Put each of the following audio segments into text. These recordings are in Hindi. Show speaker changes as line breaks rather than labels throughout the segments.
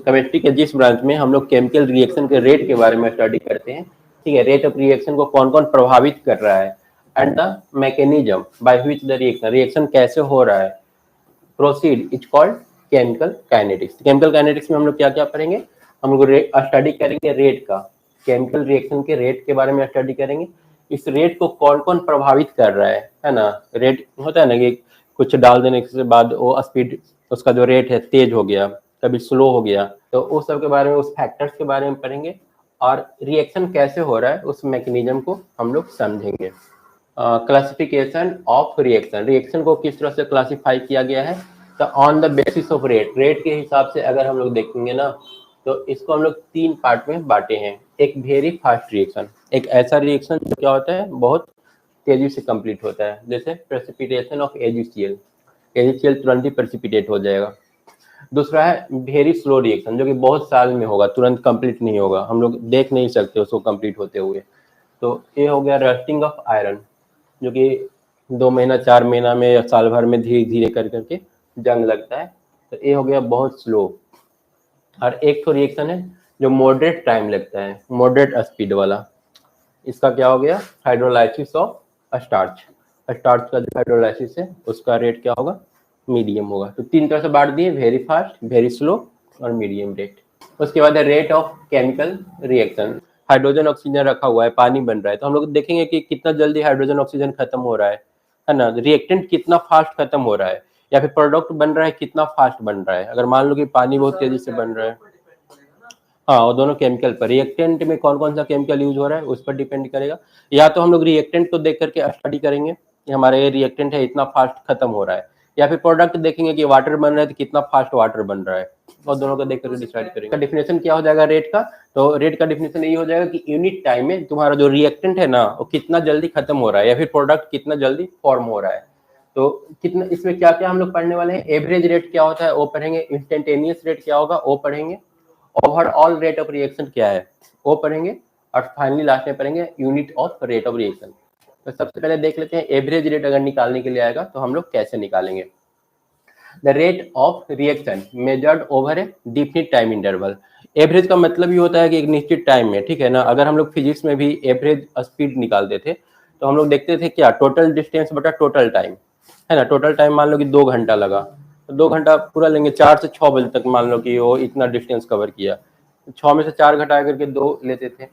केमिस्ट्री के जिस ब्रांच में हम लोग केमिकल रिएक्शन के रेट के बारे में स्टडी करते हैं, ठीक है, रेट ऑफ रिएक्शन को कौन कौन प्रभावित कर रहा है, and the mechanism by which the reaction कैसे हो रहा है, proceed is called chemical kinetics. Chemical kinetics में हम लोग क्या क्या पढ़ेंगे, हम लोग स्टडी करेंगे रेट का, केमिकल रिएक्शन के रेट के बारे में स्टडी करेंगे, इस रेट को कौन कौन प्रभावित कर रहा है ना। रेट होता है ना कि कुछ डाल देने के बाद वो स्पीड, उसका जो रेट है तेज हो गया, कभी स्लो हो गया, तो उस सब के बारे में, उस फैक्टर्स के बारे में पढ़ेंगे, और रिएक्शन कैसे हो रहा है उस मैकेनिज्म को हम लोग समझेंगे। क्लासिफिकेशन ऑफ रिएक्शन, रिएक्शन को किस तरह से क्लासिफाई किया गया है, तो on the basis of rate, rate के हिसाब से अगर हम लोग देखेंगे ना, तो इसको हम लोग 3 पार्ट में बांटे हैं। एक वेरी फास्ट रिएक्शन, एक ऐसा रिएक्शन जो क्या होता है बहुत तेजी से कंप्लीट होता है, जैसे प्रेसिपिटेशन ऑफ AgCl, AgCl तुरंत ही प्रेसिपिटेट हो जाएगा। दूसरा है वेरी स्लो रिएक्शन, जो कि बहुत साल में होगा, तुरंत कंप्लीट नहीं होगा, हम लोग देख नहीं सकते उसको कंप्लीट होते हुए। तो ये हो गया रस्टिंग ऑफ आयरन, जो कि 2 महीना 4 महीना में या साल भर में धीरे धीरे कर करके जंग लगता है, तो ये हो गया बहुत स्लो। और एक तो रिएक्शन है जो मॉडरेट टाइम लगता है, मॉडरेट स्पीड वाला, इसका क्या हो गया, हाइड्रोलाइसिस ऑफ स्टार्च, स्टार्च का जो हाइड्रोलाइसिस है उसका रेट क्या होगा, मीडियम होगा। तो 3 तरह से बांट दिए, वेरी फास्ट, वेरी स्लो और मीडियम रेट। उसके बाद है rate of chemical reaction, hydrogen oxygen रखा हुआ है, पानी बन रहा है, तो हम लोग देखेंगे कि कितना जल्दी हाइड्रोजन ऑक्सीजन खत्म हो रहा है ना, रिएक्टेंट कितना फास्ट खत्म हो रहा है, या फिर प्रोडक्ट बन रहा है कितना फास्ट बन रहा है। अगर मान लो कि पानी बहुत तेजी से बन रहा है, हाँ, वो दोनों केमिकल पर, रिएक्टेंट में कौन कौन सा केमिकल यूज हो रहा है उस पर डिपेंड करेगा। या तो हम लोग रिएक्टेंट को देख करके स्टडी करेंगे कि हमारा ये रिएक्टेंट है इतना फास्ट खत्म हो रहा है, या फिर प्रोडक्ट देखेंगे कि वाटर बन रहा है तो कितना फास्ट वाटर बन रहा है, और दोनों को देख करके डिसाइड करेंगे। डेफिनेशन क्या हो जाएगा रेट का, तो रेट का डेफिनेशन यही हो जाएगा कि यूनिट टाइम में तुम्हारा जो रिएक्टेंट है ना वो कितना जल्दी खत्म हो रहा है, या फिर प्रोडक्ट कितना जल्दी फॉर्म हो रहा है। तो कितना, इसमें क्या क्या हम लोग पढ़ने वाले हैं, एवरेज रेट क्या होता है वो पढ़ेंगे, इंस्टेंटेनियस रेट क्या होगा वो पढ़ेंगे, ओवरऑल रेट ऑफ रिएक्शन क्या है वो पढ़ेंगे, और फाइनली लास्ट में पढ़ेंगे unit of rate of reaction. तो सबसे पहले देख लेते हैं एवरेज रेट अगर निकालने के लिए आएगा तो हम लोग कैसे निकालेंगे। The rate of reaction measured over A definite time interval, average का मतलब ये होता है कि एक निश्चित टाइम में, ठीक है ना। अगर हम लोग फिजिक्स में भी एवरेज स्पीड निकालते थे तो हम लोग देखते थे क्या, टोटल डिस्टेंस बटा टोटल टाइम, है ना। टोटल टाइम मान लो कि 2 घंटा लगा, तो 2 घंटा पूरा लेंगे, 4 से 6 बजे तक मान लो कि वो इतना डिस्टेंस कवर किया, 6 में से 4 घटा करके 2 लेते थे।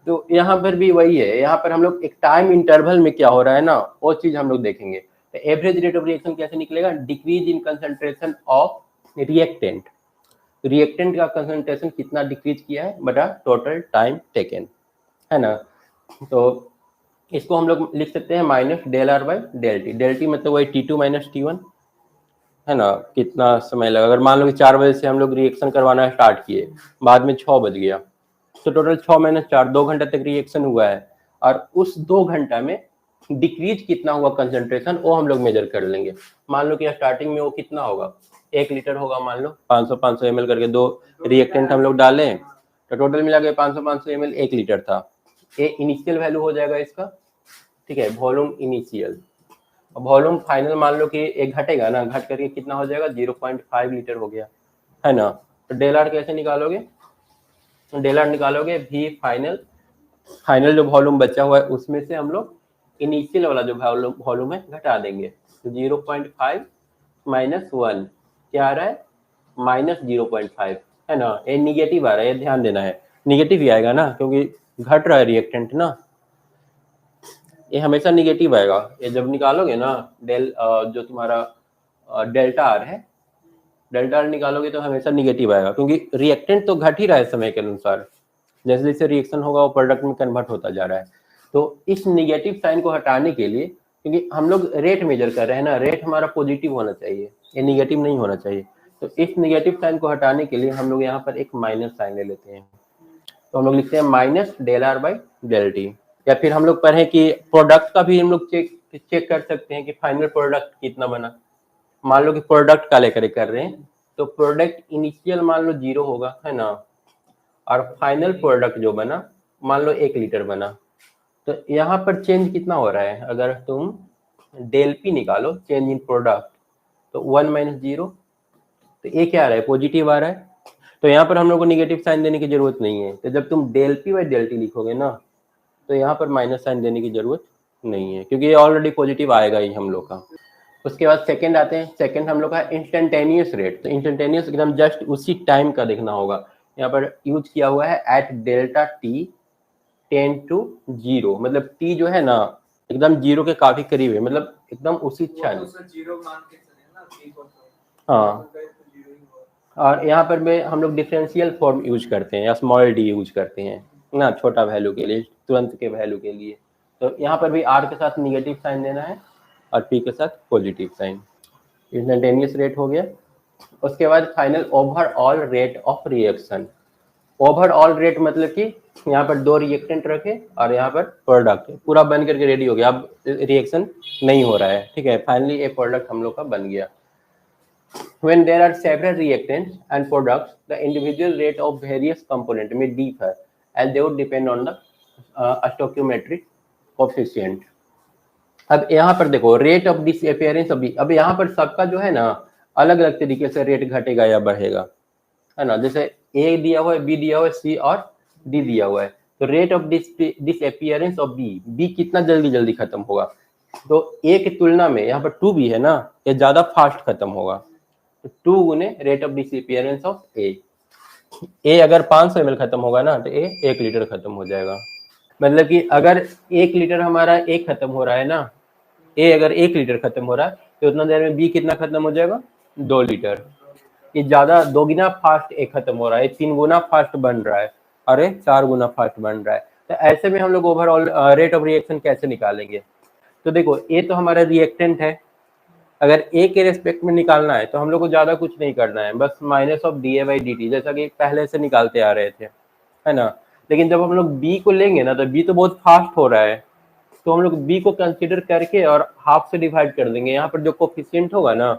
तो यहाँ पर भी वही है, यहाँ पर हम लोग एक टाइम इंटरवल में क्या हो रहा है ना वो चीज हम लोग देखेंगे। तो एवरेज रेट ऑफ रिएक्शन कैसे निकलेगा, decrease in concentration of reactant, reactant का कंसंट्रेशन कितना डिक्रीज किया है बटा टोटल टाइम टेकन, है ना। तो इसको हम लोग लिख सकते हैं minus del R by del T, del T मतलब वही T2 माइनस T1, है ना। कितना समय लगा, अगर मान लो कि 4 बजे से हम लोग रिएक्शन करवाना स्टार्ट किए, बाद में 6 बज गया, तो टोटल 6 माइनस 4, 2 घंटा तक रिएक्शन हुआ है, और उस 2 घंटा में डिक्रीज कितना हुआ कंसंट्रेशन वो हम लोग मेजर कर लेंगे। मान लो कि स्टार्टिंग में वो कितना होगा, 1 लीटर होगा, मान लो 500 ml करके 2 रिएक्टेंट हम लोग डालें, तो टोटल मिला के 500 ml 1 लीटर था। ये इनिशियल वैल्यू हो जाएगा इसका, ठीक है, वॉल्यूम इनिशियल। वॉल्यूम फाइनल मान लो कि एक घटेगा ना, घट करके कितना हो जाएगा, 0.5 लीटर हो गया, है ना। तो डेल आर कैसे निकालोगे, डेल आर निकालोगे भी फाइनल, फाइनल जो वॉल्यूम बचा हुआ है उसमें से हम लोग इनिशियल वाला जो वॉल्यूम है घटा देंगे। तो 0.5 माइनस 1 क्या आ रहा है, माइनस 0.5, है ना। ये निगेटिव आ रहा है, ये ध्यान देना है, निगेटिव ही आएगा ना, क्योंकि घट रहा है रिएक्टेंट ना, ये हमेशा निगेटिव आएगा। ये जब निकालोगे ना डेल, जो तुम्हारा डेल्टा आर है, डेल्टा आर निकालोगे तो हमेशा निगेटिव आएगा, क्योंकि रिएक्टेंट तो घट ही रहा है समय के अनुसार, जैसे जैसे रिएक्शन होगा वो प्रोडक्ट में कन्वर्ट होता जा रहा है। तो इस निगेटिव साइन को हटाने के लिए, क्योंकि हम लोग रेट मेजर कर रहे हैं ना, रेट हमारा पॉजिटिव होना चाहिए, ये निगेटिव नहीं होना चाहिए, तो इस निगेटिव साइन को हटाने के लिए हम लोग यहाँ पर एक माइनस साइन ले लेते हैं। तो हम लोग लिखते हैं minus del R by del T. या फिर हम लोग पढ़े कि प्रोडक्ट का भी हम लोग चेक कर सकते हैं कि फाइनल प्रोडक्ट कितना बना। मान लो कि प्रोडक्ट का लेकर कर रहे हैं, तो प्रोडक्ट इनिशियल मान लो 0 होगा, है ना, और फाइनल प्रोडक्ट जो बना मान लो 1 लीटर बना। तो यहाँ पर चेंज कितना हो रहा है, अगर तुम डेल पी निकालो, चेंज इन प्रोडक्ट, तो 1 माइनस 0, तो ये क्या आ रहा है, पॉजिटिव आ रहा है। तो यहाँ पर हम लोग को निगेटिव साइन देने की जरूरत नहीं है। तो जब तुम del P by del T लिखोगे ना, तो यहाँ पर माइनस साइन देने की जरूरत नहीं है, क्योंकि ये ऑलरेडी पॉजिटिव आएगा ही हम लोग का। उसके बाद सेकंड आते हैं। सेकंड हम लोग का इंस्टेंटेनियस रेट। तो इंस्टेंटेनियस एकदम जस्ट उसी टाइम का देखना होगा। यहाँ पर यूज किया हुआ है at delta T tends to zero, मतलब टी जो है ना एकदम जीरो के काफी करीब है, मतलब एकदम उसी क्षण। हाँ, और यहाँ पर में हम लोग डिफरेंशियल फॉर्म यूज करते हैं या स्मॉल डी यूज करते हैं ना, छोटा वैल्यू के लिए, तुरंत के वैल्यू के लिए। तो यहाँ पर भी आर के साथ निगेटिव साइन देना है और पी के साथ पॉजिटिव साइन। इंस्टेंटेनियस रेट हो गया। उसके बाद final overall rate of reaction. Overall rate मतलब कि यहाँ पर दो रिएक्टेंट रखे और यहाँ पर प्रोडक्ट पूरा बन करके रेडी हो गया, अब रिएक्शन नहीं हो रहा है, ठीक है। फाइनली एक प्रोडक्ट हम लोग का बन गया। When there are several reactants and products, the individual rate of various components may differ as they would depend on the stoichiometric coefficient. अब यहाँ पर देखो rate of disappearance of B. अब यहाँ पर सबका जो है ना अलग अलग तरीके से रेट घटेगा या बढ़ेगा, है ना। जैसे ए दिया हुआ है, बी दिया हुआ है, सी और डी दिया हुआ है। तो rate of disappearance of B कितना जल्दी जल्दी खत्म होगा। तो ए की तुलना में यहाँ पर टू बी है ना, ये ज्यादा फास्ट खत्म होगा। तो 2 गुने रेट ऑफ डिसअपियरेंस ऑफ ए अगर 500 ml खत्म होगा ना, तो ए 1 लीटर खत्म हो जाएगा। मतलब कि अगर 1 लीटर हमारा ए खत्म हो रहा है ना, ए अगर 1 लीटर खत्म हो रहा है, तो उतना देर में बी कितना खत्म हो जाएगा, 2 लीटर। ये ज्यादा 2 गुना फास्ट ए खत्म हो रहा है, 3 गुना फास्ट बन रहा है, अरे 4 गुना फास्ट बन रहा है। तो ऐसे में हम लोग ओवरऑल रेट ऑफ रिएक्शन कैसे निकालेंगे। तो देखो ए तो हमारा रिएक्टेंट है, अगर ए के रेस्पेक्ट में निकालना है तो हम लोग को ज्यादा कुछ नहीं करना है, बस minus of D A by D T, जैसा कि पहले से निकालते आ रहे थे, है ना। लेकिन जब हम लोग बी को लेंगे ना, तो बी तो बहुत फास्ट हो रहा है, तो हम लोग बी को कंसीडर करके और हाफ से डिवाइड कर देंगे। यहाँ पर जो कोफिशिएंट होगा ना,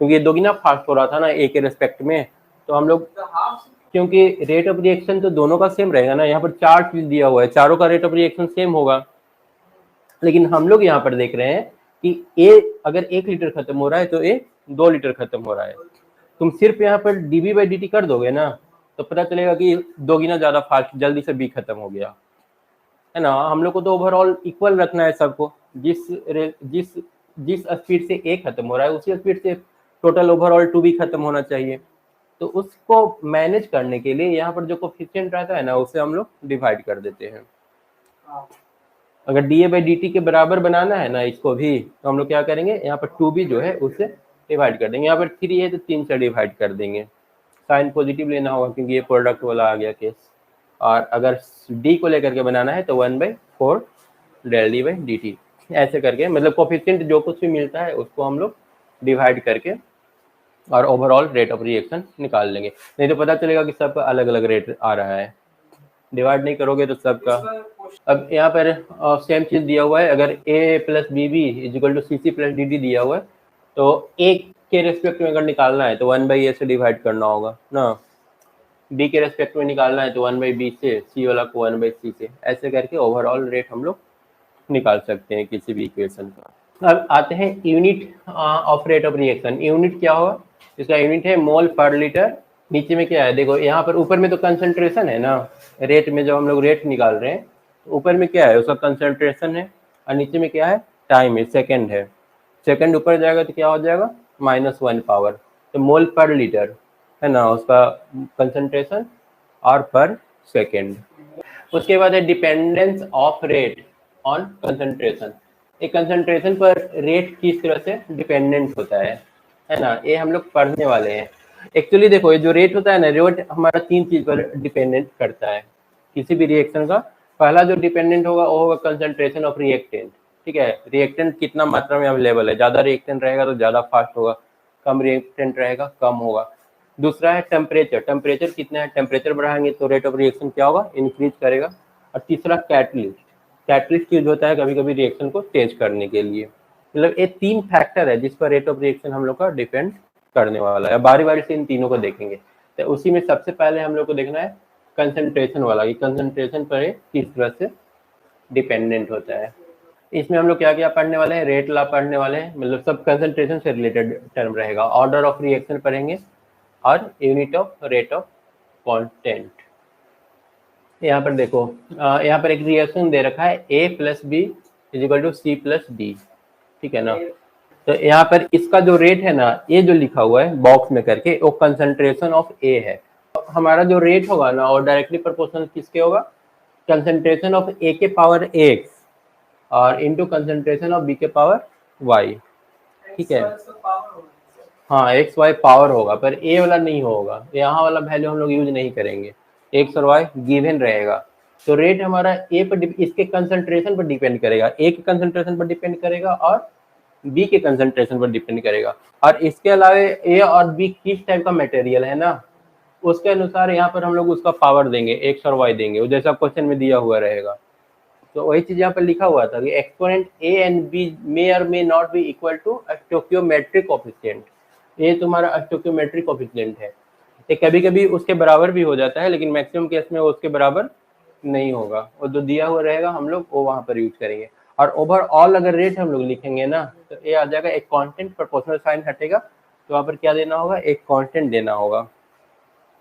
क्योंकि ये दोगुना फास्ट हो रहा था ना ए के रेस्पेक्ट में, तो हम लोग, क्योंकि रेट ऑफ रिएक्शन तो दोनों का सेम रहेगा ना, यहाँ पर 4 चीज दिया हुआ है, चारों का रेट ऑफ रिएक्शन सेम होगा। लेकिन हम लोग यहाँ पर देख रहे हैं कि ए अगर 1 लीटर खत्म हो रहा है, तो ए 2 लीटर खत्म हो रहा है। तुम सिर्फ यहाँ पर डीबी बाई डी कर दोगे ना, तो पता चलेगा कि 2 गुना ज्यादा फास्ट जल्दी से बी खत्म हो गया, है ना। हम लोग को तो ओवरऑल इक्वल रखना है सबको, जिस जिस जिस स्पीड से ए खत्म हो रहा है उसी स्पीड से टोटल ओवरऑल 2 भी खत्म होना चाहिए। तो उसको मैनेज करने के लिए यहाँ पर जो कोफिशिएंट रहता है ना, उसे हम लोग डिवाइड कर देते हैं। अगर D A by D T के बराबर बनाना है ना इसको भी, तो हम लोग क्या करेंगे, यहाँ पर 2b जो है उससे डिवाइड कर देंगे। यहाँ पर 3 है तो 3 से डिवाइड कर देंगे। साइन पॉजिटिव लेना होगा क्योंकि ये प्रोडक्ट वाला आ गया केस। और अगर डी को लेकर के बनाना है तो 1/4 del D by D T, ऐसे करके, मतलब कोफिशिएंट जो कुछ भी मिलता है उसको हम लोग डिवाइड करके और ओवरऑल रेट ऑफ रिएक्शन निकाल लेंगे। नहीं तो पता चलेगा कि सबका अलग अलग रेट आ रहा है, डिवाइड नहीं करोगे तो सबका। अब यहाँ पर सेम चीज दिया हुआ है, अगर a plus B B is equal to C C plus D D दिया हुआ है, तो a के रेस्पेक्ट में अगर निकालना है तो 1/a से डिवाइड करना होगा ना, b के रेस्पेक्ट में निकालना है तो 1/b से, c वाला को 1/c से, ऐसे करके ओवरऑल रेट हम लोग निकाल सकते हैं किसी भी इक्वेशन का। अब आते हैं unit of rate of reaction. Unit क्या होगा, इसका यूनिट है मोल पर लीटर। नीचे में क्या है, देखो यहाँ पर ऊपर में तो कंसंट्रेशन है ना, रेट में जब हम लोग रेट निकाल रहे हैं, ऊपर में क्या है, उसका कंसंट्रेशन है, और नीचे में क्या है, टाइम है, सेकंड है। सेकंड ऊपर जाएगा तो क्या हो जाएगा, -1 पावर। तो मोल पर लीटर है ना उसका कंसंट्रेशन और पर सेकंड। उसके बाद है dependence of rate on concentration. एक कंसंट्रेशन पर रेट किस तरह से डिपेंडेंट होता है ना, ये हम लोग पढ़ने वाले हैं। एक्चुअली देखो, ये जो रेट होता है ना, रेट हमारा 3 चीज पर डिपेंडेंट करता है किसी भी रिएक्शन का। पहला जो डिपेंडेंट होगा वो होगा कंसंट्रेशन ऑफ रिएक्टेंट, ठीक है, रिएक्टेंट कितना मात्रा में अवेलेबल है, ज्यादा रिएक्टेंट रहेगा तो ज्यादा फास्ट होगा, कम रिएक्टेंट रहेगा कम होगा। दूसरा है टेम्परेचर, टेम्परेचर कितना है, टेम्परेचर बढ़ाएंगे तो रेट ऑफ रिएक्शन क्या होगा, इंक्रीज करेगा। और तीसरा कैटलिस्ट, कैटलिस्ट यूज होता है कभी कभी रिएक्शन को तेज करने के लिए। मतलब ये 3 फैक्टर है जिस पर रेट ऑफ रिएक्शन हम लोग का डिपेंड करने वाला है। बारी बारी से इन तीनों को देखेंगे। तो उसी में सबसे पहले हम लोग को देखना है कंसंट्रेशन वाला, कि कंसंट्रेशन पर किस तरह से डिपेंडेंट होता है। इसमें हम लोग क्या क्या पढ़ने वाले हैं, रेट लॉ पढ़ने वाले हैं, मतलब सब कंसंट्रेशन से रिलेटेड टर्म रहेगा। ऑर्डर ऑफ रिएक्शन पढ़ेंगे और unit of rate of constant. यहाँ पर देखो, यहाँ पर एक रिएक्शन दे रखा है A plus B is equal to C plus D, ठीक है ना। तो यहाँ पर इसका जो रेट है ना, ये जो लिखा हुआ है बॉक्स में करके, वो कंसंट्रेशन ऑफ ए है। तो हमारा जो रेट होगा ना, वो डायरेक्टली प्रोपोर्शनल किसके होगा, कंसंट्रेशन ऑफ ए के पावर एक्स और इनटू कंसंट्रेशन ऑफ बी के पावर वाई, ठीक है। हाँ, एक्स वाई पावर होगा, पर ए वाला नहीं होगा, यहाँ वाला वैल्यू हम लोग यूज नहीं करेंगे, एक्स और वाई गिवन रहेगा। तो रेट हमारा ए पर इसके कंसंट्रेशन पर डिपेंड करेगा, ए के कंसंट्रेशन पर डिपेंड करेगा और बी के कंसंट्रेशन पर डिपेंड करेगा। और इसके अलावा ए और बी किस टाइप का मटेरियल है ना, उसके अनुसार यहाँ पर हम लोग उसका पावर देंगे, एक्स और वाई देंगे, जैसा क्वेश्चन में दिया हुआ रहेगा। तो वही चीज यहाँ पर लिखा हुआ था कि exponent A and B may और may not be equal to stoichiometric coefficient. ये तुम्हारा स्टोकियोमेट्रिक कोफिशिएंट है, ये कभी कभी उसके बराबर भी हो जाता है, लेकिन मैक्सिमम केस में उसके बराबर नहीं होगा, वो जो दिया हुआ रहेगा हम लोग वो वहां पर यूज करेंगे। और ओवरऑल अगर रेट हम लोग लिखेंगे ना, तो ये आ जाएगा एक कांस्टेंट, प्रोपोर्शनल साइन हटेगा, तो वहां पर क्या देना होगा, एक कांस्टेंट देना होगा,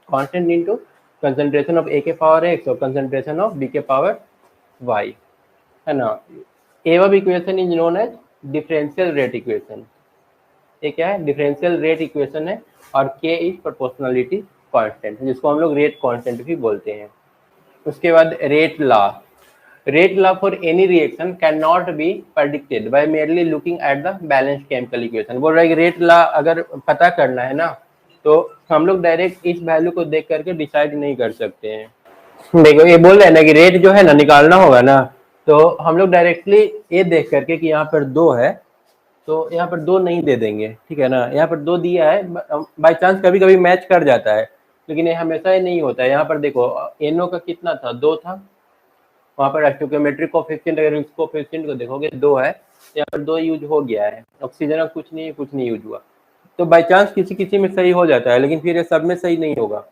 constant into concentration of A के पावर एक्स और कंसंट्रेशन ऑफ बी के पावर वाई, है ना। Above equation is known as differential rate equation. ये क्या है, डिफरेंशियल रेट इक्वेशन है, और के इज प्रोपोर्शनलिटी कांस्टेंट, जिसको हम लोग रेट कांस्टेंट भी बोलते हैं। उसके बाद rate law for any reaction can not be predicted by merely looking at the balanced chemical equation. बोल रहा है कि रेट लॉ अगर पता करना है ना, तो हम लोग डायरेक्ट इस वैल्यू को देख करके डिसाइड नहीं कर सकते हैं। देखो ये बोल रहे हैं ना कि रेट जो है ना निकालना होगा ना, तो हम लोग डायरेक्टली ये देख करके कि यहाँ पर 2 है, तो यहाँ पर 2 नहीं दे देंगे, ठीक है ना। यहाँ पर 2 दिया है, बाई चांस कभी कभी मैच कर जाता है, लेकिन ये हमेशा ही नहीं होता है। यहाँ पर देखो एनओ का कितना था, 2 था, वहाँ पर स्टोकियोमेट्रिक कोफिशिएंट अगर इस कोफिशिएंट को देखोगे 2 है, यहाँ पर 2 यूज हो गया है। ऑक्सीजन का कुछ नहीं यूज हुआ, तो बाई चांस किसी किसी में सही हो जाता है, लेकिन फिर ये सब में सही नहीं होगा।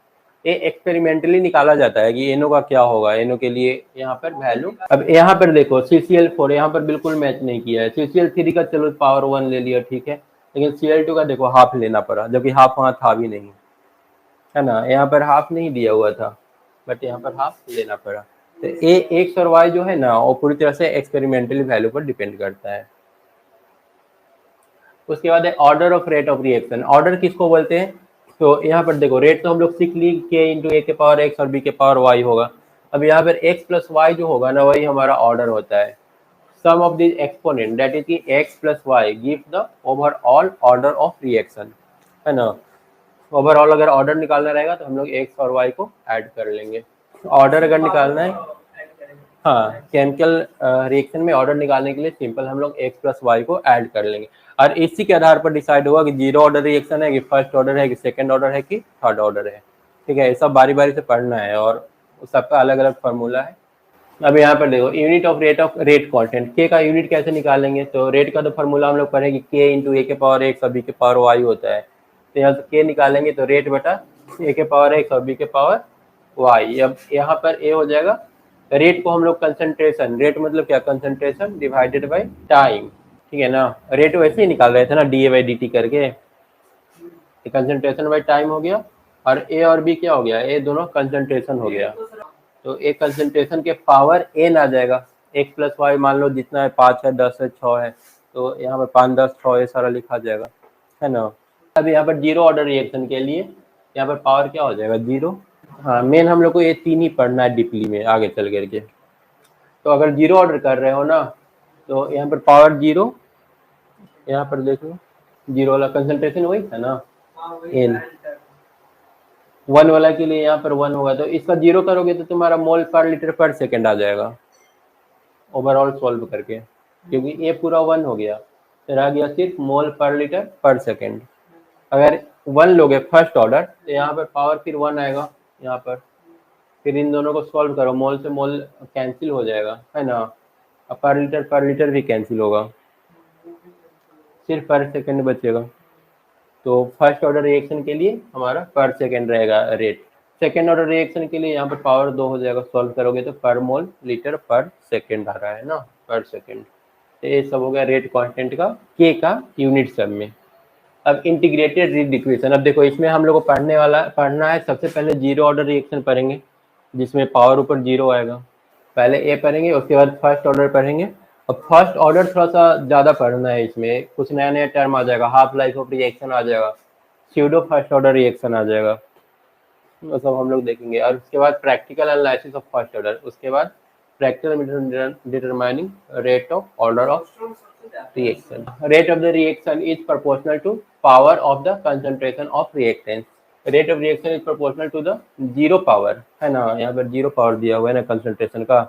ये एक्सपेरिमेंटली निकाला जाता है कि एनओ का क्या होगा, एनओ के लिए यहाँ पर वैल्यू। अब यहाँ पर देखो CCl4 यहाँ पर बिल्कुल मैच नहीं किया है, CCl3 का चलो पावर 1 ले लिया, ठीक है, लेकिन Cl2 का देखो हाफ लेना पड़ा, जबकि हाफ वहाँ था भी नहीं, है ना। यहाँ पर हाफ नहीं दिया हुआ था, बट यहाँ पर हाफ लेना पड़ा। तो ए एक्स और वाई जो है ना, वो पूरी तरह से एक्सपेरिमेंटली वैल्यू पर डिपेंड करता है। उसके बाद है order of rate of reaction. Order किसको बोलते हैं, तो यहाँ पर देखो रेट तो हम लोग सीख ली, के इंटू ए के पावर एक्स और बी के पावर वाई होगा। अब यहाँ पर एक्स प्लस वाई जो होगा ना, वही हमारा ऑर्डर होता है। Sum of this exponent that is की X plus Y give the overall order of reaction, है ना। ओवरऑल अगर ऑर्डर निकालना रहेगा तो हम लोग एक्स और वाई को ऐड कर लेंगे। ऑर्डर अगर निकालना है, हाँ, केमिकल रिएक्शन में ऑर्डर निकालने के लिए सिंपल हम लोग एक्स प्लस वाई को ऐड कर लेंगे, और इसी के आधार पर डिसाइड होगा कि 0 ऑर्डर रिएक्शन है कि फर्स्ट ऑर्डर है कि सेकंड ऑर्डर है कि थर्ड ऑर्डर है, ठीक है। ये सब बारी बारी से पढ़ना है, और सबका अलग अलग फार्मूला है। अब यहाँ पर देखो यूनिट ऑफ रेट कांस्टेंट, के का यूनिट कैसे निकालेंगे, तो रेट का तो फार्मूला हम लोग पढ़ेंगे के इंटू ए के पावर एक्स और बी के पावर वाई होता है। तो यहाँ से के निकालेंगे तो रेट बटा ए के पावर एक्स और बी के पावर वाई। अब यहाँ पर ए हो जाएगा, रेट को हम लोग कंसंट्रेशन, रेट मतलब क्या, कंसंट्रेशन डिवाइडेड बाय टाइम, ठीक है ना। रेट वैसे ही निकाल रहे थे ना, D A by D T करके, कंसंट्रेशन बाय टाइम हो गया, और ए और बी क्या हो गया, ए दोनों कंसंट्रेशन हो गया। तो एक कंसंट्रेशन के पावर एन आ जाएगा, एक्स प्लस वाई मान लो जितना है, 5 है, 10 है, 6 है, तो यहाँ पर 5, 10, 6 ये सारा लिखा जाएगा, है ना। अब यहाँ पर 0 ऑर्डर रिएक्शन के लिए यहाँ पर पावर क्या हो जाएगा, 0। हाँ, मेन हम लोग को ये 3 ही पढ़ना है डीपली में आगे चल करके। तो अगर 0 ऑर्डर कर रहे हो ना, तो यहाँ पर पावर 0, यहाँ पर देखो 0 वाला कंसंट्रेशन वही था ना, एन। 1 वाला के लिए यहाँ पर 1 होगा, तो इसका 0 करोगे तो तुम्हारा मोल पर लीटर पर सेकंड आ जाएगा ओवरऑल सॉल्व करके, क्योंकि ये पूरा 1 हो गया, फिर आ गया सिर्फ मोल पर लीटर पर सेकंड। अगर 1 लोगे फर्स्ट ऑर्डर, तो यहाँ पर पावर फिर 1 आएगा यहाँ पर, फिर इन दोनों को सॉल्व करो, मोल से मोल कैंसिल हो जाएगा, है ना। अब पर लीटर भी कैंसिल होगा, सिर्फ पर सेकंड बचेगा। तो फर्स्ट ऑर्डर रिएक्शन के लिए हमारा पर सेकंड रहेगा रेट, सेकंड ऑर्डर रिएक्शन के लिए यहाँ पर पावर 2 हो जाएगा, सॉल्व करोगे तो पर मोल लीटर पर सेकंड आ रहा है ना, पर सेकंड। तो ये सब हो गया रेट कांस्टेंट का, के का यूनिट सब में। अब इंटीग्रेटेड रीड इक्वेशन, अब देखो इसमें हम लोग को पढ़ना है सबसे पहले जीरो ऑर्डर रिएक्शन पढ़ेंगे जिसमें पावर ऊपर जीरो आएगा, पहले ए पढ़ेंगे, उसके बाद फर्स्ट ऑर्डर पढ़ेंगे। और फर्स्ट ऑर्डर थोड़ा सा ज़्यादा पढ़ना है, इसमें कुछ नया नया टर्म आ जाएगा, हाफ लाइफ ऑफ रिएक्शन आ जाएगा, स्यूडो फर्स्ट ऑर्डर रिएक्शन आ जाएगा, वो सब हम लोग देखेंगे। और उसके बाद practical analysis of first order, उसके बाद practical determining rate of order of reaction. Rate of the reaction is proportional to power of the concentration of reactants. Rate of reaction is proportional to the zero power, है ना, यहाँ पर जीरो पावर दिया हुआ है ना कंसंट्रेशन का,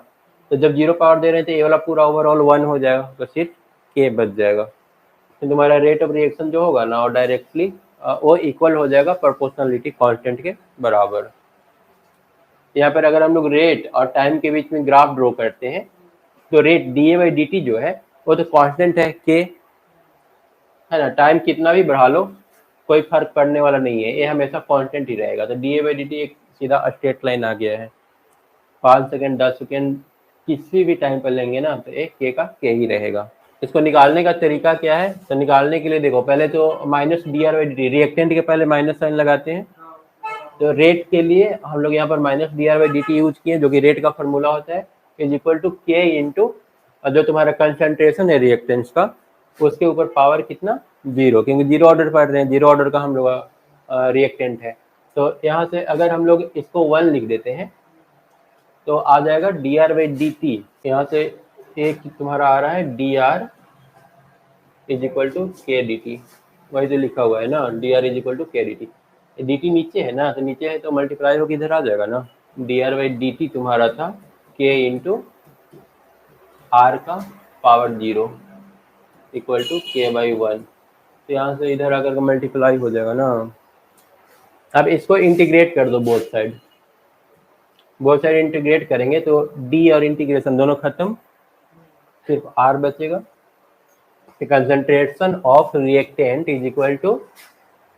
तो जब जीरो पावर दे रहे हैं तो ये वाला पूरा ओवरऑल 1 हो जाएगा, तो सिर्फ k बच जाएगा, तो तुम्हारा रेट ऑफ रिएक्शन जो होगा ना, और डायरेक्टली वो इक्वल हो जाएगा प्रोपोर्शनलिटी कांस्टेंट के बराबर। यहाँ पर अगर हम लोग रेट और टाइम के बीच में ग्राफ ड्रॉ करते हैं, तो रेट dA/dt जो है वो तो कांस्टेंट है k, है ना, टाइम कितना भी बढ़ा लो कोई फर्क पड़ने वाला नहीं है, ये हमेशा कांस्टेंट ही रहेगा। तो dA/dt एक सीधा स्ट्रेट लाइन आ गया है, 5 सेकंड 10 सेकंड किसी भी टाइम पर लेंगे ना तो एक k का k ही रहेगा। इसको निकालने का तरीका क्या है, तो निकालने के लिए देखो पहले तो -dR/dt, रिएक्टेंट के पहले माइनस साइन लगाते हैं, तो रेट के लिए हम लोग यहाँ पर -dR/dt यूज किए, जो कि रेट का फॉर्मूला होता है is equal to k into जो तुम्हारा कंसंट्रेशन है रिएक्टेंट्स का, उसके ऊपर पावर कितना, जीरो, क्योंकि जीरो ऑर्डर पढ़ रहे हैं, जीरो ऑर्डर का हम लोग रिएक्टेंट है। तो यहाँ से अगर हम लोग इसको 1 लिख देते हैं तो आ जाएगा dR/dt, यहाँ से एक तुम्हारा आ रहा है dR is equal to k dt, वही तो लिखा हुआ है ना, dR is equal to k dt, dt नीचे है ना, तो नीचे है तो मल्टीप्लाई होकर इधर आ जाएगा ना, dR/dt तुम्हारा था k इंटू r का पावर 0 इक्वल टू k/1, तो यहाँ से इधर आकर मल्टीप्लाई हो जाएगा ना। अब इसको इंटीग्रेट कर दो both side, both side integrate करेंगे तो d और इंटीग्रेशन दोनों खत्म, सिर्फ r बचेगा। Concentration of reactant is equal to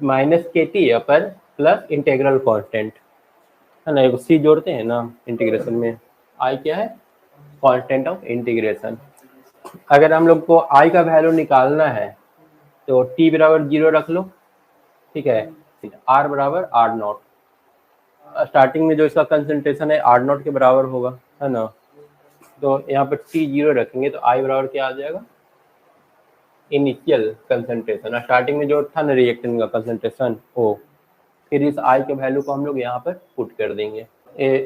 -kT upper plus integral constant, है ना, एक c जोड़ते हैं ना इंटीग्रेशन में, i क्या है, कांस्टेंट ऑफ इंटीग्रेशन। अगर हम लोग को i का वैल्यू निकालना है तो t बराबर 0 रख लो, ठीक है, r बराबर r0, स्टार्टिंग में जो इसका कंसंट्रेशन है r0 के बराबर होगा, है ना, तो यहाँ पर t 0 रखेंगे तो i बराबर क्या आ जाएगा, इनिशियल कंसंट्रेशन, स्टार्टिंग में जो था ना रिएक्टेंट का कंसंट्रेशन ओ, फिर इस i के वैल्यू को हम लोग यहाँ पर पुट कर देंगे,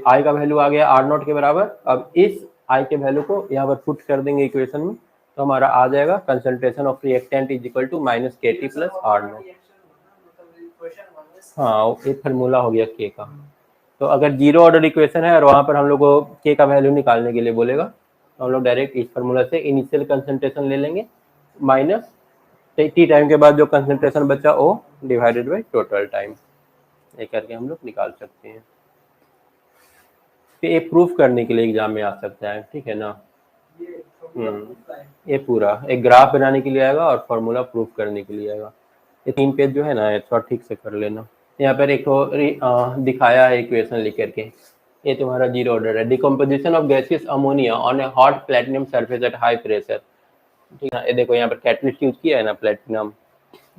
i का वैल्यू आ गया r0 के बराबर, अब इस i के वैल्यू को यहाँ पर पुट कर देंगे इक्वेशन में, तो हमारा आ जाएगा concentration of reactant is equal to -kT plus R0। हाँ, एक फार्मूला हो गया k का। तो अगर जीरो ऑर्डर इक्वेशन है और वहाँ पर हम लोग को k का वैल्यू निकालने के लिए बोलेगा, तो हम लोग डायरेक्ट इस फार्मूला से इनिशियल कंसंट्रेशन ले लेंगे माइनस टी टाइम के बाद जो कंसंट्रेशन बचा वो डिवाइडेड बाई टोटल टाइम, ये करके हम लोग निकाल सकते हैं। तो ये प्रूफ करने के लिए एग्जाम में आ सकता है, ठीक है ना, ये पूरा एक ग्राफ बनाने के लिए आएगा और फॉर्मूला प्रूफ करने के लिए आएगा। ये 3 पेज जो है ना, ये थोड़ा ठीक से कर लेना। यहाँ पर एक दिखाया है इक्वेशन लिख करके, ये तुम्हारा जीरो ऑर्डर है, decomposition of gaseous ammonia on A hot platinum surface at high pressure, ठीक है। ये देखो यहाँ पर कैटलिस्ट यूज किया है ना, प्लेटिनम,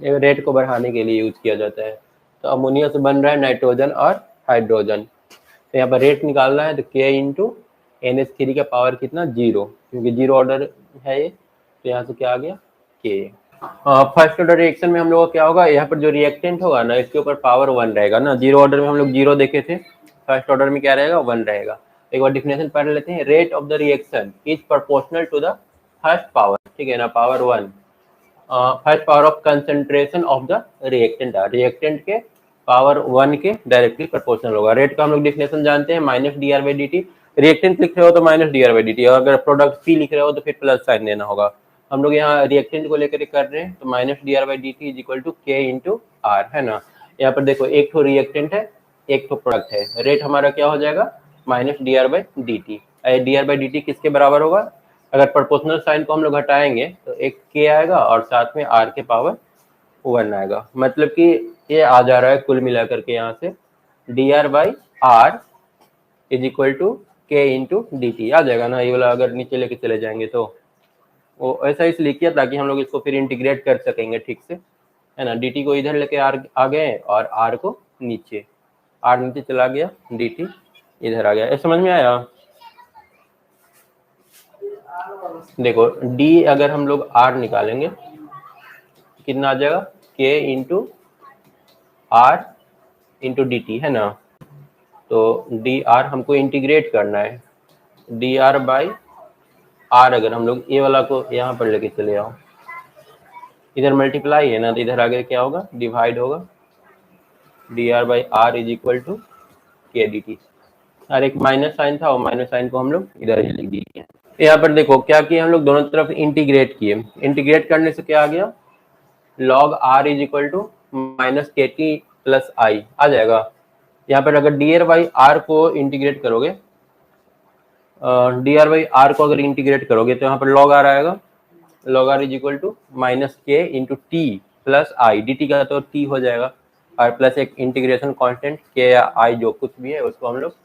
ये रेट को बढ़ाने के लिए यूज किया जाता है। तो अमोनिया से बन रहा है नाइट्रोजन और हाइड्रोजन, तो यहाँ पर रेट निकालना है तो k इंटू NH3 का पावर कितना, 0, क्योंकि जीरो ऑर्डर है ये, तो यहाँ से क्या आ गया k। फर्स्ट ऑर्डर रिएक्शन में हम लोग का क्या होगा, यहाँ पर जो रिएक्टेंट होगा ना इसके ऊपर पावर 1 रहेगा ना, जीरो ऑर्डर में हम लोग 0 देखे थे, फर्स्ट ऑर्डर में क्या रहेगा, 1 रहेगा। एक बार डिफिनेशन पढ़ लेते हैं, rate of the reaction is proportional to the first power, ठीक है ना, power 1, first power of concentration of the reactant, reactant के पावर 1 के डायरेक्टली प्रोपोर्शनल होगा। रेट का हम लोग डिफिनेशन जानते हैं, -dR/dt, रिएक्टेंट लिख रहे हो तो -dR/dt, और अगर प्रोडक्ट P लिख रहे हो तो फिर प्लस साइन देना होगा। हम लोग यहाँ रिएक्टेंट को लेकर कर रहे हैं, तो -dR/dt is equal to k into R, है ना। यहाँ पर देखो एक तो रिएक्टेंट है, एक तो प्रोडक्ट है, रेट हमारा क्या हो जाएगा, -dR/dt। dR/dt किसके बराबर होगा, अगर प्रोपोर्शनल साइन को हम लोग हटाएंगे तो एक k आएगा और साथ में r के पावर 1 आएगा, मतलब कि ये आ जा रहा है कुल मिलाकर के यहाँ से dR/r is equal to k into dt आ जाएगा ना, ये वाला अगर नीचे लेके चले जाएंगे तो वो ऐसा इसलिए किया ताकि हम लोग इसको फिर इंटीग्रेट कर सकेंगे ठीक से, है ना। dt को इधर लेके आ गए और r को नीचे, r नीचे चला गया, dt इधर आ गया। ये समझ में आया? देखो d अगर हम लोग r निकालेंगे कितना आ जाएगा, k into r into D T, है ना। तो डी आर हमको इंटीग्रेट करना है, डी आर बाई आर। अगर हम लोग ए वाला को यहाँ पर लेके चले आओ, इधर मल्टीप्लाई है ना, तो इधर आगे क्या होगा, डिवाइड होगा, D are by R is equal to K D T. और एक माइनस साइन था, और माइनस साइन को हम लोग इधर ही लिख दिए। यहाँ पर देखो क्या किया हम लोग, दोनों तरफ इंटीग्रेट किए। इंटीग्रेट करने से क्या आ गया, log are is equal to minus के टी प्लस आई आ जाएगा। यहाँ पर अगर डी आर बाई आर को इंटीग्रेट करोगे, डी आर बाई आर को अगर इंटीग्रेट करोगे तो यहाँ पर लॉग आर आएगा, log are is equal to minus k into t plus I, d t का तो टी हो जाएगा, और प्लस एक इंटीग्रेशन कांस्टेंट के या आई जो कुछ भी है उसको हम लोग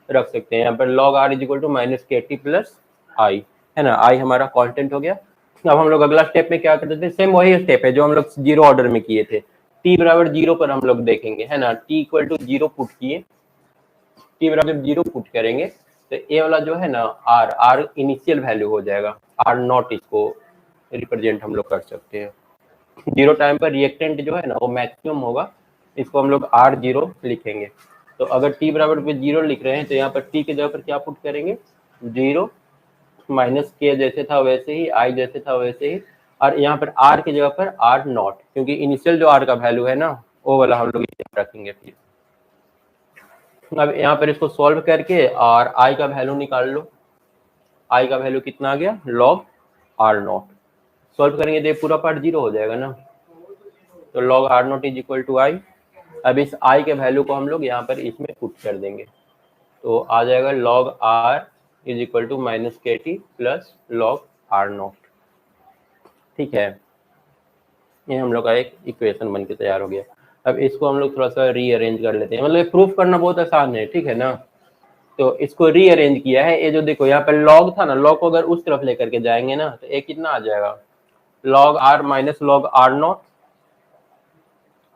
रख सकते हैं। यहाँ पर log are is equal to minus के टी प्लस आई, है ना, आई हमारा कांस्टेंट हो गया। अब हम लोग अगला स्टेप में क्या करते थे, सेम वही स्टेप है जो हम लोग जीरो ऑर्डर में किए थे। टी बराबर जीरो पर हम लोग देखेंगे, है ना, t equal to zero put किए, टी बराबर जीरो पुट करेंगे तो ए वाला जो है ना आर, आर इनिशियल वैल्यू हो जाएगा, आर नॉट इसको रिप्रेजेंट हम लोग कर सकते हैं। जीरो टाइम पर रिएक्टेंट जो है ना वो मैक्सिमम होगा, इसको हम लोग आर जीरो लिखेंगे। तो अगर टी बराबर पे जीरो लिख रहे हैं तो यहाँ पर टी के जगह पर क्या पुट करेंगे, जीरो, माइनस के जैसे था वैसे ही, आई जैसे था वैसे ही, और यहाँ पर आर की जगह पर आर नॉट, क्योंकि इनिशियल जो आर का वैल्यू है ना वो वाला हम लोग रखेंगे। फिर अब यहाँ पर इसको सॉल्व करके और आई का वैल्यू निकाल लो, आई का वैल्यू कितना आ गया, लॉग आर नॉट। सॉल्व करेंगे तो ये पूरा पार्ट जीरो हो जाएगा ना, तो log are naught is equal to I. अब इस आई के वैल्यू को हम लोग यहाँ पर इसमें पुट कर देंगे, तो आ जाएगा log are is equal to minus के T plus log are naught. ठीक है, ये हम लोग का एक इक्वेशन बन के तैयार हो गया। अब इसको हम लोग थोड़ा सा रीअरेंज कर लेते हैं, मतलब प्रूफ करना बहुत आसान है, ठीक है ना। तो इसको रीअरेंज किया है, ये जो देखो यहाँ पर लॉग था ना, लॉग को अगर उस तरफ लेकर के जाएंगे ना तो ये कितना आ जाएगा, log are minus log are not.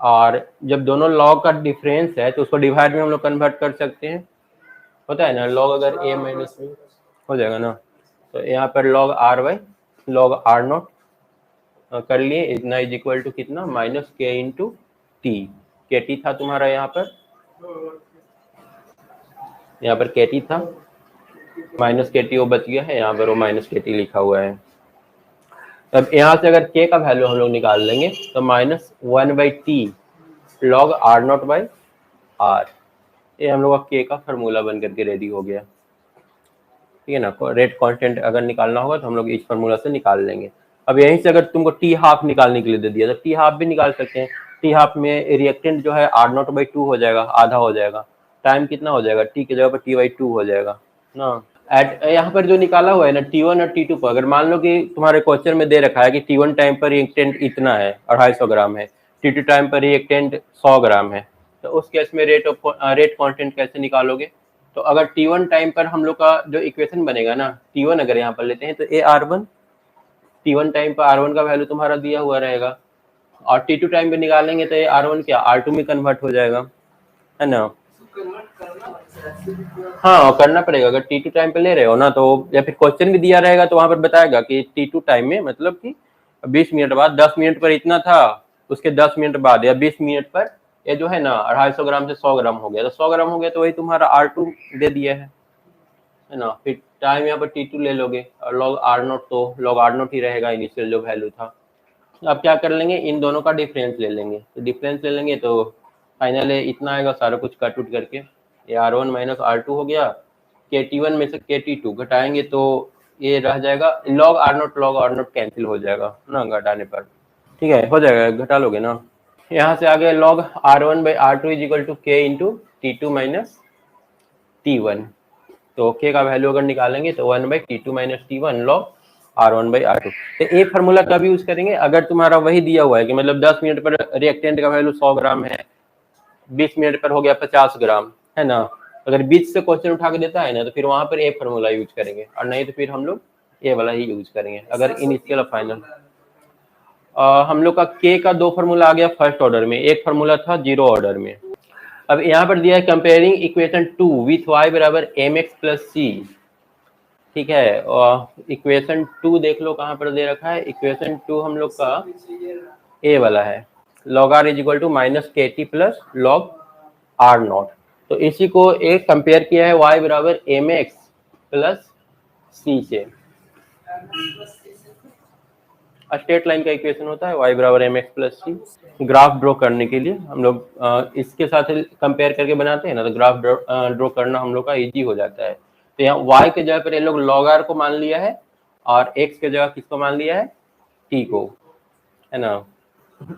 और जब दोनों लॉग का डिफरेंस है तो उसको डिवाइड में हम लोग कन्वर्ट कर सकते हैं, होता है ना, लॉग अगर ए माइनस में हो जाएगा ना, तो यहाँ पर log R by log are not कर लिए, इतना इज इक्वल टू कितना, माइनस के इंटू टी। के टी था तुम्हारा यहाँ पर के टी था, माइनस के टी वो बच गया है, यहाँ पर वो माइनस के टी लिखा हुआ है। अब यहाँ से अगर के का वैल्यू हम लोग निकाल लेंगे तो minus one by t log are not by r, ये हम लोग का के का फार्मूला बन करके रेडी हो गया। ठीक है ना, रेट कांस्टेंट अगर निकालना होगा तो हम लोग इस फार्मूला से निकाल लेंगे। अब यहीं से अगर तुमको टी हाफ निकालने के लिए दे दिया तो टी हाफ भी निकाल सकते हैं। टी हाफ में रिएक्टेंट जो है आर नॉट बाई टू हो जाएगा, आधा हो जाएगा, टाइम कितना हो जाएगा, टी की जगह पर टी बाई टू हो जाएगा ना। एट यहाँ पर जो निकाला हुआ है ना टी वन और टी टू पर, अगर मान लो कि तुम्हारे क्वेश्चन में दे रखा है कि टी वन टाइम पर रिएक्टेंट इतना है 250 ग्राम है, टी टू टाइम पर रिएक्टेंट 100 ग्राम है, तो उस केस में रेट कांस्टेंट कैसे निकालोगे। तो अगर T1 टाइम पर हम लोग का जो इक्वेशन बनेगा ना, T1 अगर यहाँ पर लेते हैं तो ए R1, T1 टाइम पर R1 का वैल्यू तुम्हारा दिया हुआ रहेगा, और T2 टाइम पे निकालेंगे तो ये R1 क्या R2 में कन्वर्ट हो जाएगा, है ना। हाँ करना पड़ेगा, अगर T2 टाइम पे ले रहे हो ना तो, या फिर क्वेश्चन भी दिया रहेगा तो वहां पर बताएगा कि T2 टाइम में मतलब कि 20 मिनट बाद, 10 मिनट पर इतना था, उसके 10 मिनट बाद या 20 मिनट पर ये जो है ना 250 ग्राम से 100 ग्राम हो गया, तो 100 ग्राम हो गया तो वही तुम्हारा R2 दे दिया है ना। फिर टाइम यहाँ पर T2 ले लोगे और लॉग आर नॉट, तो लॉग आर नॉट ही रहेगा इनिशियल जो वैल्यू था। अब क्या कर लेंगे, इन दोनों का डिफरेंस ले लेंगे, तो डिफरेंस ले लेंगे तो फाइनल इतना आएगा, सारा कुछ कट उट करके ये R1 माइनस R2 हो गया, के T1 में से के T2 घटाएंगे तो ये रह जाएगा, लॉग आर नॉट कैंसिल हो जाएगा ना घटाने पर। ठीक है, हो जाएगा, घटा लोगे ना। यहाँ से आगे log R1 by R2 is equal to k into T2 minus T1, तो के का वैल्यू अगर निकालेंगे तो 1 by T2 minus T1 log R1 by R2। तो एक फार्मूला कब यूज करेंगे, अगर तुम्हारा वही दिया हुआ है कि मतलब 10 मिनट पर रिएक्टेंट का वैल्यू 100 ग्राम है, 20 मिनट पर हो गया 50 ग्राम, है ना। अगर बीच से क्वेश्चन उठा के देता है ना तो फिर वहां पर एक फार्मूला यूज करेंगे, और नहीं तो फिर हम लोग ये वाला ही यूज करेंगे अगर इनिशियल और फाइनल। हम लोग का के का दो फार्मूला आ गया फर्स्ट ऑर्डर में, एक फार्मूला था जीरो ऑर्डर में। अब यहाँ पर दिया है कंपेयरिंग इक्वेशन 2 विथ y बराबर mx प्लस सी। ठीक है, और इक्वेशन 2 देख लो कहाँ पर दे रखा है। इक्वेशन 2 हम लोग का ए वाला है, log r is equal to minus के T plus log are naught. तो इसी को एक कंपेयर किया है y बराबर एम एक्स प्लस सी से। स्ट्रेट लाइन का इक्वेशन होता है y बराबर एम एक्स प्लस सी। ग्राफ ड्रॉ करने के लिए हम लोग इसके साथ कंपेयर करके बनाते हैं ना, तो ग्राफ ड्रॉ करना हम लोग का इजी हो जाता है। तो यहाँ y के जगह पर ये लोग log r को मान लिया है और x के जगह किसको मान लिया है, t को, है ना।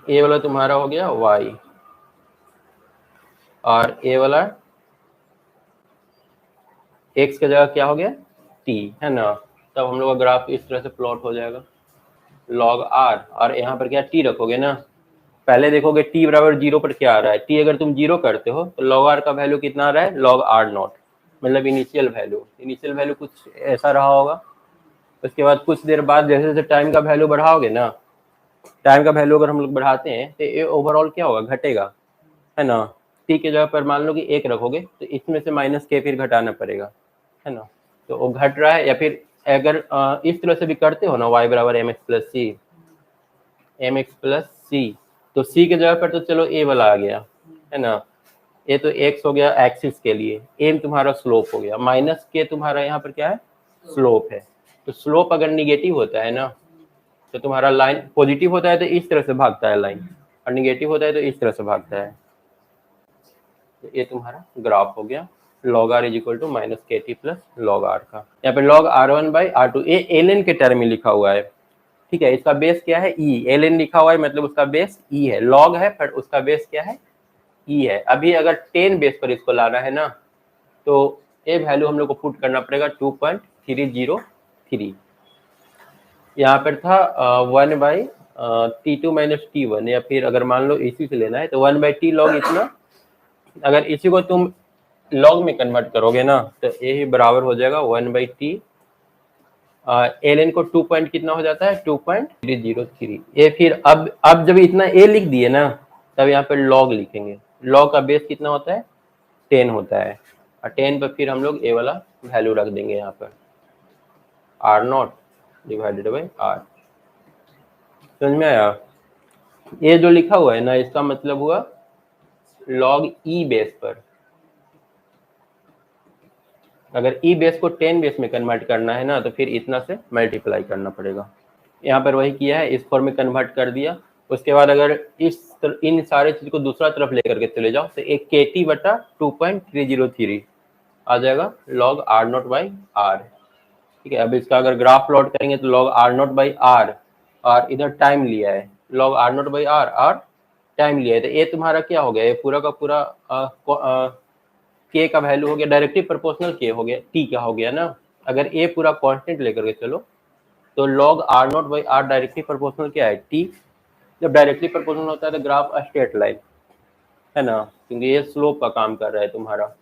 ये वाला तुम्हारा हो गया y और ये वाला x के जगह क्या हो गया t, है ना। तब हम लोग का ग्राफ इस तरह से प्लॉट हो जाएगा log r, और यहाँ पर क्या t रखोगे ना। पहले देखोगे t बराबर 0 पर क्या आ रहा है, t अगर तुम 0 करते हो तो log r का वैल्यू कितना आ रहा है, log r नॉट, मतलब इनिशियल वैल्यू कुछ ऐसा रहा होगा। उसके बाद कुछ देर बाद जैसे जैसे टाइम का वैल्यू बढ़ाओगे ना, टाइम का वैल्यू अगर हम लोग बढ़ाते हैं तो ये ओवरऑल क्या होगा, घटेगा, है ना। t के जगह पर मान लो कि 1 रखोगे तो इसमें से माइनस के फिर घटाना पड़ेगा, है ना। तो वो घट रहा है, या फिर अगर इस तरह से भी करते हो ना, y बराबर एम एक्स प्लस सी, तो c के जगह पर तो चलो a वाला आ गया, है ना। ये तो x हो गया एक्सिस के लिए, m तुम्हारा स्लोप हो गया, माइनस के तुम्हारा यहाँ पर क्या है, स्लोप है। तो स्लोप अगर निगेटिव होता है ना, तो तुम्हारा लाइन पॉजिटिव होता है तो इस तरह से भागता है लाइन, और निगेटिव होता है तो इस तरह से भागता है। तो ये तुम्हारा ग्राफ हो गया log r is equal to minus के टी प्लस लॉग आर का। यहाँ पे log r1 बाई r2 ये एल के टर्म में लिखा हुआ है। ठीक है, इसका बेस क्या है, ई, एल एन लिखा हुआ है मतलब उसका बेस ई है, लॉग है पर उसका बेस क्या है, ई है। अभी अगर 10 बेस पर इसको लाना है ना, तो ये वैल्यू हम लोग को पुट करना पड़ेगा 2.303। यहाँ पर था 1 बाई T2 माइनस T1, या फिर अगर मान लो इसी से लेना है तो 1 बाई टी लॉग इतना। अगर इसी को तुम लॉग में कन्वर्ट करोगे ना, तो ये ही बराबर हो जाएगा 1 बाई टी, एल एन को 2 पॉइंट कितना हो जाता है, 2.303। ये फिर अब जब इतना ए लिख दिए ना, तब यहाँ पर लॉग लिखेंगे। लॉग का बेस कितना होता है, 10 होता है, और 10 पर फिर हम लोग ए वाला वैल्यू रख देंगे यहाँ पर, r not divided by r. समझ में आया। ये जो लिखा हुआ है ना, इसका मतलब हुआ लॉग ई बेस पर। अगर ई बेस को 10 बेस में कन्वर्ट करना है ना, तो फिर इतना से मल्टीप्लाई करना पड़ेगा। यहाँ पर वही किया है, इस फॉर्म में कन्वर्ट कर दिया। उसके बाद अगर इन सारे चीज को दूसरा तरफ लेकर के चले जाओ, तो एक के टी बटा 2.303 आ जाएगा log r not by r. ठीक है, अब इसका अगर ग्राफ प्लॉट करेंगे तो log r not by r, और इधर टाइम लिया है log r not by r, और टाइम लिया है। तो ये तुम्हारा क्या हो गया, ये पूरा का पूरा के का वैल्यू हो गया डायरेक्टली प्रोपोर्शनल के हो गया, टी का हो गया ना। अगर ए पूरा कांस्टेंट लेकर के चलो, तो log r not by r directly proportional क्या है, टी। जब डायरेक्टली प्रोपोर्शनल होता है तो ग्राफ स्ट्रेट लाइन, है ना, क्योंकि ये स्लोप का काम कर रहा है तुम्हारा।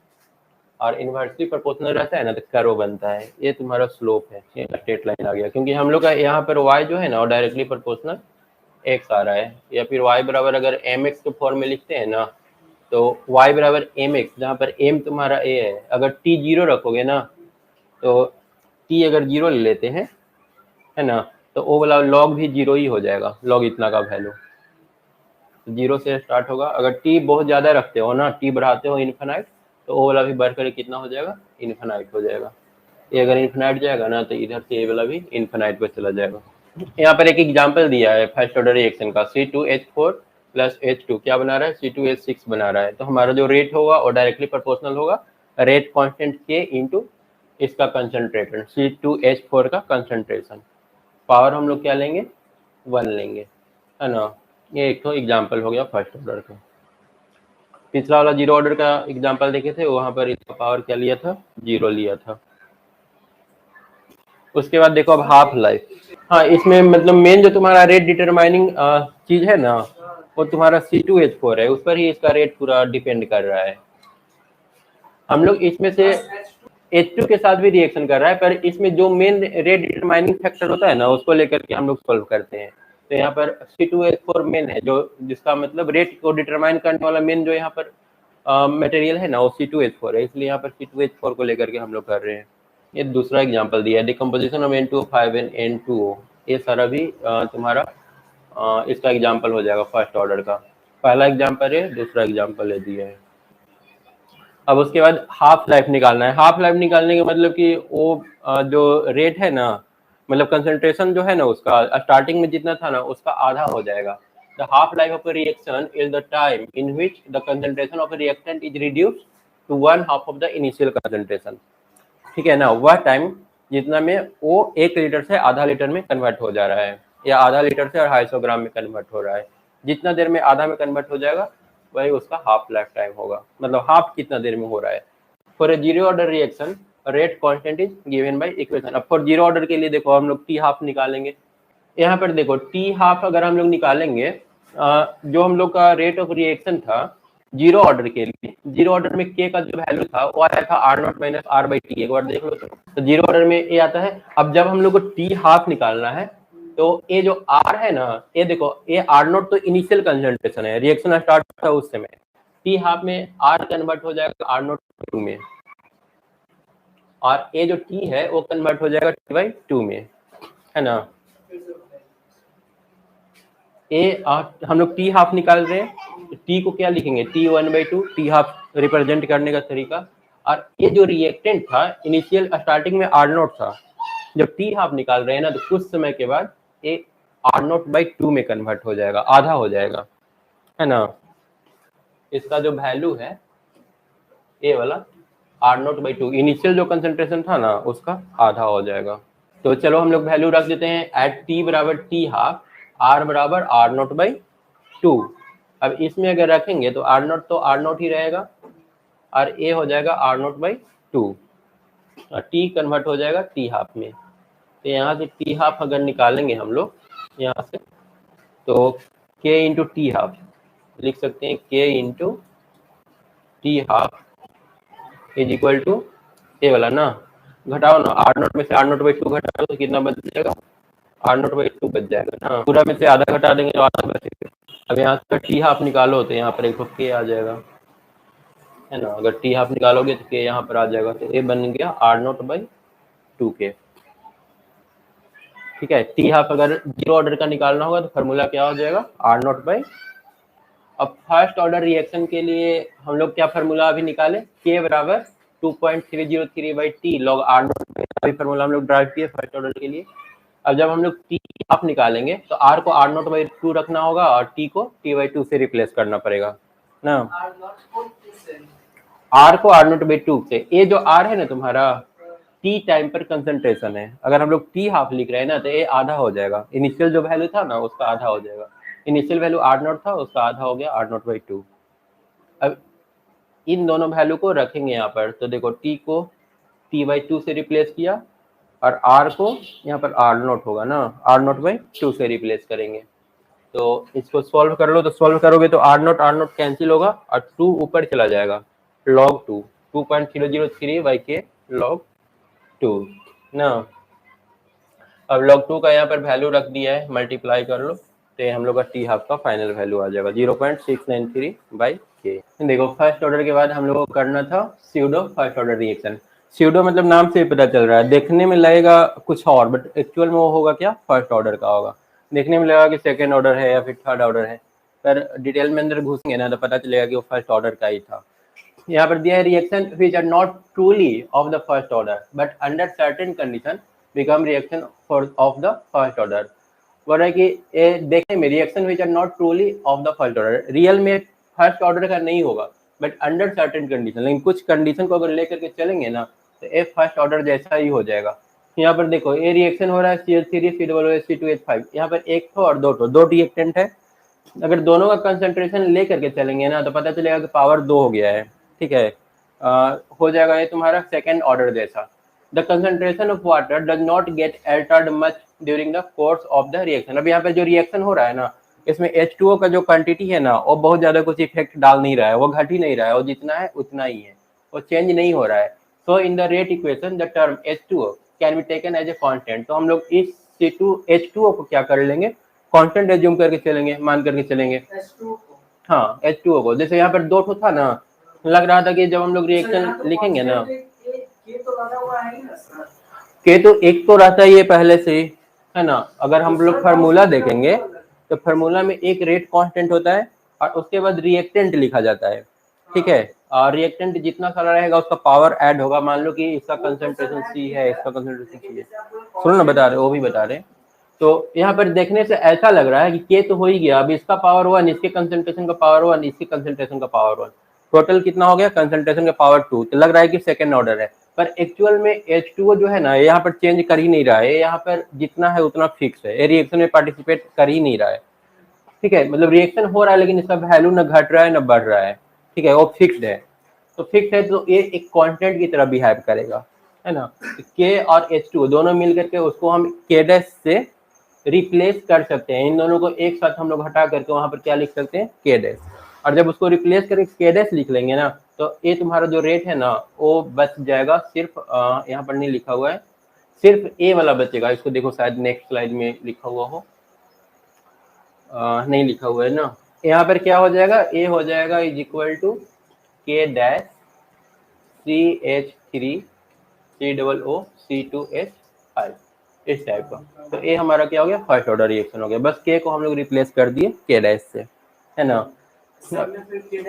और इनवर्सली प्रोपोर्शनल रहता है ना, तो कर्व बनता है। ये तुम्हारा स्लोप है, ये स्ट्रेट लाइन आ गया, क्योंकि हम लोग का यहाँ पर y जो है ना, वो डायरेक्टली प्रोपोर्शनल x आ रहा है। या फिर y बराबर अगर mx के फॉर्म में लिखते हैं ना, तो y बराबर mx, जहाँ पर m तुम्हारा a है। अगर t 0 रखोगे ना, तो t अगर 0 ले लेते हैं, है ना, तो वो वाला log भी 0 ही हो जाएगा, log इतना का वैल्यू 0 से स्टार्ट होगा। अगर t बहुत ज्यादा रखते हो ना, t बढ़ाते हो इन्फिनाइट, तो वो वाला भी बढ़कर कितना हो जाएगा, इन्फिनाइट हो जाएगा। ये अगर इन्फिनाइट जाएगा ना, तो इधर से ये वाला भी इन्फिनाइट पे चला जाएगा। यहाँ पर एक एग्जांपल दिया है फर्स्ट ऑर्डर रिएक्शन का, C2H4 प्लस H2 क्या बना रहा है, C2H6 बना रहा है। तो हमारा जो रेट होगा वो डायरेक्टली प्रोपोर्शनल होगा रेट कांस्टेंट के इनटू इसका कंसंट्रेशन, C2H4 का कंसंट्रेशन। पावर हम लोग क्या लेंगे, 1 लेंगे, है ना। ये एक तो एग्जाम्पल हो गया फर्स्ट ऑर्डर का। पिछला वाला जीरो ऑर्डर का एग्जाम्पल देखे थे, वहां पर इसका पावर क्या लिया था, 0 लिया था। उसके बाद देखो अब हाफ लाइफ। हाँ, इसमें मतलब मेन जो तुम्हारा रेट डिटरमाइनिंग चीज है ना, वो तुम्हारा C2H4 है, उस पर ही इसका रेट पूरा डिपेंड कर रहा है। हम लोग इसमें से H2 के साथ भी रिएक्शन कर रहा है, पर इसमें जो मेन रेट डिटरमाइनिंग फैक्टर होता है ना, उसको लेकर के हम लोग सॉल्व करते हैं। तो यहाँ पर C2H4 मेन है, जो जिसका मतलब रेट को डिटरमाइन करने वाला मेन जो यहाँ पर मटेरियल है ना, वो C2H4 है, इसलिए यहाँ पर C2H4 को लेकर के हम लोग कर रहे हैं। ये दूसरा एग्जांपल दिया है, decomposition of N2O5 and N2O। ये सारा भी तुम्हारा इसका एग्जांपल हो जाएगा फर्स्ट ऑर्डर का। पहला एग्जांपल है, दूसरा एग्जांपल है दिया है। अब उसके बाद हाफ लाइफ निकालना है। हाफ लाइफ निकालने का मतलब कि वो जो रेट है ना, मतलब कंसंट्रेशन जो है ना उसका स्टार्टिंग में जितना था ना उसका आधा हो जाएगा। The half life of a reaction is the time in which the concentration of a reactant is reduced to one half of the initial concentration. ठीक है ना, वह टाइम जितना में वो 1 लीटर से आधा लीटर में कन्वर्ट हो जा रहा है, या आधा लीटर से 250 ग्राम में कन्वर्ट हो रहा है। जितना देर में आधा में कन्वर्ट हो जाएगा वही उसका हाफ लाइफ टाइम होगा, मतलब हाफ कितना देर में हो रहा है। For a zero order reaction rate constant is given by equation. अब फॉर जीरो ऑर्डर के लिए देखो हम लोग टी हाफ निकालेंगे। यहाँ पर देखो टी हाफ अगर हम लोग निकालेंगे, जो हम लोग का रेट ऑफ रिएक्शन था जीरो ऑर्डर के लिए, जीरो ऑर्डर में के का जो वैल्यू था वो आया था R0 minus R by T. एक बार देख लो तो जीरो ऑर्डर में ये आता है। अब जब हम लोग को टी हाफ निकालना है तो ये जो R है ना, ये देखो ये R0 तो इनिशियल कंसंट्रेशन है, रिएक्शन स्टार्ट था उस समय। टी हाफ में R कन्वर्ट हो जाएगा R0 2 में, और ये जो T है वो कन्वर्ट हो जाएगा T बाई 2 में, है ना। ए हम लोग टी हाफ निकाल रहे हैं, टी को क्या लिखेंगे, T1/2, टी हाफ रिप्रेजेंट करने का तरीका। और ये जो रिएक्टेंट था इनिशियल स्टार्टिंग में R0 था, जब टी हाफ निकाल रहे हैं ना तो कुछ समय के बाद ये R0/2 में कन्वर्ट हो जाएगा, आधा हो जाएगा, है ना। इसका जो वैल्यू है ये वाला R0/2 इनिशियल जो कंसंट्रेशन था ना उसका आधा हो जाएगा। तो चलो हम लोग वैल्यू रख देते हैं, एट टी बराबर टी हाफ R बराबर R0/2। अब इसमें अगर रखेंगे तो R0 तो R0 ही रहेगा और ए हो जाएगा R0/2, और टी कन्वर्ट हो जाएगा टी हाफ में। तो यहाँ से टी हाफ अगर निकालेंगे हम लोग यहाँ से, तो के इंटू टी हाफ लिख सकते हैं, K into T half is equal to A वाला ना, घटाओ ना, R0 में से R0/2 घटाओ तो कितना बच जाएगा, R0/2 बच जाएगा ना। पूरा में से आधा घटा देंगे तो आधा बचेगा। अब यहाँ से टी हाफ निकालो तो यहाँ पर एक के आ जाएगा, है ना। अगर टी हाफ निकालोगे तो के यहाँ पर आ जाएगा, तो ये बन गया R0/2 के। ठीक है, टी हाफ अगर जीरो ऑर्डर का निकालना होगा तो फार्मूला क्या हो जाएगा, R0/। अब फर्स्ट ऑर्डर रिएक्शन के लिए हम लोग क्या फार्मूला अभी निकाले, के बराबर 2.303/t log R0। अभी फार्मूला हम लोग ड्राइव किए फर्स्ट ऑर्डर के लिए। अब जब हम लोग टी हाफ निकालेंगे तो R को R0/2 रखना होगा और T को T/2 से रिप्लेस करना पड़ेगा ना। R को R0/2 से, ये जो R है ना तुम्हारा T टाइम पर कंसंट्रेशन है। अगर हम लोग टी हाफ लिख रहे हैं ना तो ये आधा हो जाएगा, इनिशियल जो वैल्यू था ना उसका आधा हो जाएगा। इनिशियल वैल्यू R0 था, उसका आधा हो गया R0/2। अब इन दोनों वैल्यू को रखेंगे यहाँ पर, तो देखो T को T/2 से रिप्लेस किया और R को यहाँ पर R0 होगा ना, R0/2 से रिप्लेस करेंगे। तो इसको सॉल्व कर लो, तो सॉल्व करोगे तो R0 कैंसिल होगा और 2 ऊपर चला जाएगा, log 2, 2.003/k log 2 ना। अब log 2 का यहाँ पर वैल्यू रख दिया है, मल्टीप्लाई कर लो तो हम लोग का टी हाफ का फाइनल वैल्यू आ जाएगा 0.693/k। देखो फर्स्ट ऑर्डर के बाद हम लोग को करना था pseudo first order reaction. Pseudo मतलब नाम से पता चल रहा है, देखने में लगेगा कुछ और, बट एक्चुअल में वो होगा क्या, फर्स्ट ऑर्डर का होगा। देखने में लगेगा कि सेकेंड ऑर्डर है या फिर थर्ड ऑर्डर है, पर डिटेल में अंदर घुसेंगे ना तो पता चलेगा कि वो फर्स्ट ऑर्डर का ही था। यहाँ पर दिया है reaction which are not truly of the first order but under certain condition become reaction of the first order. बोल रहा है कि देखने में reaction which are not truly of the first order, real में फर्स्ट ऑर्डर का नहीं होगा बट अंडर सर्टेन कंडीशन, लेकिन कुछ कंडीशन को अगर लेकर के चलेंगे ना तो ये फर्स्ट ऑर्डर जैसा ही हो जाएगा। यहाँ पर देखो ये रिएक्शन हो रहा है CH3COOH2H5, यहाँ पर एक ठो और दो रिएक्टेंट है। अगर दोनों का कंसंट्रेशन लेकर के चलेंगे ना तो पता चलेगा कि पावर 2 हो गया है। ठीक है, हो जाएगा ये तुम्हारा सेकेंड ऑर्डर जैसा। The concentration of water does not gate Altered much during the course of the reaction. अब यहाँ पे जो रिएक्शन हो रहा है ना इसमें H2O का जो क्वांटिटी है ना वो बहुत ज्यादा कुछ इफेक्ट डाल नहीं रहा है, वो घट ही नहीं रहा है, वो जितना है उतना ही है, वो चेंज नहीं हो रहा है। So in the rate equation the term H2O can be taken as a constant. तो हम लोग इस H2O को क्या कर लेंगे, कांस्टेंट एज्यूम करके चलेंगे, मान करके चलेंगे। हाँ H2O को, जैसे यहाँ पर 2 ठो था ना, लग रहा था कि जब हम लोग रिएक्शन लिखेंगे ना, के तो एक तो रहता है ये पहले से ही, है ना। अगर हम लोग फार्मूला देखेंगे तो फार्मूला में एक रेट कांस्टेंट होता है और उसके बाद रिएक्टेंट लिखा जाता है, ठीक है। और रिएक्टेंट जितना सारा रहेगा उसका पावर ऐड होगा। मान लो कि इसका कंसंट्रेशन C है, इसका कंसंट्रेशन C है, सुनो ना बता रहे, वो भी बता रहे। तो यहाँ पर देखने से ऐसा लग रहा है कि के तो हो ही गया, अब इसका पावर 1, इसके कंसंट्रेशन का पावर 1, इसके कंसंट्रेशन का पावर 1, टोटल कितना हो गया, कंसंट्रेशन का पावर 2। तो लग रहा है कि सेकंड ऑर्डर है, पर एक्चुअल में H2O जो है ना, यहाँ पर चेंज कर ही नहीं रहा है, यहाँ पर जितना है उतना फिक्स है, ये रिएक्शन में पार्टिसिपेट कर ही नहीं रहा है, ठीक है। मतलब रिएक्शन हो रहा है लेकिन इसका वैल्यू न घट रहा है न बढ़ रहा है, ठीक है, वो फिक्स्ड है। तो फिक्स है तो ये एक कांस्टेंट की तरह बिहेव करेगा, है ना। के और H2O दोनों मिल करके उसको हम के डैश से रिप्लेस कर सकते हैं। इन दोनों को एक साथ हम लोग हटा करके वहां पर क्या लिख सकते हैं, के डैश। और जब उसको रिप्लेस करके के डैश लिख लेंगे ना, तो ये तुम्हारा जो रेट है ना वो बच जाएगा। सिर्फ यहाँ पर नहीं लिखा हुआ है, सिर्फ ए वाला बचेगा। इसको देखो, शायद नेक्स्ट स्लाइड में लिखा हुआ हो, नहीं लिखा हुआ है ना। यहाँ पर क्या हो जाएगा, ए हो जाएगा इज इक्वल टू के डैश CH3 COO C2H5, इस टाइप का। तो ये हमारा क्या हो गया, फर्स्ट ऑर्डर रिएक्शन हो गया। बस के को हम लोग रिप्लेस कर दिए के डैश से, है ना। के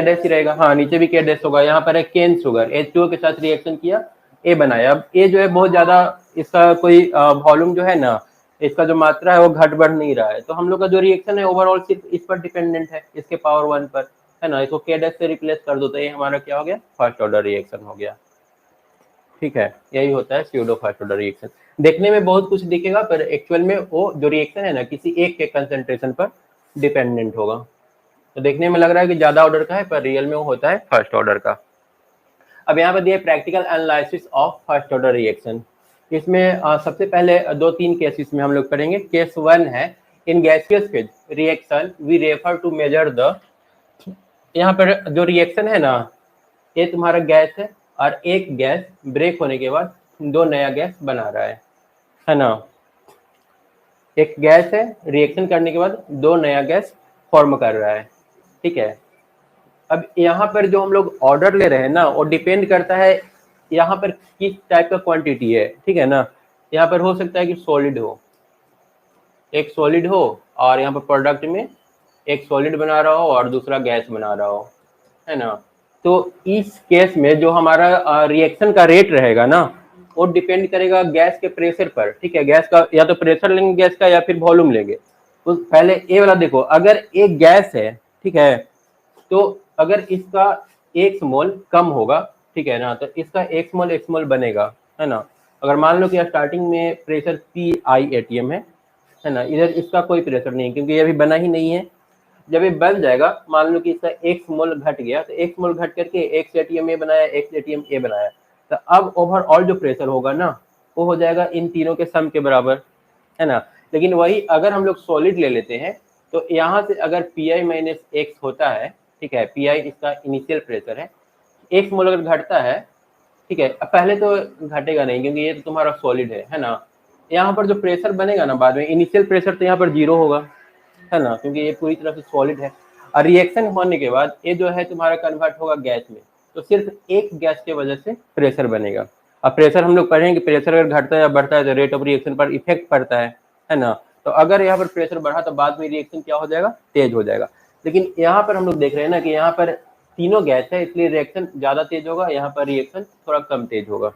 डैश ही रहेगा, हाँ नीचे भी के डैश होगा। यहाँ पर है केन शुगर, H2O के साथ रिएक्शन किया, ए बनाया। अब ए जो है बहुत ज्यादा, इसका कोई वॉल्यूम जो है ना, इसका जो मात्रा है वो घट बढ़ नहीं रहा है। तो हम लोग का जो रिएक्शन है ओवरऑल सिर्फ इस पर डिपेंडेंट है, इसके पावर 1 पर, है ना। इसको के डैश से रिप्लेस कर दो तो ये हमारा क्या हो गया, फर्स्ट ऑर्डर रिएक्शन हो गया, ठीक है। यही होता है स्यूडो फर्स्ट ऑर्डर रिएक्शन। देखने में बहुत कुछ दिखेगा पर एक्चुअल में वो जो रिएक्शन है ना किसी एक के कंसंट्रेशन पर डिपेंडेंट होगा। तो देखने में लग रहा है कि ज्यादा ऑर्डर का है पर रियल में वो होता है फर्स्ट ऑर्डर का। अब यहाँ पर दिया practical analysis of first order reaction. इसमें सबसे पहले 2-3 केसेस में हम लोग करेंगे। केस 1 है, in gaseous phase reaction we refer to measure the, यहाँ पर जो रिएक्शन है ना, ये तुम्हारा गैस है और एक गैस ब्रेक होने के बाद 2 नया गैस बना रहा है ना। एक गैस है, रिएक्शन करने के बाद 2 नया गैस फॉर्म कर रहा है, ठीक है। अब यहाँ पर जो हम लोग ऑर्डर ले रहे हैं ना, वो डिपेंड करता है यहाँ पर किस टाइप का क्वांटिटी है, ठीक है ना। यहाँ पर हो सकता है कि सॉलिड हो, एक सॉलिड हो और यहाँ पर प्रोडक्ट में एक सॉलिड बना रहा हो और दूसरा गैस बना रहा हो, है ना। तो इस केस में जो हमारा रिएक्शन का रेट रहेगा ना, वो डिपेंड करेगा गैस के प्रेशर पर, ठीक है। गैस का या तो प्रेशर लेंगे गैस का या फिर वॉल्यूम लेंगे। तो पहले ए वाला देखो, अगर एक गैस है, ठीक है, तो अगर इसका 1 मोल कम होगा, ठीक है ना, तो इसका 1 मोल बनेगा, है ना। अगर मान लो कि स्टार्टिंग में प्रेशर PI है ना, इधर इसका कोई प्रेशर नहीं क्योंकि ये अभी बना ही नहीं है। जब ये बन जाएगा, मान लो कि इसका 1 मोल घट गया, तो 1 मोल घट करके 1 ATM ए बनाया, 1 ATM ए बनाया, तो अब ओवरऑल जो प्रेशर होगा ना, वो हो जाएगा इन तीनों के सम के बराबर, है ना। लेकिन वही अगर हम लोग सॉलिड ले लेते हैं तो यहाँ से अगर PI माइनस एक्स होता है, ठीक है, PI इसका इनिशियल प्रेशर है, 1 मोल अगर घटता है, ठीक है, अब पहले तो घटेगा नहीं क्योंकि ये तो तुम्हारा सॉलिड है ना। यहाँ पर जो प्रेशर बनेगा ना बाद में, इनिशियल प्रेशर तो यहाँ पर 0 होगा, है ना, क्योंकि ये पूरी तरह से सॉलिड है। और रिएक्शन होने के बाद ये जो है तुम्हारा कन्वर्ट होगा गैस में, तो सिर्फ एक गैस की वजह से प्रेशर बनेगा। अब प्रेशर हम लोग पढ़ेंगे, प्रेशर अगर घटता है या बढ़ता है तो रेट ऑफ रिएक्शन पर इफेक्ट पड़ता है ना। तो अगर यहाँ पर प्रेशर बढ़ा तो बाद में रिएक्शन क्या हो जाएगा, तेज हो जाएगा। लेकिन यहाँ पर हम लोग देख रहे हैं ना कि यहाँ पर तीनों गैस है, इसलिए रिएक्शन ज्यादा तेज होगा, यहाँ पर रिएक्शन थोड़ा कम तेज होगा।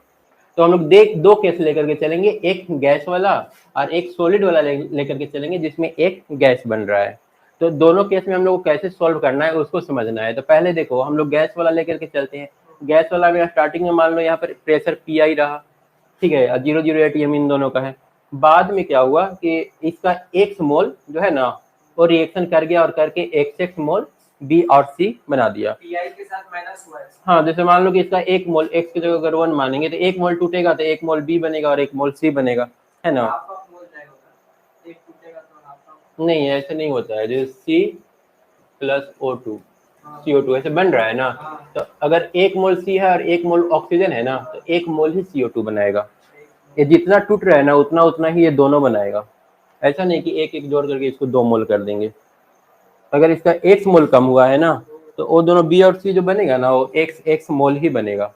तो हम लोग 2 केस लेकर के चलेंगे, एक गैस वाला और एक सॉलिड वाला लेकर के चलेंगे जिसमें एक गैस बन रहा है। तो दोनों केस में हम लोग को कैसे सॉल्व करना है उसको समझना है। तो पहले देखो, हम लोग गैस वाला लेकर के चलते हैं। गैस वाला में स्टार्टिंग में मान लो यहाँ पर प्रेशर PI रहा, ठीक है, 0 ATM इन दोनों का है। बाद में क्या हुआ कि इसका 1 मोल जो है ना, वो रिएक्शन कर गया और करके XX मोल B और C बना दिया। PI के साथ माइनस हुआ है। हाँ, जैसे मान लो कि इसका 1 मोल X की जगह अगर 1 मानेंगे तो 1 मोल टूटेगा तो 1 मोल B बनेगा और 1 मोल C बनेगा, है ना। नहीं, ऐसे नहीं होता है, जैसे C प्लस O2 CO2 ऐसे बन रहा है ना। तो अगर 1 मोल C है और 1 मोल ऑक्सीजन है ना, तो 1 मोल ही CO2 बनाएगा। ये जितना टूट रहा है ना उतना ही ये दोनों बनाएगा, ऐसा नहीं कि एक एक जोड़ करके इसको 2 मोल कर देंगे। अगर इसका x मोल कम हुआ है ना, तो वो दोनों B और C जो बनेगा ना, वो x मोल ही बनेगा।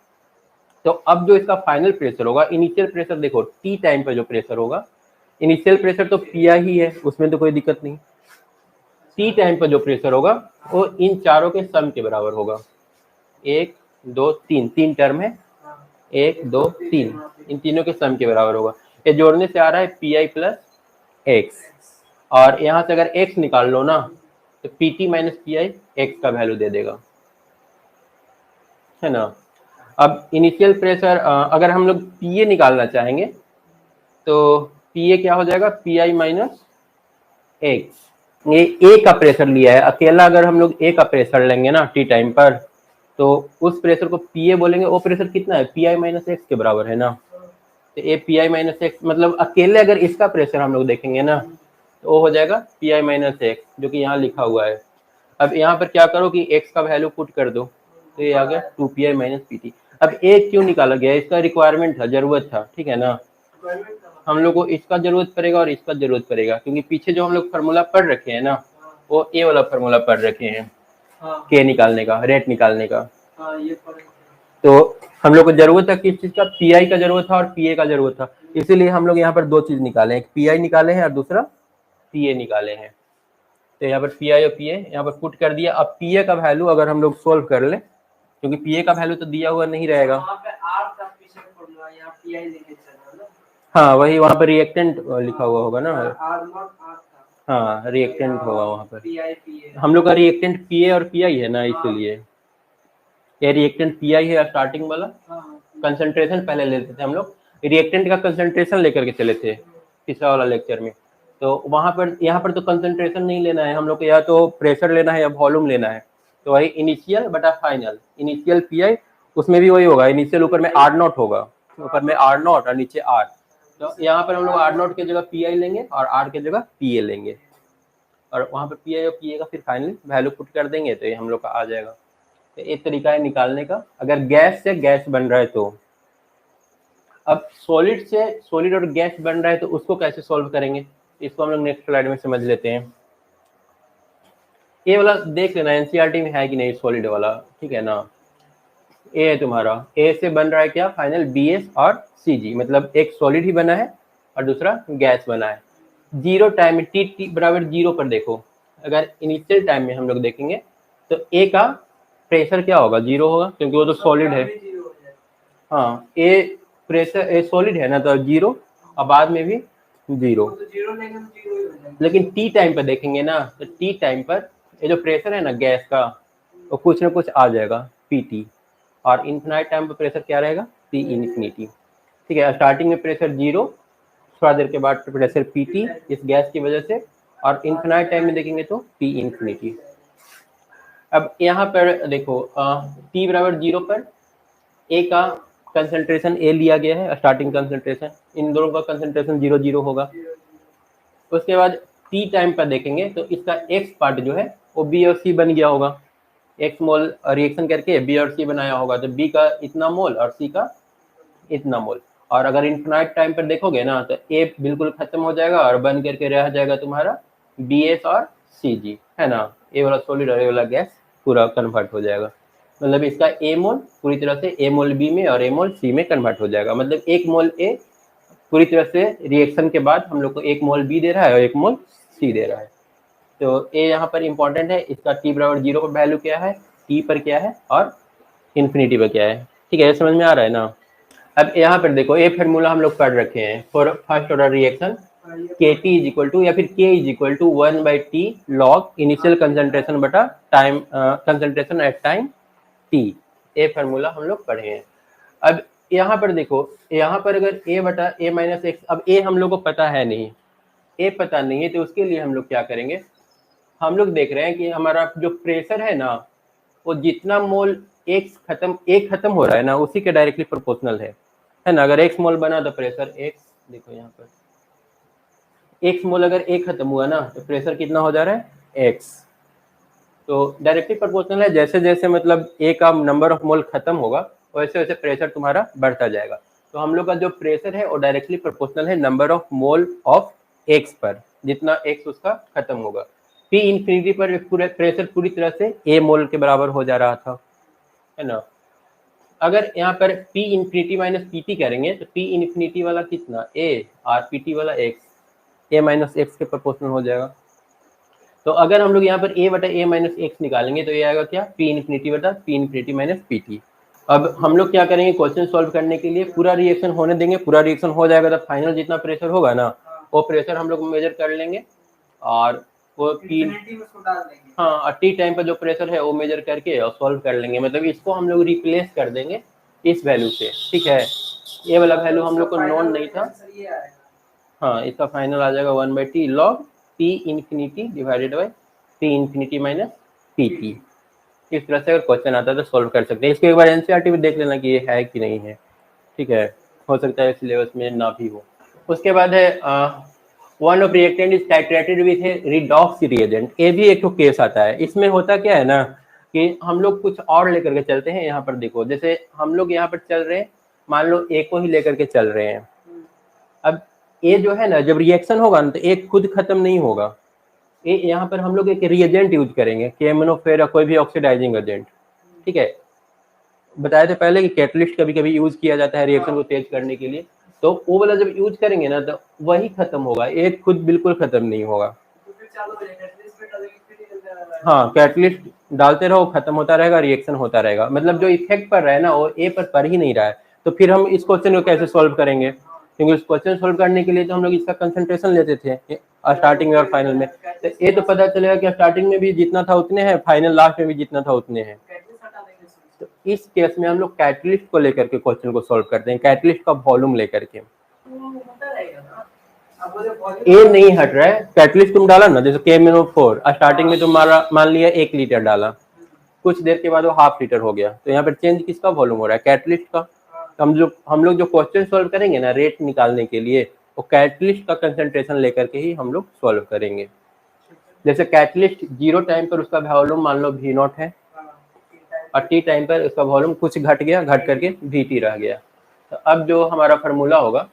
तो अब जो इसका फाइनल प्रेशर होगा, इनिशियल प्रेशर देखो T टाइम पर जो प्रेशर होगा, इनिशियल प्रेशर तो PI ही है, उसमें तो कोई दिक्कत नहीं। T टाइम पर जो प्रेशर होगा वो इन चारों के सम के बराबर होगा। 1 2 3, 3 टर्म है, 1 2 3, इन तीनों के सम के बराबर होगा। ये जोड़ने से आ रहा है PI प्लस x, और यहाँ से अगर x निकाल लो ना, तो PT माइनस PI x का वैल्यू दे देगा, है ना। अब इनिशियल प्रेशर अगर हम लोग PA निकालना चाहेंगे, तो PA क्या हो जाएगा, PI माइनस x। ये A का प्रेशर लिया है अकेला, अगर हम लोग A का प्रेशर लेंगे ना T टाइम पर, तो उस प्रेशर को PA बोलेंगे। वो प्रेशर कितना है, PI माइनस x के बराबर है ना। तो ये PI माइनस x, मतलब अकेले अगर इसका प्रेशर हम लोग देखेंगे ना, तो वो हो जाएगा PI माइनस x, जो कि यहाँ लिखा हुआ है। अब यहाँ पर क्या करो कि x का वैल्यू पुट कर दो, तो ये आ गया 2PI माइनस PT। अब a क्यों निकाला गया, इसका रिक्वायरमेंट था, जरूरत था, ठीक है ना। हम लोग को इसका जरूरत पड़ेगा और इसका जरूरत पड़ेगा, क्योंकि पीछे जो हम लोग फार्मूला पढ़ रखे हैं ना, वो ए वाला फार्मूला पढ़ रखे हैं, के निकालने का, रेट निकालने का। तो हम लोग को जरूरत था किस चीज का, PI का जरूरत था और PA का जरूरत था, इसीलिए हम लोग यहाँ पर दो चीज निकाले, एक PI निकाले हैं और दूसरा PA निकाले हैं। तो यहाँ पर PI और PA यहाँ पर पुट कर दिया। अब PA का वैल्यू अगर हम लोग सोल्व कर ले, क्योंकि PA का वैल्यू तो दिया हुआ नहीं रहेगा, हाँ वही वहाँ पर रिएक्टेंट लिखा हुआ होगा ना, हाँ रिएक्टेंट होगा वहाँ पर। हम लोग का रिएक्टेंट PA और PI है ना, इसीलिए ये रिएक्टेंट PI है स्टार्टिंग वाला। कंसंट्रेशन पहले लेते थे हम लोग, रिएक्टेंट का कंसंट्रेशन लेकर के चले थे पिछला वाला लेक्चर में। तो वहाँ पर, यहाँ पर तो कंसंट्रेशन नहीं लेना है हम लोग को, या तो प्रेशर लेना है या वॉल्यूम लेना है। तो वही इनिशियल बटा फाइनल, इनिशियल PI, उसमें भी वही होगा, इनिशियल ऊपर में R0 होगा, ऊपर में R0 और नीचे R। तो यहाँ पर हम लोग R0 की जगह PI लेंगे और R की जगह PA लेंगे, और वहाँ पर PI और PA का फिर फाइनली वैल्यू पुट कर देंगे, तो ये हम लोग का आ जाएगा। तो एक तरीका है निकालने का, अगर गैस से गैस बन रहा है तो। अब सॉलिड से सॉलिड और गैस बन रहा है, तो उसको कैसे सॉल्व करेंगे, इसको हम लोग नेक्स्ट स्लाइड में समझ लेते हैं। ये वाला देख लेना एनसीईआरटी में है कि नहीं, सॉलिड वाला, ठीक है ना। ए है तुम्हारा, ए से बन रहा है क्या, फाइनल BS और CG, मतलब एक सॉलिड ही बना है और दूसरा गैस बना है। जीरो टाइम में T बराबर 0 पर देखो, अगर इनिशियल टाइम में हम लोग देखेंगे तो ए का प्रेशर क्या होगा, 0 होगा, क्योंकि वो तो सॉलिड है। हाँ ए प्रेशर, ए सॉलिड है ना, तो 0, और बाद में भी 0। लेकिन T टाइम पर देखेंगे ना, तो T टाइम पर ये जो प्रेशर है ना गैस का, वो कुछ ना कुछ आ जाएगा PT, और इन्फिनाइट टाइम पर प्रेशर क्या रहेगा, P इन्फिनिटी। ठीक है, स्टार्टिंग में प्रेशर 0, थोड़ा देर के बाद प्रेशर PT इस गैस की वजह से, और इन्फिनाइट टाइम में देखेंगे तो P इन्फिनिटी। अब यहाँ पर देखो T बराबर 0 पर A का कंसंट्रेशन A लिया गया है, स्टार्टिंग कंसंट्रेशन, इन दोनों का कंसंट्रेशन 0 होगा। उसके बाद T टाइम पर देखेंगे तो इसका X पार्ट जो है वो B और C बन गया होगा, X मोल रिएक्शन करके B और C बनाया होगा, तो B का इतना मोल और C का इतना मोल। और अगर इन्फिनाइट टाइम पर देखोगे ना, तो A बिल्कुल खत्म हो जाएगा और बन करके रह जाएगा तुम्हारा BS और CG, है ना। ए वाला सॉलिड और ए वाला गैस पूरा कन्वर्ट हो जाएगा, मतलब इसका A मोल पूरी तरह से A मोल B में और A मोल C में कन्वर्ट हो जाएगा। मतलब 1 मोल A पूरी तरह से रिएक्शन के बाद हम लोग को 1 मोल B दे रहा है और 1 मोल C दे रहा है। तो A यहाँ पर इंपॉर्टेंट है, इसका T बराबर 0 पर वैल्यू क्या है, T पर क्या है और इन्फिनिटी पर क्या है। ठीक है, समझ में आ रहा है ना। अब यहाँ पर देखो, ये फार्मूला हम लोग पढ़ रखे हैं for first order reaction, KT is equal to, या फिर K is equal to 1/T log initial concentration बटा time concentration at time T। ये फार्मूला हम लोग पढ़े हैं। अब यहाँ पर देखो, यहाँ पर अगर A बटा A माइनस एक्स, अब A हम लोग को पता है नहीं, A पता नहीं है, तो उसके लिए हम लोग क्या करेंगे, हम लोग देख रहे हैं कि हमारा जो प्रेशर है ना, वो जितना मोल एक खत्म हो रहा है ना, उसी के डायरेक्टली प्रोपोर्शनल है ना। अगर x मोल बना तो प्रेशर x, देखो यहाँ पर x मोल अगर एक खत्म हुआ ना, तो प्रेशर कितना हो जा रहा है, x। तो डायरेक्टली प्रोपोर्शनल है, जैसे जैसे मतलब a का नंबर ऑफ मोल खत्म होगा वैसे वैसे प्रेशर तुम्हारा बढ़ता जाएगा। तो हम लोग का जो प्रेशर है वो डायरेक्टली प्रोपोर्शनल है number of mole of x पर। जितना x उसका खत्म होगा। P इंफिनिटी पर पूरा प्रेशर पूरी तरह से A मोल के बराबर हो जा रहा था, है ना। अगर यहाँ पर P इंफिनिटी माइनस PT करेंगे तो P इंफिनिटी वाला कितना A और PT वाला x, A माइनस x के प्रोपोर्शनल हो जाएगा। तो अगर हम लोग यहाँ पर a बटा a माइनस एक्स निकालेंगे तो ये आएगा क्या, P इंफिनिटी बटा P इंफिनिटी माइनस PT। अब हम लोग क्या करेंगे, क्वेश्चन सॉल्व करने के लिए पूरा रिएक्शन होने देंगे, पूरा रिएक्शन हो जाएगा तो फाइनल जितना प्रेशर होगा ना वो प्रेशर हम लोग मेजर कर लेंगे और वो P, हाँ, और T टाइम पर जो प्रेशर है वो मेजर करके और सॉल्व कर लेंगे। मतलब इसको हम लोग रिप्लेस कर देंगे इस वैल्यू से, ठीक है। ये वाला वैल्यू हम लोग को नोन नहीं था, हाँ, इसका फाइनल आ जाएगा 1/T log P infinity divided by P infinity minus PT। इस तरह से अगर क्वेश्चन आता है तो सॉल्व कर सकते हैं। इसको एक बार एनसीईआरटी में देख लेना कि ये है कि नहीं है, ठीक है, हो सकता है सिलेबस में ना भी हो। उसके बाद है one of reactant is titrated with A redox reagent. ये भी एक तो केस आता है। इसमें होता क्या है ना कि हम लोग कुछ और लेकर के चलते हैं। यहाँ पर देखो, जैसे हम लोग यहाँ पर चल रहे हैं, मान लो ए को ही लेकर के चल रहे हैं। अब ए जो है ना, जब रिएक्शन होगा ना तो एक खुद खत्म नहीं होगा। यहाँ पर हम लोग एक रिएजेंट यूज करेंगे, केमनोफेर या कोई भी ऑक्सीडाइजिंग एजेंट, ठीक है। बताया था पहले कि कैटलिस्ट कभी कभी यूज किया जाता है रिएक्शन को तेज करने के लिए, तो वो वाला जब यूज करेंगे ना तो वही खत्म होगा, एक खुद बिल्कुल खत्म नहीं होगा। हाँ, कैटलिस्ट डालते रहो, खत्म होता रहेगा, रिएक्शन होता रहेगा। मतलब जो इफेक्ट पड़ रहा है ना वो ए पर पड़ ही नहीं रहा है। तो फिर हम इस क्वेश्चन को कैसे सॉल्व करेंगे, क्योंकि उस क्वेश्चन सॉल्व करने के लिए तो हम लोग इसका कंसंट्रेशन लेते थे स्टार्टिंग में और फाइनल में। तो ये तो पता चलेगा कि स्टार्टिंग में भी जितना था उतने हैं, फाइनल लास्ट में भी जितना था उतने हैं। तो इस केस में हम लोग कैटलिस्ट को लेकर के क्वेश्चन को सॉल्व करते हैं, कैटलिस्ट का वॉल्यूम लेकर के। ए नहीं हट रहा है, कैटलिस्ट तुम डाला ना, जैसे KMnO4 स्टार्टिंग में तुम मान लिया 1 लीटर डाला, कुछ देर के बाद वो ½ लीटर हो गया, तो यहाँ पर चेंज किसका वॉल्यूम हो रहा है, कैटलिस्ट का। हम लोग जो क्वेश्चन सॉल्व करेंगे ना रेट निकालने के लिए, वो कैटलिस्ट का कंसंट्रेशन लेकर के ही हम लोग सॉल्व करेंगे। जैसे कैटलिस्ट 0 टाइम पर उसका वॉल्यूम मान लो V0 है और T टाइम पर उसका वॉल्यूम कुछ घट गया, घट करके VT रह गया। तो अब जो हमारा फार्मूला होगा,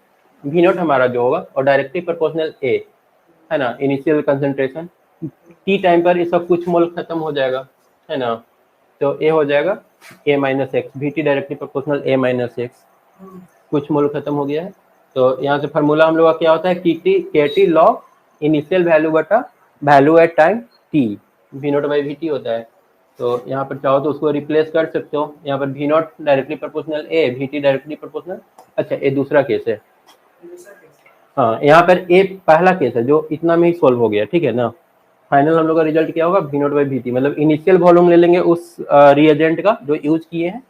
V0 हमारा जो होगा और डायरेक्टली प्रोपोर्शनल A है ना, इनिशियल कंसंट्रेशन, T टाइम पर इसका कुछ मोल खत्म हो जाएगा, है ना। तो A हो जाएगा A minus x, VT directly proportional A minus x, कुछ मोल खत्म हो गया है। तो यहाँ से फार्मूला हम लोग का क्या होता है, KT लॉग इनिशियल वैल्यू बटा value at time T, V0 by VT होता है। तो यहाँ पर चाहो तो उसको रिप्लेस कर सकते हो। यहाँ पर V0 directly proportional A, VT directly proportional, अच्छा ये दूसरा केस है, हाँ, यहाँ पर A पहला केस है जो इतना में ही सॉल्व हो गया, ठीक है ना। फाइनल हम लोग का रिजल्ट क्या होगा, V0 बाई VT, मतलब इनिशियल वॉल्यूम ले लेंगे उस रिएजेंट का जो यूज किए हैं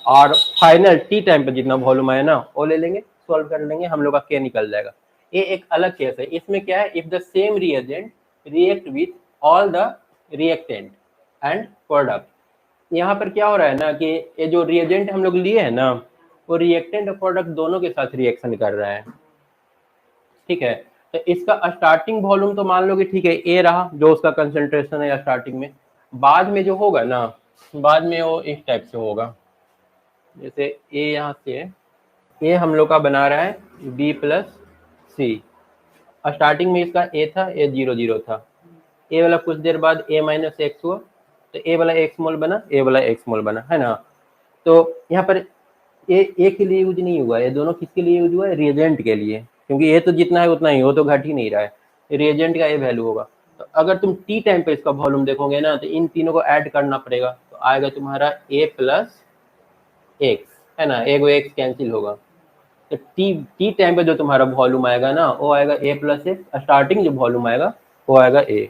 और फाइनल T टाइम पर जितना वॉल्यूम आया ना वो ले लेंगे, सॉल्व कर लेंगे, हम लोग का K निकल जाएगा। ये एक अलग केस है। इसमें क्या है, if the same reagent react with all the reactant and product. यहाँ पर क्या हो रहा है ना कि ये जो रिएजेंट हम लोग लिए हैं ना वो रिएक्टेंट और प्रोडक्ट दोनों के साथ रिएक्शन कर रहा है, ठीक है। तो इसका स्टार्टिंग वॉल्यूम तो मान लो कि ठीक है ए रहा जो उसका कंसंट्रेशन है स्टार्टिंग में, बाद में जो होगा ना, बाद में वो इस टाइप से होगा, जैसे ए यहाँ से ए हम लोग का बना रहा है B प्लस C, स्टार्टिंग में इसका ए था, ए 0 0 था, ए वाला कुछ देर बाद A माइनस एक्स हुआ तो ए वाला एक्स मोल बना, ए वाला एक्स मोल बना, है ना। तो यहाँ पर ए के लिए यूज नहीं हुआ, ये दोनों किसके लिए यूज हुआ है, रिएजेंट के लिए, क्योंकि ये तो जितना है उतना ही, वो तो घट ही नहीं रहा है, रिएजेंट का ये वैल्यू होगा। तो अगर तुम T टाइम पे इसका वॉल्यूम देखोगे ना तो इन तीनों को ऐड करना पड़ेगा, तो आएगा तुम्हारा A प्लस एक्स, है ना, एक एक्स कैंसिल होगा। तो टी टाइम पे जो तुम्हारा वॉल्यूम आएगा ना वो आएगा A प्लस एक्स, स्टार्टिंग जो वॉल्यूम आएगा वो आएगा A,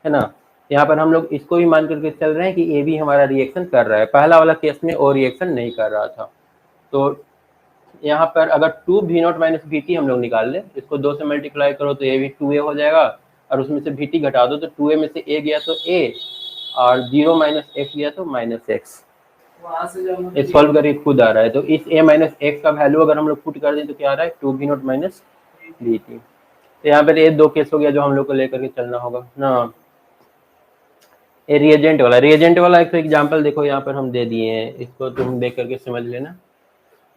है ना। यहाँ पर हम लोग इसको भी मान करके चल रहे हैं कि ए भी हमारा रिएक्शन कर रहा है, पहला वाला केस में वो रिएक्शन नहीं कर रहा था। तो यहाँ पर अगर 2V0 माइनस VT हम लोग निकाल ले, इसको 2 से मल्टीप्लाई करो तो ये भी 2A हो जाएगा, और उसमें से VT घटा दो तो 2A में से A गया तो A और 0 माइनस एक्स गया तो माइनस एक्स। इस सॉल्व करके खुद आ रहा है। तो इस A माइनस एक्स का वैल्यू अगर हम लोग पुट कर दें तो क्या आ रहा है, 2V0 माइनस VT। तो यहाँ पर ये 2 केस हो गया जो हम लोग को लेकर के चलना होगा ना। ये रिएजेंट वाला एक एग्जांपल देखो यहाँ पर हम दे दिए हैं, इसको तुम देख करके समझ लेना।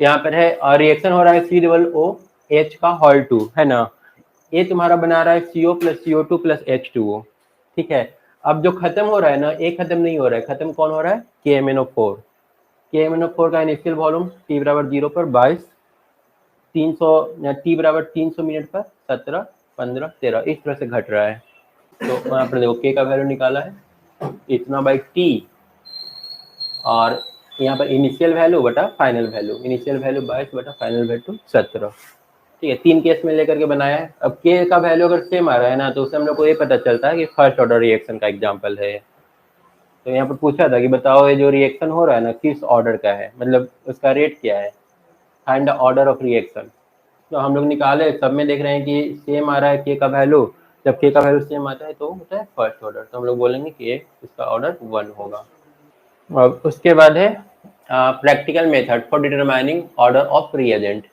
यहाँ पर है रिएक्शन हो रहा है COOH का होल 2, है ना। ये तुम्हारा बना रहा है CO plus CO2 plus H2O, ठीक है। अब जो खत्म हो रहा है ना, एक खत्म नहीं हो रहा है, खत्म कौन हो रहा है, KMnO4। KMnO4 का इनिशियल वॉल्यूम T बराबर 0 पर 22, 300 T बराबर 300 मिनट पर 17, 15, 13 इस तरह से घट रहा है। तो यहाँ पर देखो K का वैल्यू निकाला है इतना बाई T, और यहाँ पर इनिशियल वैल्यू बटा फाइनल वैल्यू, इनिशियल वैल्यू 22 बटा फाइनल वैल्यू 17, ठीक है। 3 केस में लेकर के बनाया है। अब K का वैल्यू अगर सेम आ रहा है ना, तो उससे हम लोग को ये पता चलता है कि फर्स्ट ऑर्डर रिएक्शन का एग्जाम्पल है। तो यहाँ पर पूछा था कि बताओ ये जो रिएक्शन हो रहा है ना किस ऑर्डर का है, मतलब उसका रेट क्या है, find the order of reaction. तो हम लोग निकाले, सब में देख रहे हैं कि सेम आ रहा है K का वैल्यू। जब K का वैल्यू सेम आता है तो होता है फर्स्ट ऑर्डर, तो हम लोग बोलेंगे कि इसका ऑर्डर 1 होगा। अब उसके बाद है practical method for determining order of reagent.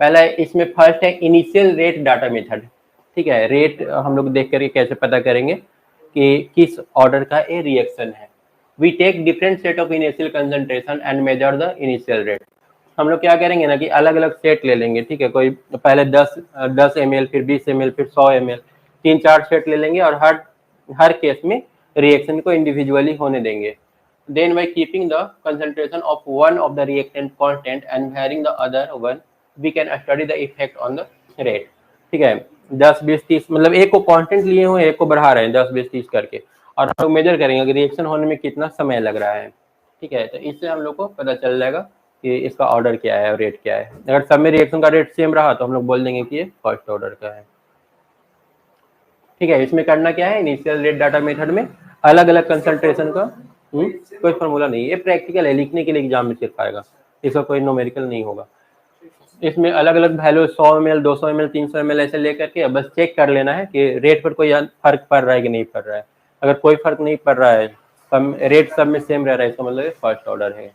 पहला इसमें फर्स्ट है इनिशियल रेट डाटा मेथड, ठीक है। रेट हम लोग देख करके कैसे पता करेंगे कि किस ऑर्डर का ये रिएक्शन है। We take different set of initial concentration and measure the initial rate. हम लोग क्या करेंगे ना कि अलग अलग सेट ले लेंगे, ठीक है। कोई पहले 10 ml, फिर 20 ml, फिर 100 ml, 3-4 सेट ले लेंगे और हर केस में रिएक्शन को इंडिविजुअली होने देंगे। Then by keeping the concentration of one of the reactant constant and varying the other one, we can study the effect on the rate, ठीक है। 10, 20, 30 मतलब एक को कांस्टेंट लिए हुए, एक को बढ़ा रहे हैं 10, 20, 30 करके, और हम लोग मेजर करेंगे कि रिएक्शन होने में कितना समय लग रहा है, ठीक है। तो इससे हम लोग को पता चल जाएगा कि इसका ऑर्डर क्या है और रेट क्या है। अगर सब में रिएक्शन का रेट सेम रहा तो हम लोग बोल देंगे कि ये फर्स्ट ऑर्डर का है, ठीक है। इसमें करना क्या है, इनिशियल रेट डाटा मेथड में अलग अलग कंसंट्रेशन का कोई फॉर्मूला नहीं, ये प्रैक्टिकल है, लिखने के लिए एग्जाम में सिर्फ आएगा, इसका कोई न्यूमेरिकल नहीं होगा। इसमें अलग अलग वैल्यू 100 ml, 200 ml, 300 ml ऐसे लेकर के बस चेक कर लेना है कि रेट पर कोई फर्क पड़ रहा है कि नहीं पड़ रहा है। अगर कोई फर्क नहीं पड़ रहा है, सब रेट सब में सेम रह रहा है, इसका मतलब फर्स्ट ऑर्डर है।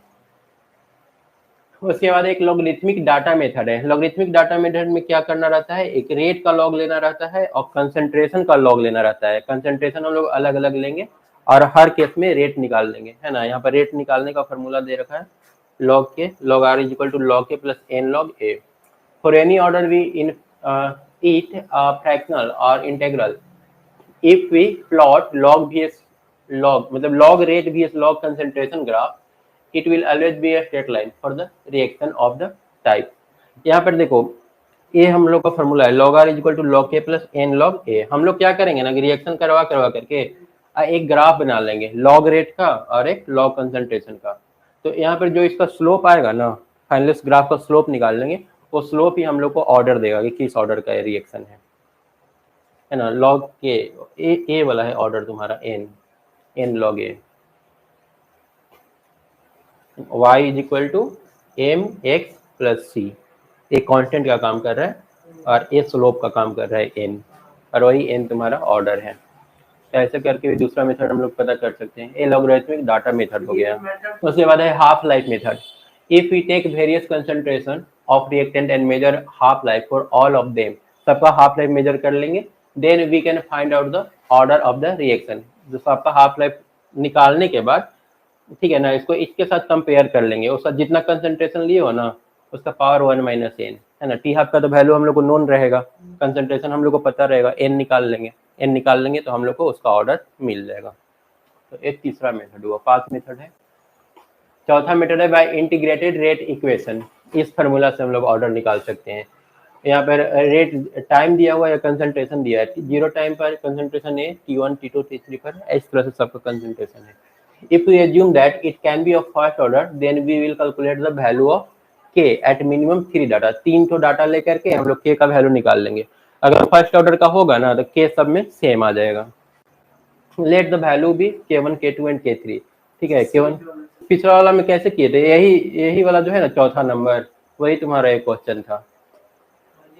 उसके बाद एक लॉगरिथमिक डाटा मेथड है। लॉगरिथमिक डाटा मेथड में क्या करना रहता है, एक रेट का लॉग लेना रहता है और कंसंट्रेशन का लॉग लेना रहता है। कंसंट्रेशन हम लोग अलग अलग लेंगे और हर केस में रेट निकाल लेंगे, है ना। यहाँ पर रेट निकालने का फॉर्मूला दे रखा है log k, log r is equal to log k plus n log a. For any order we in it fractional or integral, if we plot log vs log मतलब log rate vs log concentration graph, it will always be a straight line for the reaction of the type। यहाँ पर देखो ये हम लोग का फॉर्मूला है log r is equal to log k plus n log a। हम लोग क्या करेंगे ना कि रिएक्शन करवा करके एक ग्राफ बना लेंगे log रेट का और एक log कंसंट्रेशन का। तो यहाँ पर जो इसका स्लोप आएगा ना, फाइनल ग्राफ का स्लोप निकाल लेंगे, वो स्लोप ही हम लोग को ऑर्डर देगा कि किस ऑर्डर का रिएक्शन है ना। log के ए वाला है ऑर्डर तुम्हारा n log a। y is equal to mx plus c, एक कांस्टेंट का काम कर रहा है और ये स्लोप का काम कर रहा है n, और वही n तुम्हारा ऑर्डर है। ऐसे करके भी दूसरा मेथड हम लोग पता कर सकते हैं। ये लॉगरिथमिक डाटा मेथड हो गया। उसके बाद है half life method. If we take various concentration of reactant and measure half life for all of them, सबका हाफ लाइफ मेजर कर लेंगे, then we can find out the order of the reaction. जो सबका हाफ लाइफ निकालने के बाद, ठीक है ना, इसको इसके साथ कंपेयर कर लेंगे, उसका जितना कंसंट्रेशन लिए हो ना उसका पावर 1 माइनस n, है ना। टी हाफ का तो वैल्यू हम लोग को नोन रहेगा, कंसंट्रेशन हम लोग को पता रहेगा, n निकाल लेंगे तो हम लोग को उसका ऑर्डर मिल जाएगा। तो एक तीसरा मेथड हुआ, 5 मेथड है। चौथा मेथड है बाय इंटीग्रेटेड रेट इक्वेशन। इस फार्मूला से हम लोग ऑर्डर निकाल सकते हैं। यहाँ पर रेट टाइम दिया हुआ है, कंसंट्रेशन दिया है, 0 टाइम पर कंसंट्रेशन है T1, T2, T3 पर, इस तरह से सबका कंसंट्रेशन है। If we assume that it can be of first order, then we will calculate the value of k at minimum 3 data. 3 तो डाटा लेकर के हम लोग k का वैल्यू निकाल लेंगे। अगर फर्स्ट ऑर्डर का होगा ना तो k सब में सेम आ जाएगा। लेट द वैल्यू भी k1, k2 एंड k3, ठीक है। k1 पिछला वाला में कैसे किए थे, यही वाला जो है ना चौथा नंबर, वही तुम्हारा एक क्वेश्चन था।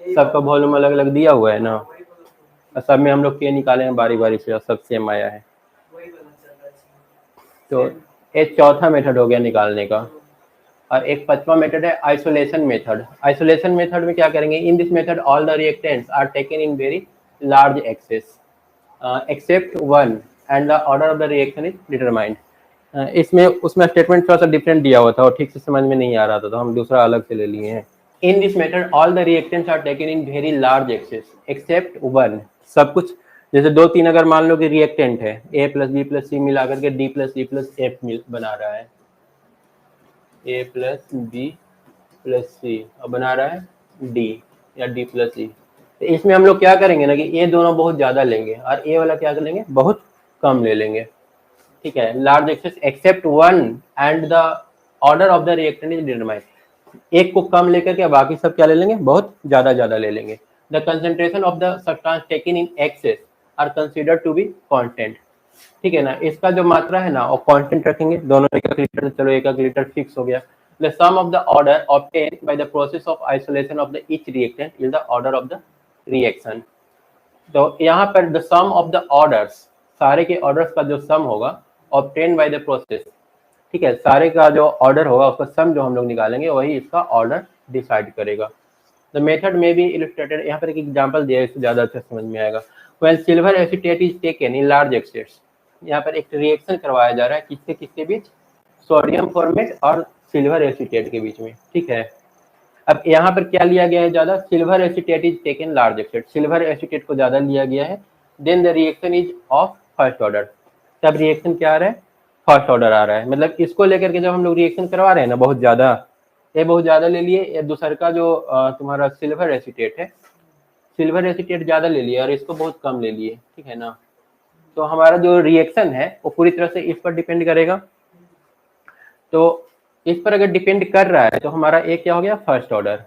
सबका वॉल्यूम अलग अलग दिया हुआ है ना, सब में हम लोग k निकाले हैं बारी बारी से, सब सेम आया है। तो एक चौथा मेथड हो गया निकालने का। और एक 5वां मेथड है आइसोलेशन मेथड। आइसोलेशन मेथड में क्या करेंगे, in this method all the reactants are taken in very large excess except one and the order of the reaction is determined. इसमें उसमें स्टेटमेंट थोड़ा सा डिफरेंट दिया हुआ था और ठीक से समझ में नहीं आ रहा था, तो हम दूसरा अलग से ले लिए हैं। In this method all the reactants are taken in very large excess except one. सब कुछ जैसे 2 3 अगर मान लो कि रिएक्टेंट है A plus B plus C मिला करके D plus E plus F बना रहा है, A plus B plus C और बना रहा है D या D प्लस E। तो इसमें हम लोग क्या करेंगे ना कि ये दोनों बहुत ज्यादा लेंगे और ए वाला क्या कर लेंगे, बहुत कम ले लेंगे। ठीक है, large excess except one and the order of the reactant is determined. एक को कम लेकर के बाकी सब क्या ले लेंगे, बहुत ज्यादा ले लेंगे। The concentration of the substance taken in excess are considered to be constant. ठीक है ना, इसका जो मात्रा है ना वो कांस्टेंट रखेंगे, दोनों 1 लीटर, चलो 1 लीटर फिक्स हो गया। The sum of the order obtain by the process of isolation of the each reactant is the order of the reaction. तो यहाँ पर the sum of the orders, सारे के ऑर्डर्स का जो सम होगा ऑब्टेन बाय द प्रोसेस। ठीक है, सारे का जो ऑर्डर होगा उसका सम जो हम लोग निकालेंगे वही इसका ऑर्डर डिसाइड करेगा। द मेथड में भी इलस्ट्रेटेड, यहाँ पर एक एग्जांपल दिया है, इससे ज्यादा अच्छा समझ में आएगा। When silver acetate is taken in large access, यहाँ पर एक रिएक्शन करवाया जा रहा है किसके किसके बीच, सोडियम फॉर्मेट और सिल्वर एसीटेट के बीच में। ठीक है, अब यहाँ पर क्या लिया गया है ज्यादा, silver acetate is taken large excess, silver acetate को ज्यादा लिया गया है। Then the reaction is of first order, तब रिएक्शन क्या आ रहा है, फर्स्ट ऑर्डर आ रहा है। मतलब इसको लेकर के जब हम लोग रिएक्शन करवा रहे हैं ना बहुत ज्यादा, ये बहुत ज्यादा ले लिए, या दूसर का जो तुम्हारा सिल्वर एसीटेट है, सिल्वर एसीटेट ज्यादा ले लिया और इसको बहुत कम ले लिए। ठीक है ना, तो हमारा जो रिएक्शन है वो पूरी तरह से इस पर डिपेंड करेगा। तो इस पर अगर डिपेंड कर रहा है तो हमारा ए क्या हो गया, फर्स्ट ऑर्डर।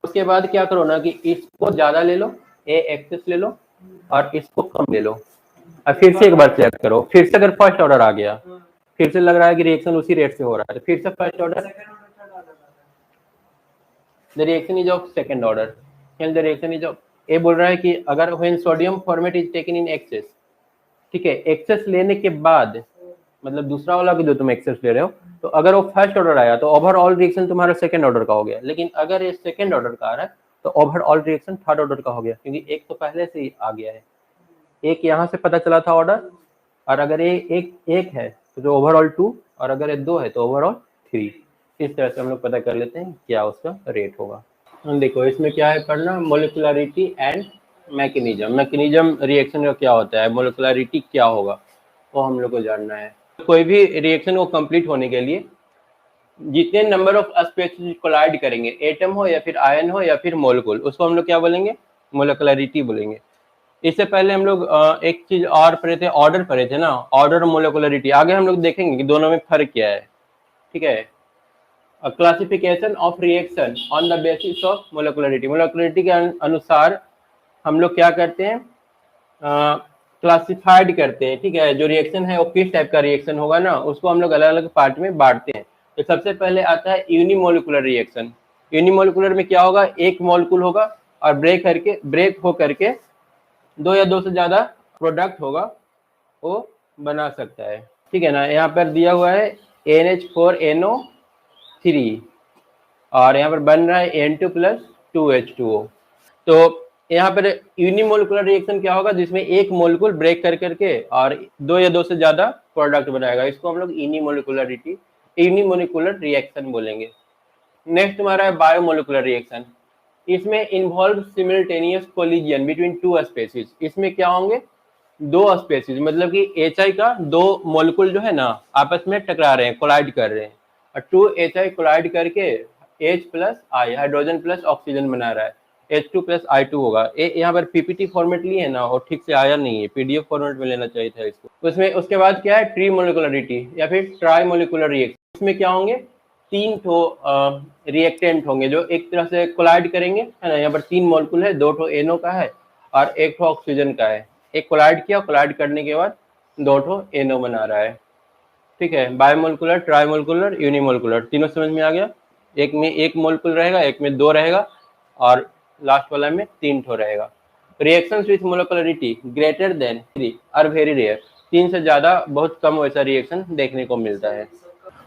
उसके बाद क्या करो ना कि इसको ज्यादा ले लो, ए एक्सेस ले लो, और इसको कम ले लो। अब फिर से एक बार चेक करो, फिर से अगर फर्स्ट ऑर्डर आ गया, फिर से लग रहा है कि रिएक्शन उसी रेट से हो रहा है, तो फिर से first order, the reaction is of second order, the reaction is of, A बोल रहा है कि अगर when sodium formate is taken in excess, ठीक है, एक्सेस लेने के बाद मतलब दूसरा वाला भी जो तुम एक्सेस ले रहे हो, तो अगर वो फर्स्ट ऑर्डर आया तो ओवरऑल रिएक्शन तुम्हारा सेकंड ऑर्डर का हो गया। लेकिन अगर ये सेकंड ऑर्डर का आ रहा है तो ओवरऑल रिएक्शन थर्ड ऑर्डर का हो गया, क्योंकि एक तो पहले से ही आ गया है, एक यहाँ से पता चला था ऑर्डर, और अगर ये एक है तो ओवरऑल 2, और अगर ये 2 है तो ओवरऑल 3। इस तरह से हम लोग पता कर लेते हैं क्या उसका रेट होगा। देखो इसमें क्या है पढ़ना, molecularity and mechanism. Mechanism reaction का क्या होता है, मोलिकुलरिटी क्या होगा वो हम लोग को जानना है। कोई भी रिएक्शन को कंप्लीट होने के लिए जितने नंबर ऑफ स्पीशीज कोलाइड करेंगे, एटम हो या फिर आयन हो या फिर मोलिक्यूल, उसको हम लोग क्या बोलेंगे, मोलिकुलरिटी बोलेंगे। इससे पहले हम लोग एक चीज और पढ़े थे, ऑर्डर पढ़े थे ना, ऑर्डर और मोलिकुलरिटी। आगे हम लोग देखेंगे कि दोनों में फर्क क्या है। ठीक है, classification of reaction on the basis of molecularity. Molecularity के अनुसार हम लोग क्या करते हैं, क्लासिफाइड करते हैं। ठीक है, जो रिएक्शन है वो किस टाइप का रिएक्शन होगा ना, उसको हम लोग अलग अलग पार्ट में बांटते हैं। तो सबसे पहले आता है यूनिमोलिकुलर रिएक्शन। यूनिमोलिकुलर में क्या होगा, एक मॉलिक्यूल होगा और ब्रेक हो करके 2 या 2 से ज्यादा प्रोडक्ट होगा वो बना सकता है। ठीक है ना, यहाँ पर दिया हुआ है NH4NO3 और यहाँ पर बन रहा है N2 + 2H2O। तो यहाँ पर यूनिमोलिकुलर रिएक्शन क्या होगा, जिसमें एक मोलिक्यूल ब्रेक कर करके और 2 या 2 से ज्यादा प्रोडक्ट बनाएगा, इसको हम लोग यूनिमोलिकुलर रिएक्शन बोलेंगे। नेक्स्ट हमारा है बायोमोलिकुलर रिएक्शन। इसमें इन्वॉल्व सिमिल्टेनियस कोलिजन बिटवीन 2 स्पेसीज। इसमें क्या होंगे, 2 स्पेसीज, मतलब कि HI का 2 मोलिक्यूल जो है ना आपस में टकरा रहे हैं, कोलाइड कर रहे हैं, और 2HI कोलाइड करके H + I hydrogen plus oxygen बना रहा है, H2 + I2 होगा। यहाँ पर PPT फॉर्मेट लिए है ना और ठीक से आया नहीं है, PDF फॉर्मेट में लेना चाहिए था इसको। उसमें उसके बाद क्या है, ट्रीमोलिकुलरिटी या फिर ट्राइमोलिकुलर रिएक्शन। इसमें क्या होंगे, 3 ठो रिएक्टेंट होंगे जो एक तरह से कोलाइड करेंगे, है ना। यहाँ पर 3 मॉलिक्यूल है, 2 ठो NO का है और 1 ठो ऑक्सीजन का है। एक कोलाइड किया, कोलाइड करने के बाद 2 ठो NO बना रहा है। ठीक है, बायोमोलिकुलर, ट्राइमोलिकुलर, यूनिमोलिकुलर, तीनों समझ में आ गया। एक में 1 मोलिक्यूल रहेगा, एक में 2 रहेगा और लास्ट वाला में 3 ठो रहेगा। Reactions with molecularity greater than 3 are very rare. 3 से ज्यादा बहुत कम वैसा रिएक्शन देखने को मिलता है।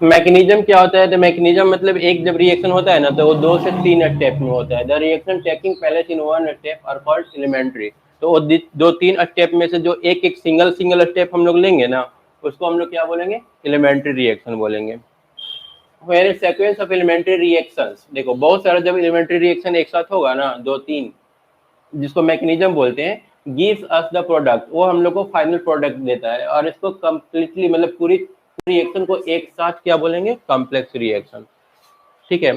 मैकेनिज्म क्या होता है, तो मैकेनिज्म मतलब एक जब रिएक्शन होता है ना तो वो 2 से 3 स्टेप में होता है। The reaction taking place in 1 step are called elementary. तो वो 2-3 स्टेप में से जो एक सिंगल स्टेप हम लोग लेंगे ना, उसको हम लोग क्या बोलेंगे, एलिमेंट्री रिएक्शन बोलेंगे। Where sequence of elementary reactions, देखो बहुत सारा जब एलिमेंट्री रिएक्शन एक साथ होगा ना, 2-3, जिसको मैकेनिज्म बोलते हैं, गिव्स अस द प्रोडक्ट, वो हम लोग को फाइनल प्रोडक्ट देता है। और इसको कंप्लीटली मतलब पूरी रिएक्शन को एक साथ क्या बोलेंगे, कॉम्प्लेक्स रिएक्शन। ठीक है,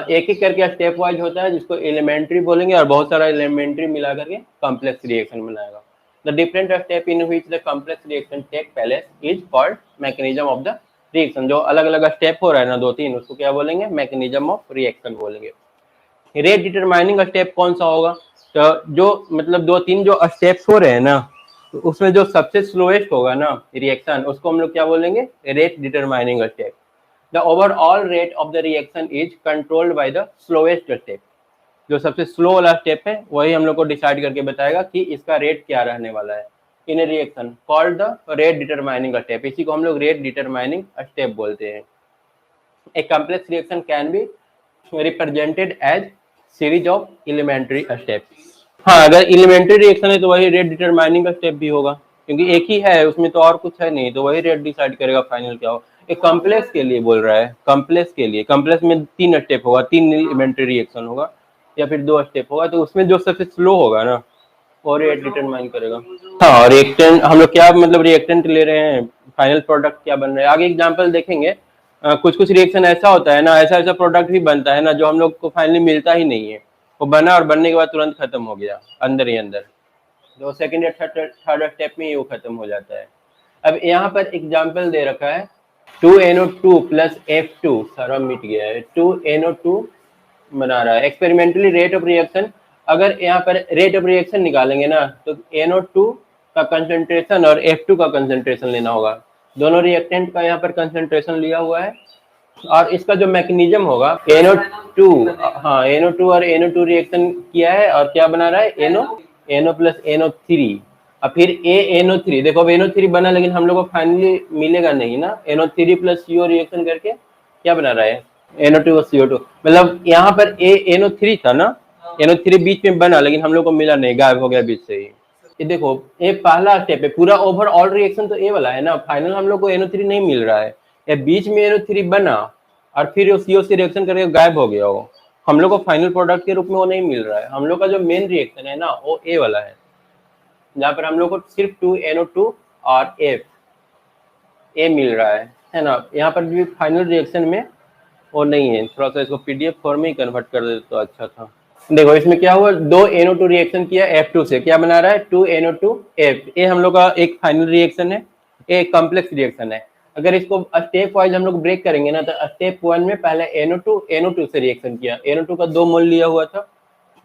एक एक करके स्टेप वाइज होता है, जिसको एलिमेंट्री बोलेंगे, और बहुत सारा एलिमेंट्री मिला करके कॉम्प्लेक्स रिएक्शन बनाएगा। The different step in which the complex reaction take place is called mechanism of the reaction. जो अलग अलग स्टेप हो रहा है ना, 2-3, उसको क्या बोलेंगे, मैकेनिज्म ऑफ रिएक्शन बोलेंगे। रेट डिटरमाइनिंग स्टेप कौन सा होगा, तो जो मतलब 2-3 जो स्टेप्स हो रहे हैं ना, तो उसमें जो सबसे स्लोएस्ट होगा ना रिएक्शन, उसको हम लोग क्या बोलेंगे, rate determining step. The overall rate of the reaction is controlled by the slowest step. जो सबसे स्लो वाला स्टेप है वही हम लोग को डिसाइड करके बताएगा कि इसका रेट क्या रहने वाला है in a reaction, called the rate determining step. इसी को हम लोग रेट डिटरमाइनिंग स्टेप बोलते हैं। A complex reaction can be represented as series of elementary step. हाँ, अगर एलिमेंट्री रिएक्शन है तो वही रेट डिटरमाइनिंग का स्टेप भी होगा, क्योंकि एक ही है उसमें, तो और कुछ है नहीं, तो वही रेट डिसाइड करेगा फाइनल क्या हो। एक कॉम्प्लेक्स के लिए बोल रहा है, कॉम्प्लेक्स के लिए, कॉम्प्लेक्स में 3 स्टेप होगा, 3 एलिमेंट्री रिएक्शन होगा, या फिर 2 स्टेप होगा, तो उसमें जो सबसे स्लो होगा ना वो रेट डिटरमाइन करेगा। हाँ, रिएक्टेंट हम लोग क्या मतलब रिएक्टेंट ले रहे हैं, फाइनल प्रोडक्ट क्या बन रहा है, आगे एग्जाम्पल देखेंगे। कुछ कुछ रिएक्शन ऐसा होता है ना, ऐसा ऐसा प्रोडक्ट भी बनता है ना जो हम लोग को फाइनली मिलता ही नहीं है, वो बना और बनने के बाद तुरंत खत्म हो गया अंदर ही अंदर, तो सेकंड या थर्ड स्टेप में ही वो खत्म हो जाता है। अब यहाँ पर एग्जाम्पल दे रखा है 2NO2 प्लस F2, सारा मिट गया है, 2NO2 बना रहा है। एक्सपेरिमेंटली रेट ऑफ रिएक्शन, अगर यहाँ पर रेट ऑफ रिएक्शन निकालेंगे ना, तो NO2 का कंसंट्रेशन और F2 का कंसंट्रेशन लेना होगा। दोनों रिएक्टेंट का यहाँ पर कंसंट्रेशन लिया हुआ है, और इसका जो मैकेनिज्म होगा NO2, हाँ NO2 और NO2 रिएक्शन किया है, और क्या बना रहा है, NO प्लस NO3, और फिर ANO3। देखो अब NO3 बना, लेकिन हम लोग को फाइनली मिलेगा नहीं ना, NO3 प्लस CO रिएक्शन करके क्या बना रहा है, NO2 और CO2। मतलब यहाँ पर NO3 था ना, NO3 बीच में बना, लेकिन हम लोग को मिला नहीं, गायब हो गया बीच से ही। ये देखो, ये पहला स्टेप है, पूरा ओवरऑल रिएक्शन तो ए वाला है ना, फाइनल हम लोग को NO3 नहीं मिल रहा है, ये बीच में NO3 बना और फिर CO से रिएक्शन करके गायब हो गया, वो हम लोग को फाइनल प्रोडक्ट के रूप में वो नहीं मिल रहा है। हम लोग का जो मेन रिएक्शन है ना वो ए वाला है, जहाँ पर हम लोग को सिर्फ 2NO2 और ए मिल रहा है ना। यहाँ पर भी फाइनल रिएक्शन में वो नहीं है, थोड़ा सा इसको PDF फॉर्म में ही कन्वर्ट कर दे तो अच्छा था। देखो इसमें क्या हुआ, 2NO2 रिएक्शन किया F2 से, क्या बना रहा है, 2NO2F। ये हम लोग का एक फाइनल रिएक्शन है, एक कॉम्प्लेक्स रिएक्शन है। अगर इसको स्टेप वाइज हम लोग ब्रेक करेंगे ना, तो स्टेप 1 में पहले NO2 से रिएक्शन किया, NO2 का 2 मोल लिया हुआ था,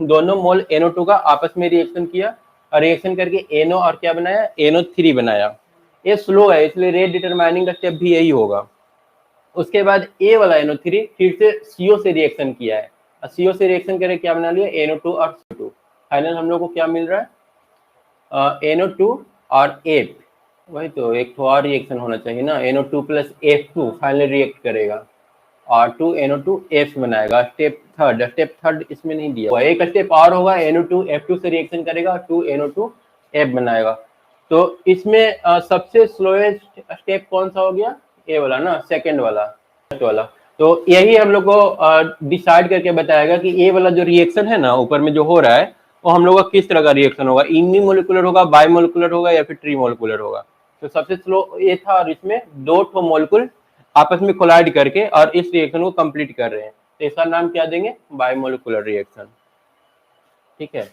दोनों मोल NO2 का आपस में रिएक्शन किया, और रिएक्शन करके NO और क्या बनाया, NO3 बनाया। ये स्लो है, इसलिए रेट डिटरमाइनिंग का स्टेप भी यही होगा। उसके बाद ए वाला NO3 फिर से CO से रिएक्शन किया है, और CO से रिएक्शन करके क्या बना लिया, NO2 और CO2। फाइनल हम लोग को क्या मिल रहा है, NO2 और F। वही तो, एक तो और रिएक्शन होना चाहिए ना, NO2 plus F2 final react करेगा और 2NO2F बनाएगा। स्टेप थर्ड इसमें नहीं दिया, एक स्टेप और होगा, NO2F2 से रिएक्शन करेगा, 2NO2F बनाएगा। तो इसमें सबसे स्लोएस्ट स्टेप कौन सा हो गया, ए वाला ना, सेकंड वाला। तो यही हम लोग को डिसाइड करके बताएगा कि ए वाला जो रिएक्शन है ना ऊपर में जो हो रहा है, वो हम लोग का किस तरह का रिएक्शन होगा, यूनिमोलिकुलर होगा, बाइमोलिकुलर होगा, या फिर ट्रीमोलिकुलर होगा। तो सबसे स्लो ये था, और इसमें 2 मोलिकुल आपस में कोलाइड करके और इस रिएक्शन को कंप्लीट कर रहे हैं, तो इसका नाम क्या देंगे, बाइमोलिकुलर रिएक्शन। ठीक है,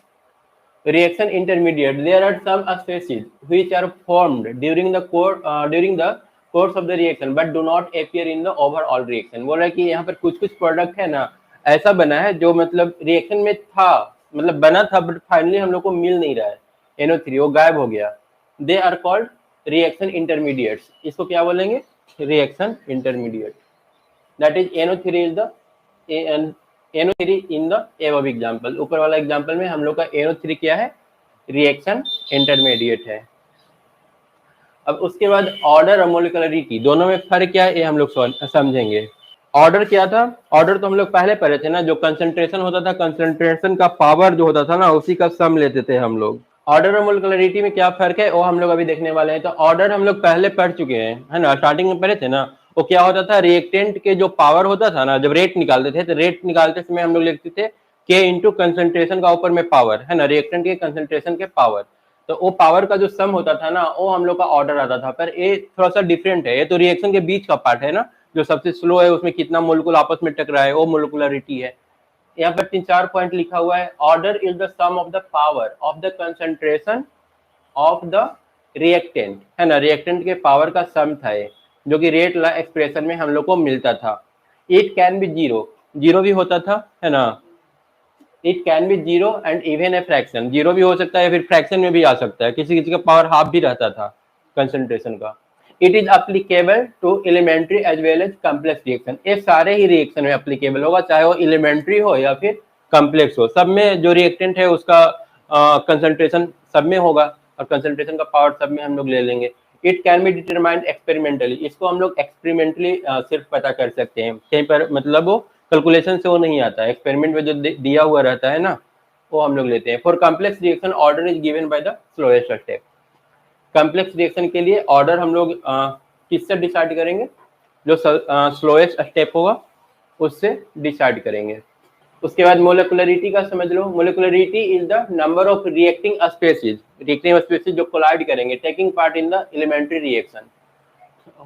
reaction intermediate, there are some species which are formed during the course of the reaction but do not appear in the overall reaction। बोल रहा है कि यहाँ पर कुछ कुछ प्रोडक्ट है ना ऐसा बना है जो मतलब रिएक्शन में था, मतलब बना था, बट फाइनली हम लोग को मिल नहीं रहा है, NO3 वो गायब हो गया। They are called reaction intermediates. इसको क्या बोलेंगे, reaction intermediate. That is NO3 is the NO3 in the above example. ऊपर वाला एग्जांपल में हम लोग का NO3 क्या है, रिएक्शन इंटरमीडिएट है। अब उसके बाद ऑर्डर और मोलिकुलरिटी, दोनों में फर्क क्या है ये हम लोग समझेंगे। ऑर्डर क्या था, ऑर्डर तो हम लोग पहले पढ़े थे ना, जो कंसंट्रेशन होता था, कंसंट्रेशन का पावर जो होता था ना, उसी का सम लेते थे हम लोग। ऑर्डर और मोलिकुलरिटी में क्या फर्क है वो हम लोग अभी देखने वाले हैं। तो ऑर्डर हम लोग पहले पढ़ चुके हैं, है ना, स्टार्टिंग में पढ़े थे ना। वो क्या होता था, रिएक्टेंट के जो पावर होता था ना, जब रेट निकालते थे तो रेट निकालते समय हम लोग लिखते थे के इंटू कंसंट्रेशन का ऊपर में पावर है ना, रिएक्टेंट के कंसंट्रेशन के पावर। तो वो पावर का जो सम होता था ना, वो हम लोग का ऑर्डर आता था। पर ये थोड़ा सा डिफरेंट है, ये तो रिएक्शन के बीच का पार्ट है ना, जो सबसे स्लो है उसमें कितना मोलिक्यूल आपस में टकरा है, वो मोलिकुलरिटी है। यहाँ पर 3-4 पॉइंट लिखा हुआ है, order is the sum of the power of the concentration of the reactant, है ना, रिएक्टेंट के पावर का सम था ये, जो कि रेट ला एक्सप्रेशन में हम लोग को मिलता था। It can B zero, zero भी होता था, है ना, it can B zero and even a fraction, zero भी हो सकता है फिर फ्रैक्शन में भी आ सकता है, किसी किसी का पावर हाफ भी रहता था कंसंट्रेशन का। It is applicable to elementary as well as complex reaction, ये सारे ही रिएक्शन में अप्लीकेबल होगा, चाहे वो एलिमेंट्री हो या फिर कॉम्प्लेक्स हो, सब में जो रिएक्टेंट है उसका कंसंट्रेशन सब में होगा और कंसंट्रेशन का पावर सब में हम लोग ले लेंगे। It can be determined experimentally, इसको हम लोग एक्सपेरिमेंटली सिर्फ पता कर सकते हैं, कहीं पर मतलब वो कैलकुलेशन से वो नहीं आता है, एक्सपेरिमेंट में जो दिया हुआ रहता है ना वो हम लोग लेते हैं। For complex reaction order is given by the slowest step, complex reaction के लिए ऑर्डर हम लोग किससे डिसाइड करेंगे, जो स्लोएस्ट स्टेप होगा उससे डिसाइड करेंगे। उसके बाद मोलिकुलरिटी का समझ लो, molecularity is the number of reacting species जो कोलाइड करेंगे taking part in the elementary reaction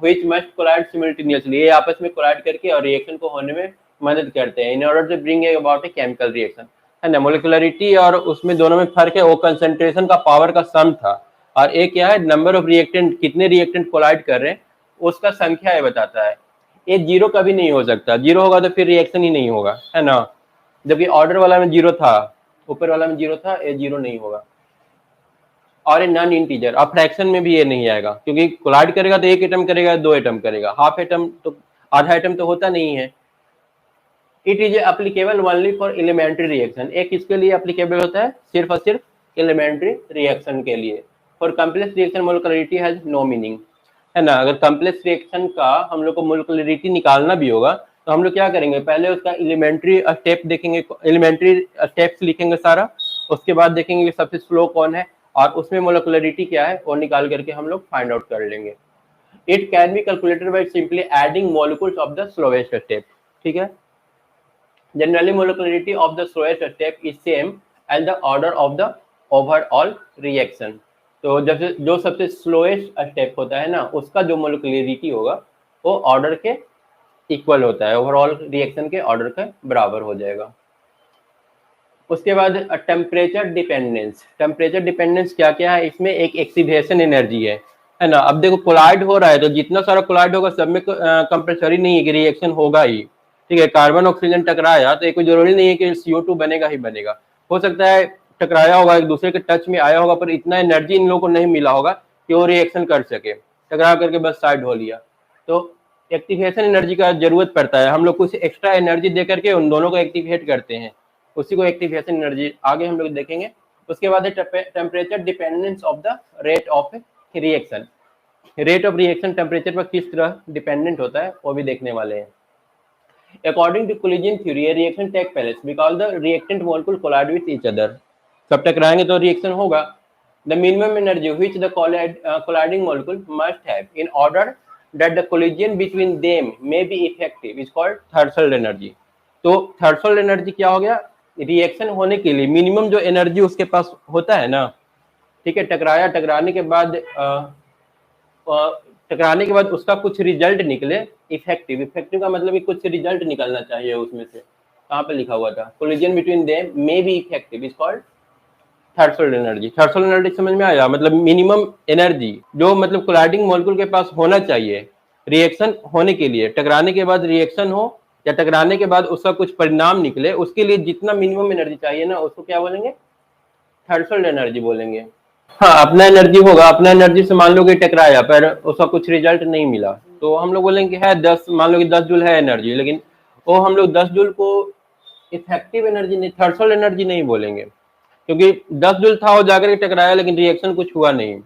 which must collide simultaneously, ये आपस में कोलाइड करके और रिएक्शन को होने में मदद करते हैं in order to bring about a chemical reaction, है ना। मोलिकुलरिटी और उसमें दोनों में फर्क है, वो कंसंट्रेशन का पावर का सम था और एक क्या है, नंबर ऑफ रिएक्टेंट, कितने रिएक्टेंट कोलाइड कर रहे हैं उसका संख्या ये बताता है। ये जीरो कभी नहीं हो सकता, जीरो होगा तो फिर रिएक्शन ही नहीं होगा, है ना, जबकि ऑर्डर वाला में जीरो था, ऊपर वाला में जीरो था, ये जीरो नहीं होगा। और ये नॉन इंटीजर, अब फ्रैक्शन में भी ये नहीं आएगा, क्योंकि कोलाइड करेगा तो एक एटम करेगा, दो एटम करेगा, हाफ एटम तो आधा एटम तो होता नहीं है। It is applicable only for elementary reaction, एक किसके लिए एप्लीकेबल होता है, सिर्फ और सिर्फ एलिमेंट्री रिएक्शन के लिए। For complex reaction molecularity has no meaning, है ना। अगर कॉम्प्लेक्स रिएक्शन का हम लोग को मोलिकुलरिटी निकालना भी होगा तो हम लोग क्या करेंगे, पहले उसका एलिमेंट्री स्टेप देखेंगे, एलिमेंट्री स्टेप्स लिखेंगे सारा, उसके बाद देखेंगे कि सबसे स्लो कौन है और उसमें मोलिकुलरिटी क्या है वो निकाल करके हम लोग फाइंड आउट कर लेंगे। It can be calculated by simply adding molecules of the slowest step, ठीक है। Generally molecularity of the slowest step is same as the order of the overall reaction, तो जैसे जो सबसे स्लोएस्ट स्टेप होता है ना उसका जो मोलिकुलरिटी होगा वो ऑर्डर के इक्वल होता है, ओवरऑल रिएक्शन के ऑर्डर के बराबर हो जाएगा। उसके बाद टेम्परेचर डिपेंडेंस, टेम्परेचर डिपेंडेंस क्या क्या है, इसमें एक एक्सीवेशन एनर्जी है ना। अब देखो कोलाइड हो रहा है तो जितना सारा कोलाइड होगा सब में कंपल्सरी नहीं है कि रिएक्शन होगा ही, ठीक है। कार्बन ऑक्सीजन टकराया तो कोई जरूरी नहीं है कि CO2 बनेगा ही बनेगा, हो सकता है टकराया होगा, एक दूसरे के टच में आया होगा, पर इतना एनर्जी इन लोगों को नहीं मिला होगा कि वो रिएक्शन कर सके, टकरा करके बस साइड हो लिया। तो एक्टिवेशन एनर्जी का जरूरत पड़ता है, हम लोग कुछ एक्स्ट्रा एनर्जी दे करके उन दोनों को एक्टिवेट करते हैं, उसी को एक्टिवेशन एनर्जी आगे हम लोग देखेंगे। उसके बाद है temperature dependence of the rate of reaction, rate of reaction temperature पर किस तरह डिपेंडेंट होता है वो भी देखने वाले हैं। According to collision theory a reaction take place because the reactant molecule collide with each other, सब टकराएंगे तो रिएक्शन होगा। The minimum energy which the colliding molecule must have in order that the collision between them may be effective is called threshold energy. तो थ्रेशोल्ड एनर्जी क्या हो गया, रिएक्शन होने के लिए मिनिमम जो एनर्जी उसके पास होता है ना, ठीक है, टकराने के बाद उसका कुछ रिजल्ट निकले इफेक्टिव, इफेक्टिव का मतलब कि कुछ रिजल्ट निकलना चाहिए उसमें से, कहाँ पे लिखा हुआ था, collision between them may be effective is called threshold energy. Threshold energy समझ में आया, मतलब मिनिमम एनर्जी जो मतलब कोलाइडिंग मॉलिक्यूल के पास होना चाहिए रिएक्शन होने के लिए, टकराने के बाद रिएक्शन हो या टकराने के बाद उसका कुछ परिणाम निकले, उसके लिए जितना मिनिमम एनर्जी चाहिए ना उसको क्या बोलेंगे, थ्रेशोल्ड एनर्जी बोलेंगे। हाँ, अपना एनर्जी होगा, अपना एनर्जी से मान लो कि टकराया पर उसका कुछ रिजल्ट नहीं मिला तो हम लोग बोलेंगे है 10, मान लो कि 10 जूल है एनर्जी, लेकिन वो हम लोग 10 जूल को इफेक्टिव एनर्जी नहीं, थ्रेशोल्ड एनर्जी नहीं बोलेंगे, क्योंकि 10 जूल था वो जाकर के टकराया लेकिन रिएक्शन कुछ हुआ नहीं।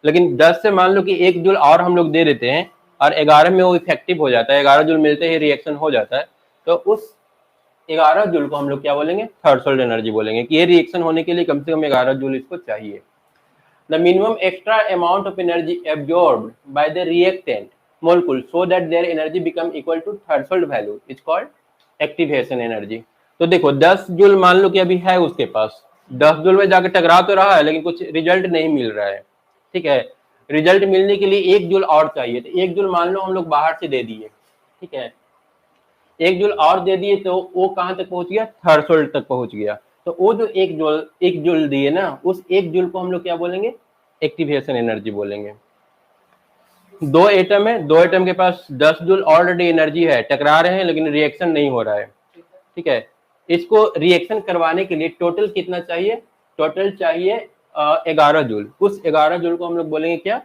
लेकिन 10 से मान लो कि 1 जूल और हम लोग दे देते हैं और 11 में वो इफेक्टिव हो जाता है, 11 जूल मिलते ही रिएक्शन हो जाता है, तो उस 11 जूल को हम लोग क्या बोलेंगे, थ्रेशोल्ड एनर्जी बोलेंगे कि ये रिएक्शन होने के लिए कम से कम 11 जूल इसको चाहिए। The minimum extra amount of energy absorbed by the reactant molecule so that their energy become equal to threshold value is called activation energy। तो देखो 10 जूल मान लो कि अभी है उसके पास, 10 जूल में जाकर टकरा तो रहा है लेकिन कुछ रिजल्ट नहीं मिल रहा है, ठीक है। रिजल्ट मिलने के लिए 1 जूल और चाहिए, तो 1 जूल मान लो हम लोग बाहर से दे दिए, ठीक है, 1 जूल और दे दिए तो वो कहां तक पहुंच गया, थर्सोल्ड तक पहुंच गया। तो वो जो 1 जूल दिए ना, उस 1 जूल को हम लोग क्या बोलेंगे, एक्टिवेशन एनर्जी बोलेंगे। दो एटम है, दो एटम के पास 10 जूल ऑलरेडी एनर्जी है, टकरा रहे हैं लेकिन रिएक्शन नहीं हो रहा है, ठीक है। इसको रिएक्शन करवाने के लिए टोटल कितना चाहिए, टोटल चाहिए 11 जूल। उस 11 जूल को हम लोग बोलेंगे क्या,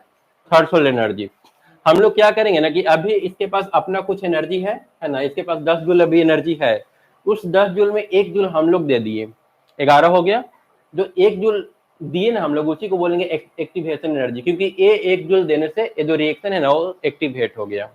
थर्सोल्ड एनर्जी। हम लोग क्या करेंगे ना कि अभी इसके पास अपना कुछ एनर्जी है ना, इसके पास 10 जूल अभी एनर्जी है, उस 10 जूल में 1 जूल हम लोग दे दिए, 11 हो गया। जो 1 जूल दिए ना हम लोग, उसी को बोलेंगे एक्टिवेशन एनर्जी, क्योंकि ये 1 जूल देने से ये जो रिएक्शन है ना वो एक्टिवेट हो गया।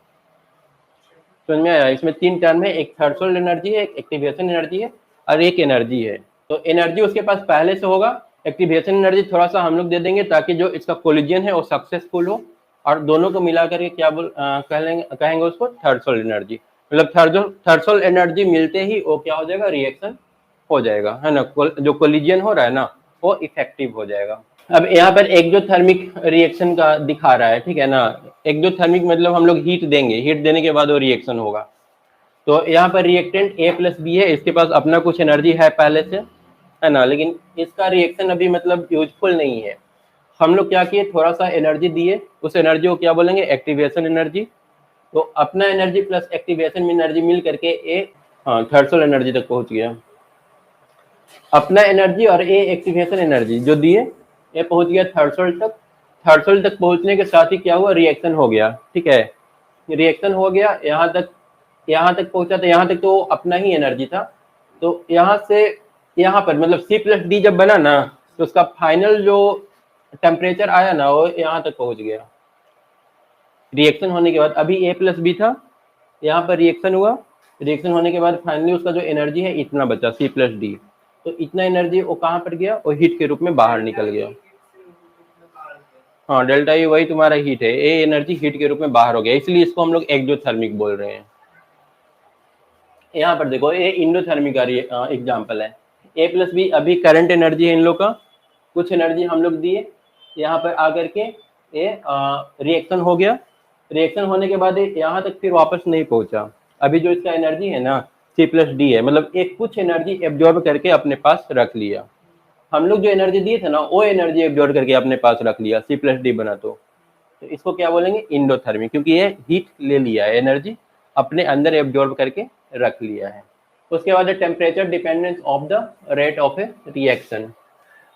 समझ में आया, इसमें 3 टर्म है, एक थर्सोल्ड एनर्जी है, एक एक्टिवेशन एनर्जी है और एक एनर्जी है। तो एनर्जी उसके पास पहले से होगा, एक्टिवेशन एनर्जी थोड़ा सा हम लोग दे देंगे ताकि जो इसका कोलिजन है वो सक्सेसफुल हो, और दोनों को मिला करके क्या कहेंगे उसको थर्सोल्ड एनर्जी। मतलब थर्सोल्ड एनर्जी मिलते ही वो क्या हो जाएगा, रिएक्शन हो जाएगा, है ना, जो कोलिजन हो रहा है ना वो इफेक्टिव हो जाएगा। अब यहाँ पर एक्सोथर्मिक रिएक्शन का दिखा रहा है, ठीक है ना। एक्सोथर्मिक मतलब हम लोग हीट देंगे, हीट देने के बाद वो रिएक्शन होगा। तो यहाँ पर रिएक्टेंट A+B है, इसके पास अपना कुछ एनर्जी है पहले से, है ना, लेकिन इसका रिएक्शन अभी मतलब यूजफुल नहीं है। हम लोग क्या किए, थोड़ा सा एनर्जी दिए, उस एनर्जी को क्या बोलेंगे, एक्टिवेशन एनर्जी। तो अपना एनर्जी प्लस एक्टिवेशन में एनर्जी मिल करके ए थर्सोल्ड एनर्जी तक पहुंच गया। अपना एनर्जी और ए एक्टिवेशन एनर्जी जो दिए, ये पहुंच गया थर्सोल्ड तक। थर्सोल्ड तक पहुंचने के साथ ही क्या हुआ, रिएक्शन हो गया, ठीक है। रिएक्शन हो गया, यहाँ तक पहुंचा, तो यहाँ तक तो अपना ही एनर्जी था। तो यहाँ से यहाँ पर मतलब C+D जब बना ना, तो उसका फाइनल जो टेम्परेचर आया ना वो यहाँ तक पहुंच गया। रिएक्शन होने के बाद अभी A+B था, यहाँ पर रिएक्शन हुआ, रिएक्शन होने के बाद फाइनली उसका जो एनर्जी है इतना बचा C+D। तो इतना एनर्जी वो कहाँ पर गया, वो हीट के रूप में बाहर निकल गया। हाँ, डेल्टा E वही तुम्हारा हीट है, ए एनर्जी हीट के रूप में बाहर हो गया, इसलिए इसको हम लोग एक्सोथर्मिक बोल रहे हैं। यहाँ पर देखो ये इंडोथर्मिक का एग्जाम्पल है। A+B अभी करंट एनर्जी है इन लोग का, कुछ एनर्जी हम लोग दिए, यहाँ पर आकर के ये रिएक्शन हो गया। रिएक्शन होने के बाद यहाँ तक फिर वापस नहीं पहुंचा। अभी जो इसका एनर्जी है ना C+D है, मतलब एक कुछ एनर्जी एब्जॉर्ब करके अपने पास रख लिया। हम लोग जो एनर्जी दिए थे ना वो एनर्जी एब्जॉर्ब करके अपने पास रख लिया, C+D बना। तो इसको क्या बोलेंगे, इंडोथर्मिक, क्योंकि ये हीट ले लिया है, एनर्जी अपने अंदर एब्जॉर्ब करके रख लिया है। उसके बाद temperature dependence of the rate of A reaction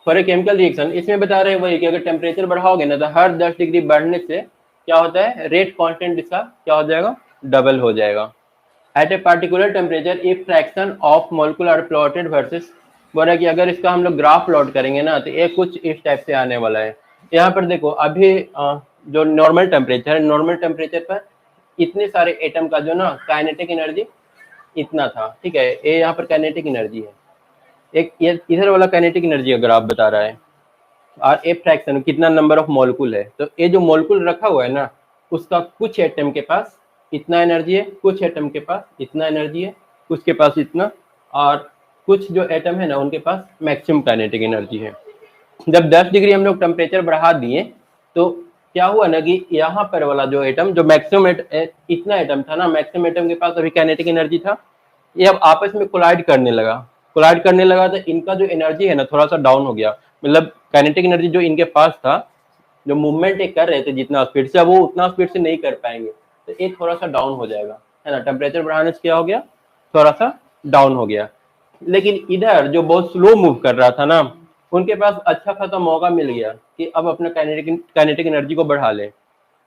for a chemical reaction. इसमें बता रहे हैं वही कि अगर टेम्परेचर बढ़ाओगे ना तो हर 10 डिग्री बढ़ने से क्या होता है, रेट कांस्टेंट इसका क्या हो जाएगा, डबल हो जाएगा। At a particular temperature if fraction of molecule are plotted versus, बोला कि अगर इसका हम लोग ग्राफ प्लॉट करेंगे ना तो ये कुछ इस टाइप से आने वाला है। यहाँ पर देखो अभी जो नॉर्मल टेम्परेचर है, नॉर्मल टेम्परेचर पर इतने सारे एटम का जो ना काइनेटिक एनर्जी इतना था, ठीक है, ये यहाँ पर काइनेटिक एनर्जी है। एक ये इधर वाला काइनेटिक एनर्जी का ग्राफ बता रहा है, और ए फ्रैक्शन कितना नंबर ऑफ मॉलिक्यूल है। तो ये जो मॉलिक्यूल रखा हुआ है ना उसका कुछ एटम के पास इतना एनर्जी है, कुछ एटम के पास इतना एनर्जी है, कुछ के पास इतना, और कुछ जो एटम है ना उनके पास मैक्सिमम काइनेटिक एनर्जी है। जब 10 डिग्री हम लोग टेम्परेचर बढ़ा दिए तो क्या हुआ ना कि यहाँ पर वाला जो एटम जो मैक्सिमम इतना एटम था ना, मैक्सिमम एटम के पास अभी काइनेटिक एनर्जी था, ये अब आपस में कोलाइड करने लगा। कोलाइड करने लगा तो इनका जो एनर्जी है ना थोड़ा सा डाउन हो गया, मतलब काइनेटिक एनर्जी जो इनके पास था, जो मूवमेंट कर रहे थे जितना स्पीड से, वो उतना स्पीड से नहीं कर पाएंगे, तो ये थोड़ा सा डाउन हो जाएगा, है ना। टेम्परेचर बढ़ाने से क्या हो गया, थोड़ा सा डाउन हो गया। लेकिन इधर जो बहुत स्लो मूव कर रहा था ना, उनके पास अच्छा खासा मौका मिल गया कि अब अपना काइनेटिक एनर्जी को बढ़ा ले,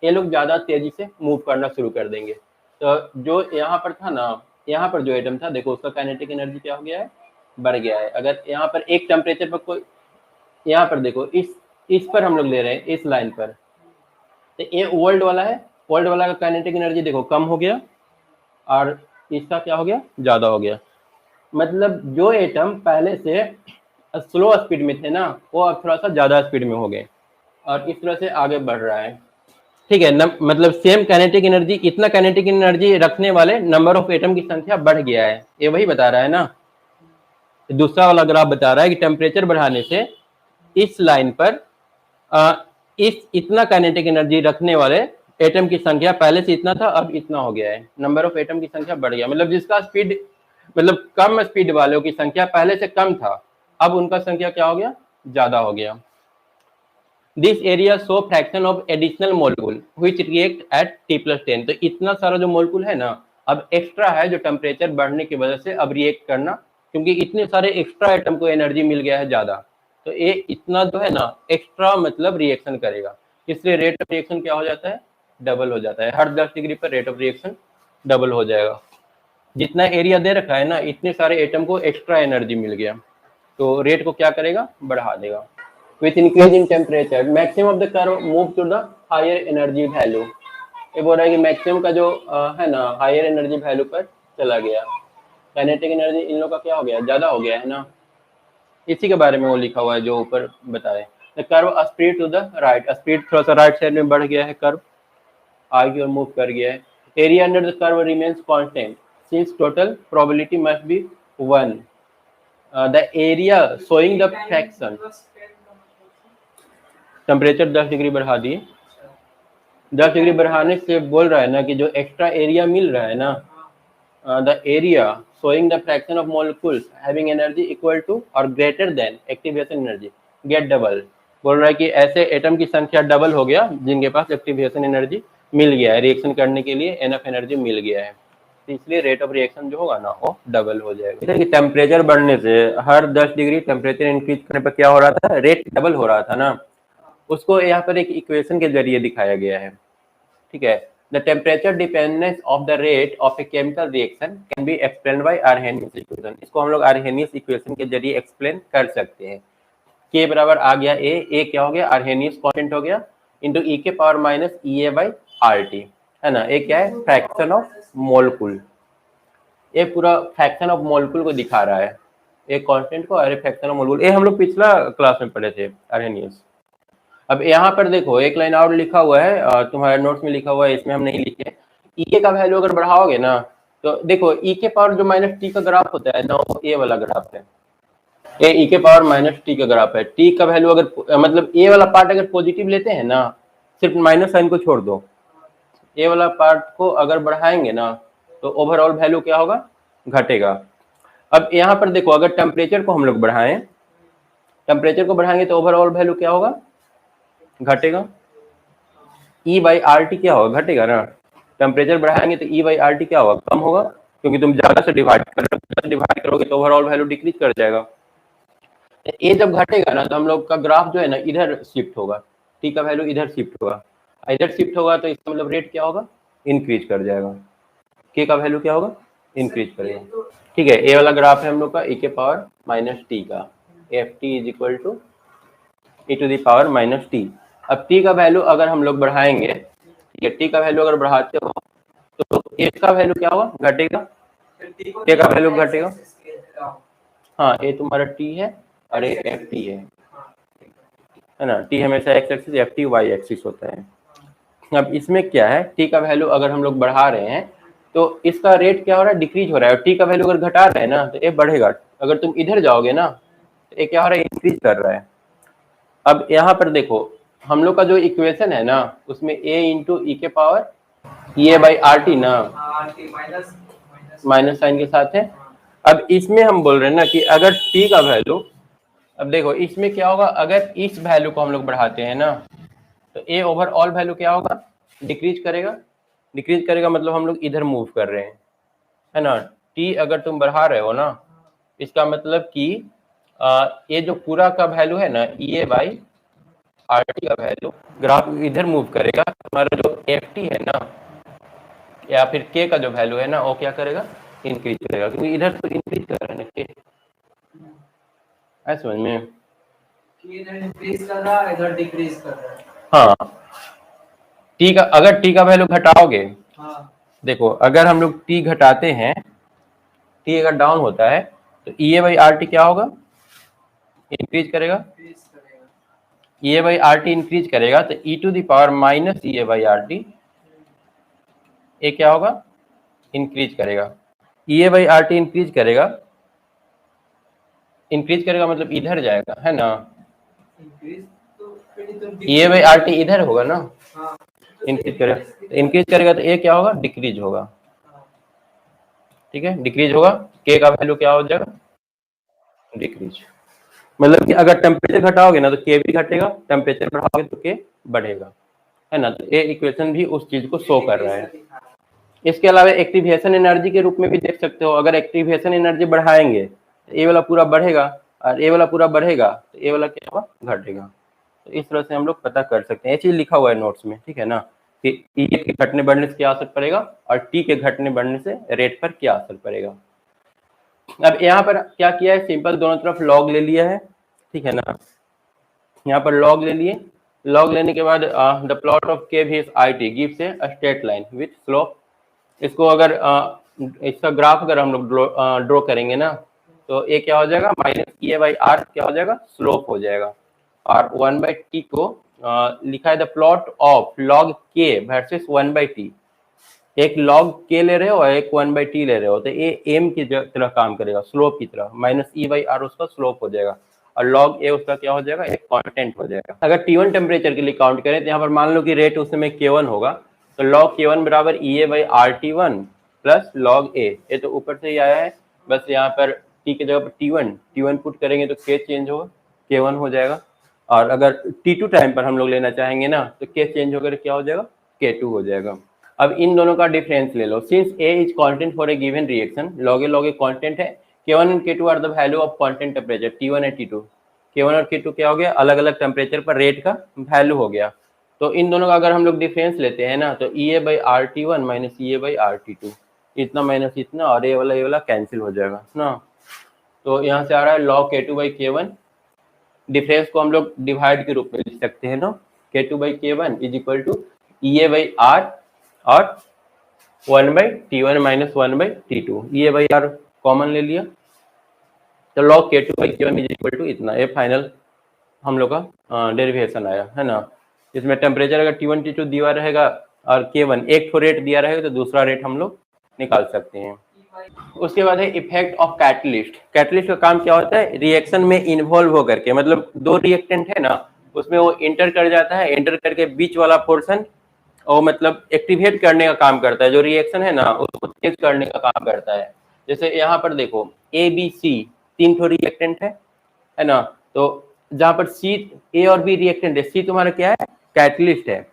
ये लोग ज्यादा तेजी से मूव करना शुरू कर देंगे। तो जो यहाँ पर था ना, यहाँ पर जो एटम था देखो उसका काइनेटिक एनर्जी क्या हो गया है, बढ़ गया है। अगर यहाँ पर एक टेम्परेचर पर कोई, यहाँ पर देखो इस पर हम लोग ले रहे हैं, इस लाइन पर, तो ये वर्ल्ड वाला है, वर्ल्ड वाला का काइनेटिक एनर्जी देखो कम हो गया और इसका क्या हो गया, ज्यादा हो गया। मतलब जो एटम पहले से स्लो स्पीड में थे ना वो अब थोड़ा सा ज्यादा स्पीड में हो गए और इस तरह से आगे बढ़ रहा है। ठीक है, मतलब सेम काइनेटिक एनर्जी, इतना काइनेटिक एनर्जी रखने वाले नंबर ऑफ एटम की संख्या बढ़ गया है, ये वही बता रहा है ना। दूसरा वाला ग्राफ बता रहा है कि टेम्परेचर बढ़ाने से इस लाइन पर इस इतना काइनेटिक एनर्जी रखने वाले एटम की संख्या पहले से इतना था, अब इतना हो गया है, नंबर ऑफ एटम की संख्या बढ़ गया, मतलब जिसका स्पीड, मतलब कम स्पीड वालों की संख्या पहले से कम था, अब उनका संख्या क्या हो गया, ज्यादा हो गया। This area show fraction of additional molecule which react eight T+10। तो इतना सारा जो मोलिक्यूल है ना, अब एक्स्ट्रा है, जो टेम्परेचर बढ़ने की वजह से अब रिएक्ट करना, क्योंकि इतने सारे एक्स्ट्रा एटम को एनर्जी मिल गया है ज्यादा, तो ये इतना जो है ना एक्स्ट्रा मतलब रिएक्शन करेगा, इसलिए रेट ऑफ रिएक्शन क्या हो जाता है, डबल हो जाता है। हर 10 डिग्री पर रेट ऑफ रिएक्शन डबल हो जाएगा। जितना एरिया दे रखा है ना, इतने सारे एटम को एक्स्ट्रा एनर्जी मिल गया, तो रेट को क्या करेगा, बढ़ा देगा। With increase in temperature, maximum of the curve move to the higher energy value। ये बोल रहा है कि मैक्सिमम का जो है ना हायर एनर्जी वैल्यू पर चला गया, काइनेटिक एनर्जी इन लोगों का क्या हो गया, ज्यादा हो गया है ना, इसी के बारे में वो लिखा हुआ है जो ऊपर बताए। The curve speed to the right, speed थोड़ा सा राइट साइड में बढ़ गया है, कर्व आगे और मूव कर गया है। Area under the curve remains constant since total probability must be 1। The area showing the fraction, temperature 10 degree बढ़ा दिए, 10 डिग्री बढ़ाने से बोल रहा है ना कि जो एक्स्ट्रा एरिया मिल रहा है ना, the area showing the fraction of molecules having energy equal to और greater than activation energy get double. बोल रहा है कि ऐसे एटम की संख्या डबल हो गया जिनके पास एक्टिवेशन एनर्जी मिल गया है, रिएक्शन करने के लिए एनफ एनर्जी मिल गया है, तो इसलिए रेट ऑफ रिएक्शन जो होगा ना वो डबल हो जाएगा। कि टेम्परेचर बढ़ने से हर 10 डिग्री टेम्परेचर इंक्रीज करने पर क्या हो रहा था, रेट डबल हो रहा था ना, उसको यहाँ पर एक इक्वेशन के जरिए दिखाया गया है। ठीक है, the temperature dependence of the rate of A chemical reaction can B explain by Arrhenius equation. इसको हम लोग आर्हेनियस इक्वेशन के जरिए एक्सप्लेन कर सकते हैं। के बराबर आ गया ए क्या हो गया, आर्हेनियस कांस्टेंट हो गया, इंटू ई के power minus E A by R T, है ना। ए क्या है, फ्रैक्शन ऑफ मोलिक्यूल, ये पूरा फ्रैक्शन ऑफ मोलिक्यूल को दिखा रहा है, एक कांस्टेंट को, अरे फ्रैक्शन ऑफ मोलिक्यूल, ये हम लोग पिछला क्लास में पढ़े थे आर्हेनियस। अब यहाँ पर देखो एक लाइन और लिखा हुआ है, तुम्हारे नोट्स में लिखा हुआ है, इसमें हम नहीं लिखे। ई का वैल्यू अगर बढ़ाओगे ना, तो देखो ई के पावर जो माइनस टी का ग्राफ होता है ना, वो ए वाला ग्राफ है, ए ई के पावर माइनस टी का ग्राफ है। टी का वैल्यू अगर मतलब ए वाला पार्ट अगर पॉजिटिव लेते हैं ना, सिर्फ माइनस साइन को छोड़ दो, ए वाला पार्ट को अगर बढ़ाएंगे ना तो ओवरऑल वैल्यू क्या होगा, घटेगा। अब यहाँ पर देखो अगर टेम्परेचर को हम लोग बढ़ाएं, टेम्परेचर को बढ़ाएंगे तो ओवरऑल वैल्यू क्या होगा, घटेगा। ई बाई आर टी क्या होगा, घटेगा ना। टेम्परेचर बढ़ाएंगे तो ई बाई आर टी क्या होगा, कम होगा, क्योंकि तुम ज्यादा से डिवाइड करोगे तो ओवरऑल वैल्यू डिक्रीज कर जाएगा। ए जब घटेगा ना तो हम लोग का ग्राफ जो है ना इधर शिफ्ट होगा, टी का वैल्यू इधर शिफ्ट होगा, इधर शिफ्ट होगा तो इसका मतलब रेट क्या होगा, इंक्रीज कर जाएगा, के का वैल्यू क्या होगा, इंक्रीज करेगा। ठीक है, ए वाला ग्राफ है हम लोग का ई के पावर माइनस टी का, f t is equal to e to the power minus t. अब टी का वैल्यू अगर हम लोग बढ़ाएंगे, ठीक है, टी का वैल्यू अगर बढ़ाते हो तो ए का वैल्यू क्या होगा, घटेगा, के का वैल्यू घटेगा। हाँ, ए तुम्हारा टी है और ए एफ टी है ना, टी हमेशा x axis, f t y axis होता है। अब इसमें क्या है, टी का वैल्यू अगर हम लोग बढ़ा रहे हैं तो इसका रेट क्या हो रहा है, डिक्रीज हो रहा है, और टी का वैल्यू अगर घटा रहे हैं ना तो ए बढ़ेगा। अगर तुम इधर जाओगे ना तो ए क्या हो रहा है, इंक्रीज कर रहा है। अब यहाँ पर देखो हम लोग का जो इक्वेशन है ना उसमें a इंटू ई के power E A by R T ना, माइनस साइन के साथ है। अब इसमें हम बोल रहे हैं ना कि अगर t का वैल्यू, अब देखो इसमें क्या होगा, अगर इस वैल्यू को हम लोग बढ़ाते हैं ना तो a ओवरऑल वैल्यू क्या होगा, डिक्रीज करेगा। डिक्रीज करेगा मतलब हम लोग इधर मूव कर रहे हैं, है ना। t अगर तुम बढ़ा रहे हो ना, इसका मतलब कि ये जो पूरा का वैल्यू है ना ई ए बाई आर टी का वैल्यू, ग्राफ इधर मूव करेगा, हमारा जो एफ टी है ना या फिर के का जो वैल्यू है ना वो क्या करेगा, इंक्रीज करेगा, क्योंकि इधर तो इंक्रीज कर रहा है ना के, ऐसा समझ में,
इधर इंक्रीज कर रहा है, इधर डिक्रीज कर रहा है।
हाँ, टी का अगर टी का वैल्यू घटाओगे,
हाँ,
देखो अगर हम लोग टी घटाते हैं, टी अगर डाउन होता है तो E A by R T क्या होगा, इंक्रीज करेगा। E A by R T increase करेगा तो E to the power minus E A by R T ये क्या होगा, इंक्रीज करेगा। E A by R T increase करेगा, इंक्रीज करेगा मतलब इधर जाएगा, है ना।
इंक्रीज तो
E A by R T इधर होगा ना,
हाँ
इंक्रीज करेगा, इंक्रीज करेगा तो ए क्या होगा, डिक्रीज होगा। ठीक है, डिक्रीज होगा, के का वैल्यू क्या हो जाएगा, डिक्रीज। मतलब कि अगर टेम्परेचर घटाओगे ना तो के भी घटेगा, टेम्परेचर बढ़ाओगे तो के बढ़ेगा, है ना। तो ये इक्वेशन भी उस चीज को शो कर रहा है। इसके अलावा एक्टिवेशन एनर्जी के रूप में भी देख सकते हो, अगर एक्टिवेशन एनर्जी बढ़ाएंगे तो ये वाला पूरा बढ़ेगा और ये वाला पूरा बढ़ेगा तो ये वाला क्या होगा, घटेगा। तो इस तरह से हम लोग पता कर सकते हैं, ये चीज लिखा हुआ है नोट्स में, ठीक है ना, कि ई के घटने बढ़ने से क्या असर पड़ेगा और टी के घटने बढ़ने से रेट पर क्या असर पड़ेगा। अब यहाँ पर क्या किया है, सिंपल दोनों तरफ लॉग ले लिया है, ठीक है ना। यहाँ पर लॉग ले लिए, लॉग लेने के बाद द प्लॉट ऑफ के भी I T gives a straight line with slope. इसको अगर इसका ग्राफ अगर हम लोग ड्रॉ करेंगे ना तो ये क्या हो जाएगा, minus E A by r क्या हो जाएगा, स्लोप हो जाएगा। और 1/t को लिखा है द प्लॉट ऑफ लॉग के वर्सेस 1/t। एक लॉग के ले रहे हो और एक 1/t ले रहे हो, तो ये एम की तरह काम करेगा, स्लोप की तरह। माइनस ई बाई आर उसका स्लोप हो जाएगा और लॉग ए उसका क्या हो जाएगा, एक कांस्टेंट हो जाएगा। अगर T1 टेम्परेचर के लिए काउंट करें तो यहाँ पर मान लो कि रेट उस समय K1 होगा, तो लॉग K1 बराबर E A by R T one plus log A. ये तो ऊपर से ही आया है, बस यहाँ पर टी की जगह पर T1 पुट करेंगे तो K चेंज होगा, K1 हो जाएगा। और अगर T2 टाइम पर हम लोग लेना चाहेंगे ना तो K चेंज होकर क्या हो जाएगा, K2 हो जाएगा। अब इन दोनों का डिफरेंस ले लो, since A is constant for a given reaction, log A constant है, K1 and K2 are the value of constant temperature, T1 and T2। K1 और K2 क्या हो गया, अलग अलग टेम्परेचर पर रेट का वैल्यू हो गया। तो इन दोनों का अगर हम लोग डिफरेंस लेते हैं ना तो E A by R T one minus E A by R T two, इतना माइनस इतना और ये वाला कैंसिल हो जाएगा ना। तो यहाँ से आ रहा है log K2 by K1, difference को हम लोग डिवाइड के रूप में लिख सकते हैं ना, K2 by K1 is equal to e A by r और 1/T1 minus 1/T2, e A by r common ले लिया तो log K2 by K1 is equal to इतना। ये फाइनल हम लोग का डेरिवेशन आया, है ना। इसमें टेम्परेचर अगर T1 T2 दिया रहेगा और K1 एक तो रेट दिया रहेगा तो दूसरा रेट हम लोग निकाल सकते हैं। उसके बाद है इफेक्ट ऑफ कैटलिस्ट। कैटलिस्ट का काम क्या होता है, रिएक्शन में इन्वॉल्व होकर के, मतलब दो रिएक्टेंट है ना उसमें वो इंटर कर जाता है, इंटर करके बीच वाला पोर्शन और मतलब एक्टिवेट करने का काम करता है, जो रिएक्शन है ना उसको तेज करने का काम करता है। जैसे यहाँ पर देखो ए बी सी तीन तो रिएक्टेंट है ना, तो जहां पर सी ए और बी रिएक्टेंट है, सी तुम्हारा क्या है, कैटलिस्ट है।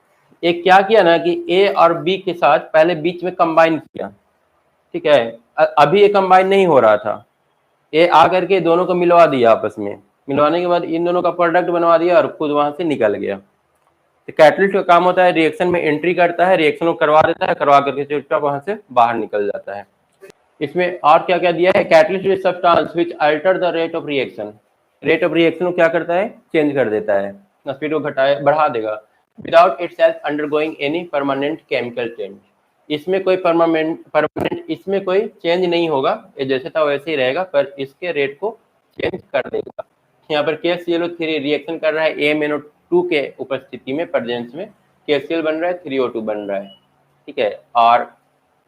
एक क्या किया ना कि ए और बी के साथ पहले बीच में कंबाइन किया, ठीक है। अभी ये कंबाइन नहीं हो रहा था, ये आकर के दोनों को मिलवा दिया आपस में, मिलवाने के बाद इन दोनों का प्रोडक्ट बनवा दिया और खुद वहां से निकल गया। तो कैटलिस्ट का काम होता है रिएक्शन में एंट्री करता है, रिएक्शन को करवा देता है, करवा करके चुपचाप वहां से बाहर निकल जाता है। इसमें और क्या क्या दिया है, catalyst is substance which alter the rate of reaction. Rate of reaction को क्या करता है, चेंज कर देता है, स्पीड को बढ़ा देगा। Without itself undergoing any permanent chemical change. इसमें कोई परमानेंट इसमें कोई चेंज नहीं होगा, ये जैसे था वैसे ही रहेगा, पर इसके रेट को चेंज कर देगा। यहाँ पर KClO3 रिएक्शन कर रहा है AMNO2 के उपस्थिति में, प्रेजेंस में KCl बन रहा है, 3O2 बन रहा है, ठीक है। और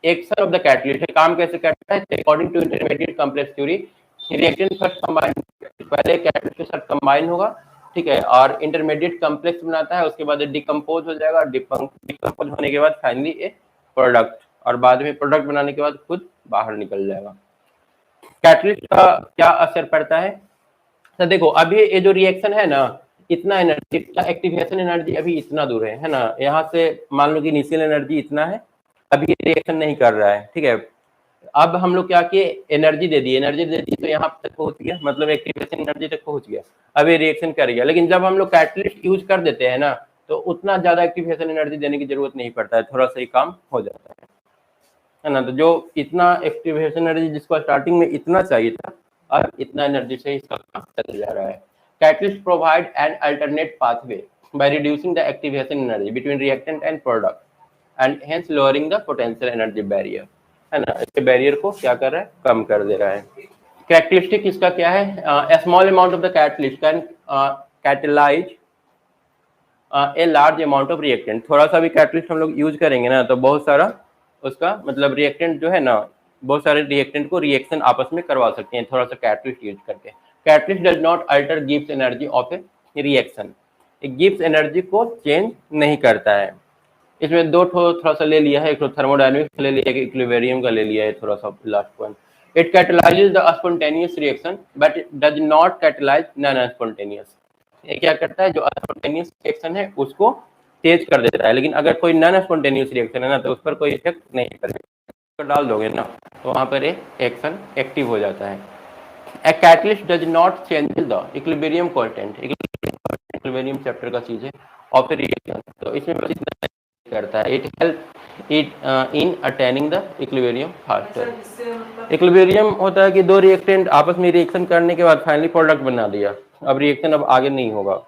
एक्शन ऑफ द कैटलिस्ट काम कैसे करता है, according to intermediate complex theory, reactant first combine, पहले कैटलिस्ट के साथ कंबाइन होगा, ठीक है, और इंटरमीडिएट कॉम्प्लेक्स बनाता है, उसके बाद डिकम्पोज हो जाएगा, डिकम्पोज होने के बाद फाइनली एक प्रोडक्ट, और बाद में प्रोडक्ट बनाने के बाद खुद बाहर निकल जाएगा। कैटलिस्ट का क्या असर पड़ता है, तो देखो अभी ये जो रिएक्शन है ना, इतना एनर्जी, एक्टिवेशन एनर्जी अभी इतना दूर है ना, यहाँ से मान लो कि इनिशियल एनर्जी इतना है, अभी ये रिएक्शन नहीं कर रहा है, ठीक है। अब हम लोग क्या किए, एनर्जी दे दी तो यहाँ तक पहुंच गया, मतलब एक्टिवेशन एनर्जी तक पहुंच गया, अब ये रिएक्शन कर गया। लेकिन जब हम लोग कैटलिस्ट यूज कर देते हैं ना तो उतना ज्यादा एक्टिवेशन एनर्जी देने की जरूरत नहीं पड़ता है, थोड़ा सा ही काम हो जाता है ना। तो जो इतना एक्टिवेशन एनर्जी जिसको स्टार्टिंग में इतना चाहिए था, और इतना एनर्जी से इसका काम चल जा रहा है। Catalyst provide an alternate pathway by reducing the activation energy between reactant and product and hence lowering the potential energy barrier, है ना। इसके बैरियर को क्या कर रहा है, कम कर दे रहा है। कैरेक्टरिस्टिक इसका क्या है, small amount of the catalyst can catalyse a large amount of reactant, थोड़ा सा भी कैटलिस्ट हम लोग यूज करेंगे ना तो बहुत सारा उसका मतलब रिएक्टेंट जो है ना, बहुत सारे रिएक्टेंट को रिएक्शन आपस में करवा सकते हैं थोड़ा सा कैटलिस्ट यूज करके। Catalyst does not alter Gibbs energy of A reaction, Gibbs energy को चेंज नहीं करता है। इसमें दो थोड़ा सा ले लिया है, एक तो थर्मोडायनेमिक्स का ले लिया है, एक इक्विलिब्रियम का ले लिया है थोड़ा सा last one. It कैटलाइजेस the spontaneous reaction but it does not catalyse non spontaneous. ये क्या करता है, जो स्पॉन्टेनियस रिएक्शन है उसको तेज कर देता है, लेकिन अगर कोई नॉन स्पॉन्टेनियस रिएक्शन है ना तो उस पर कोई इफेक्ट नहीं करेगा। तो डाल दोगे ना तो वहां पर एक्शन एक्टिव हो जाता है। A catalyst does not change the equilibrium constant, equilibrium chapter का चीज है ऑफ रिएक्शन, तो इसमें बस इतना करता है। It help it in attaining the equilibrium faster. Equilibrium होता है कि दो रिएक्टेंट आपस में रिएक्शन करने के बाद फाइनली प्रोडक्ट बना दिया, अब रिएक्शन अब आगे नहीं होगा।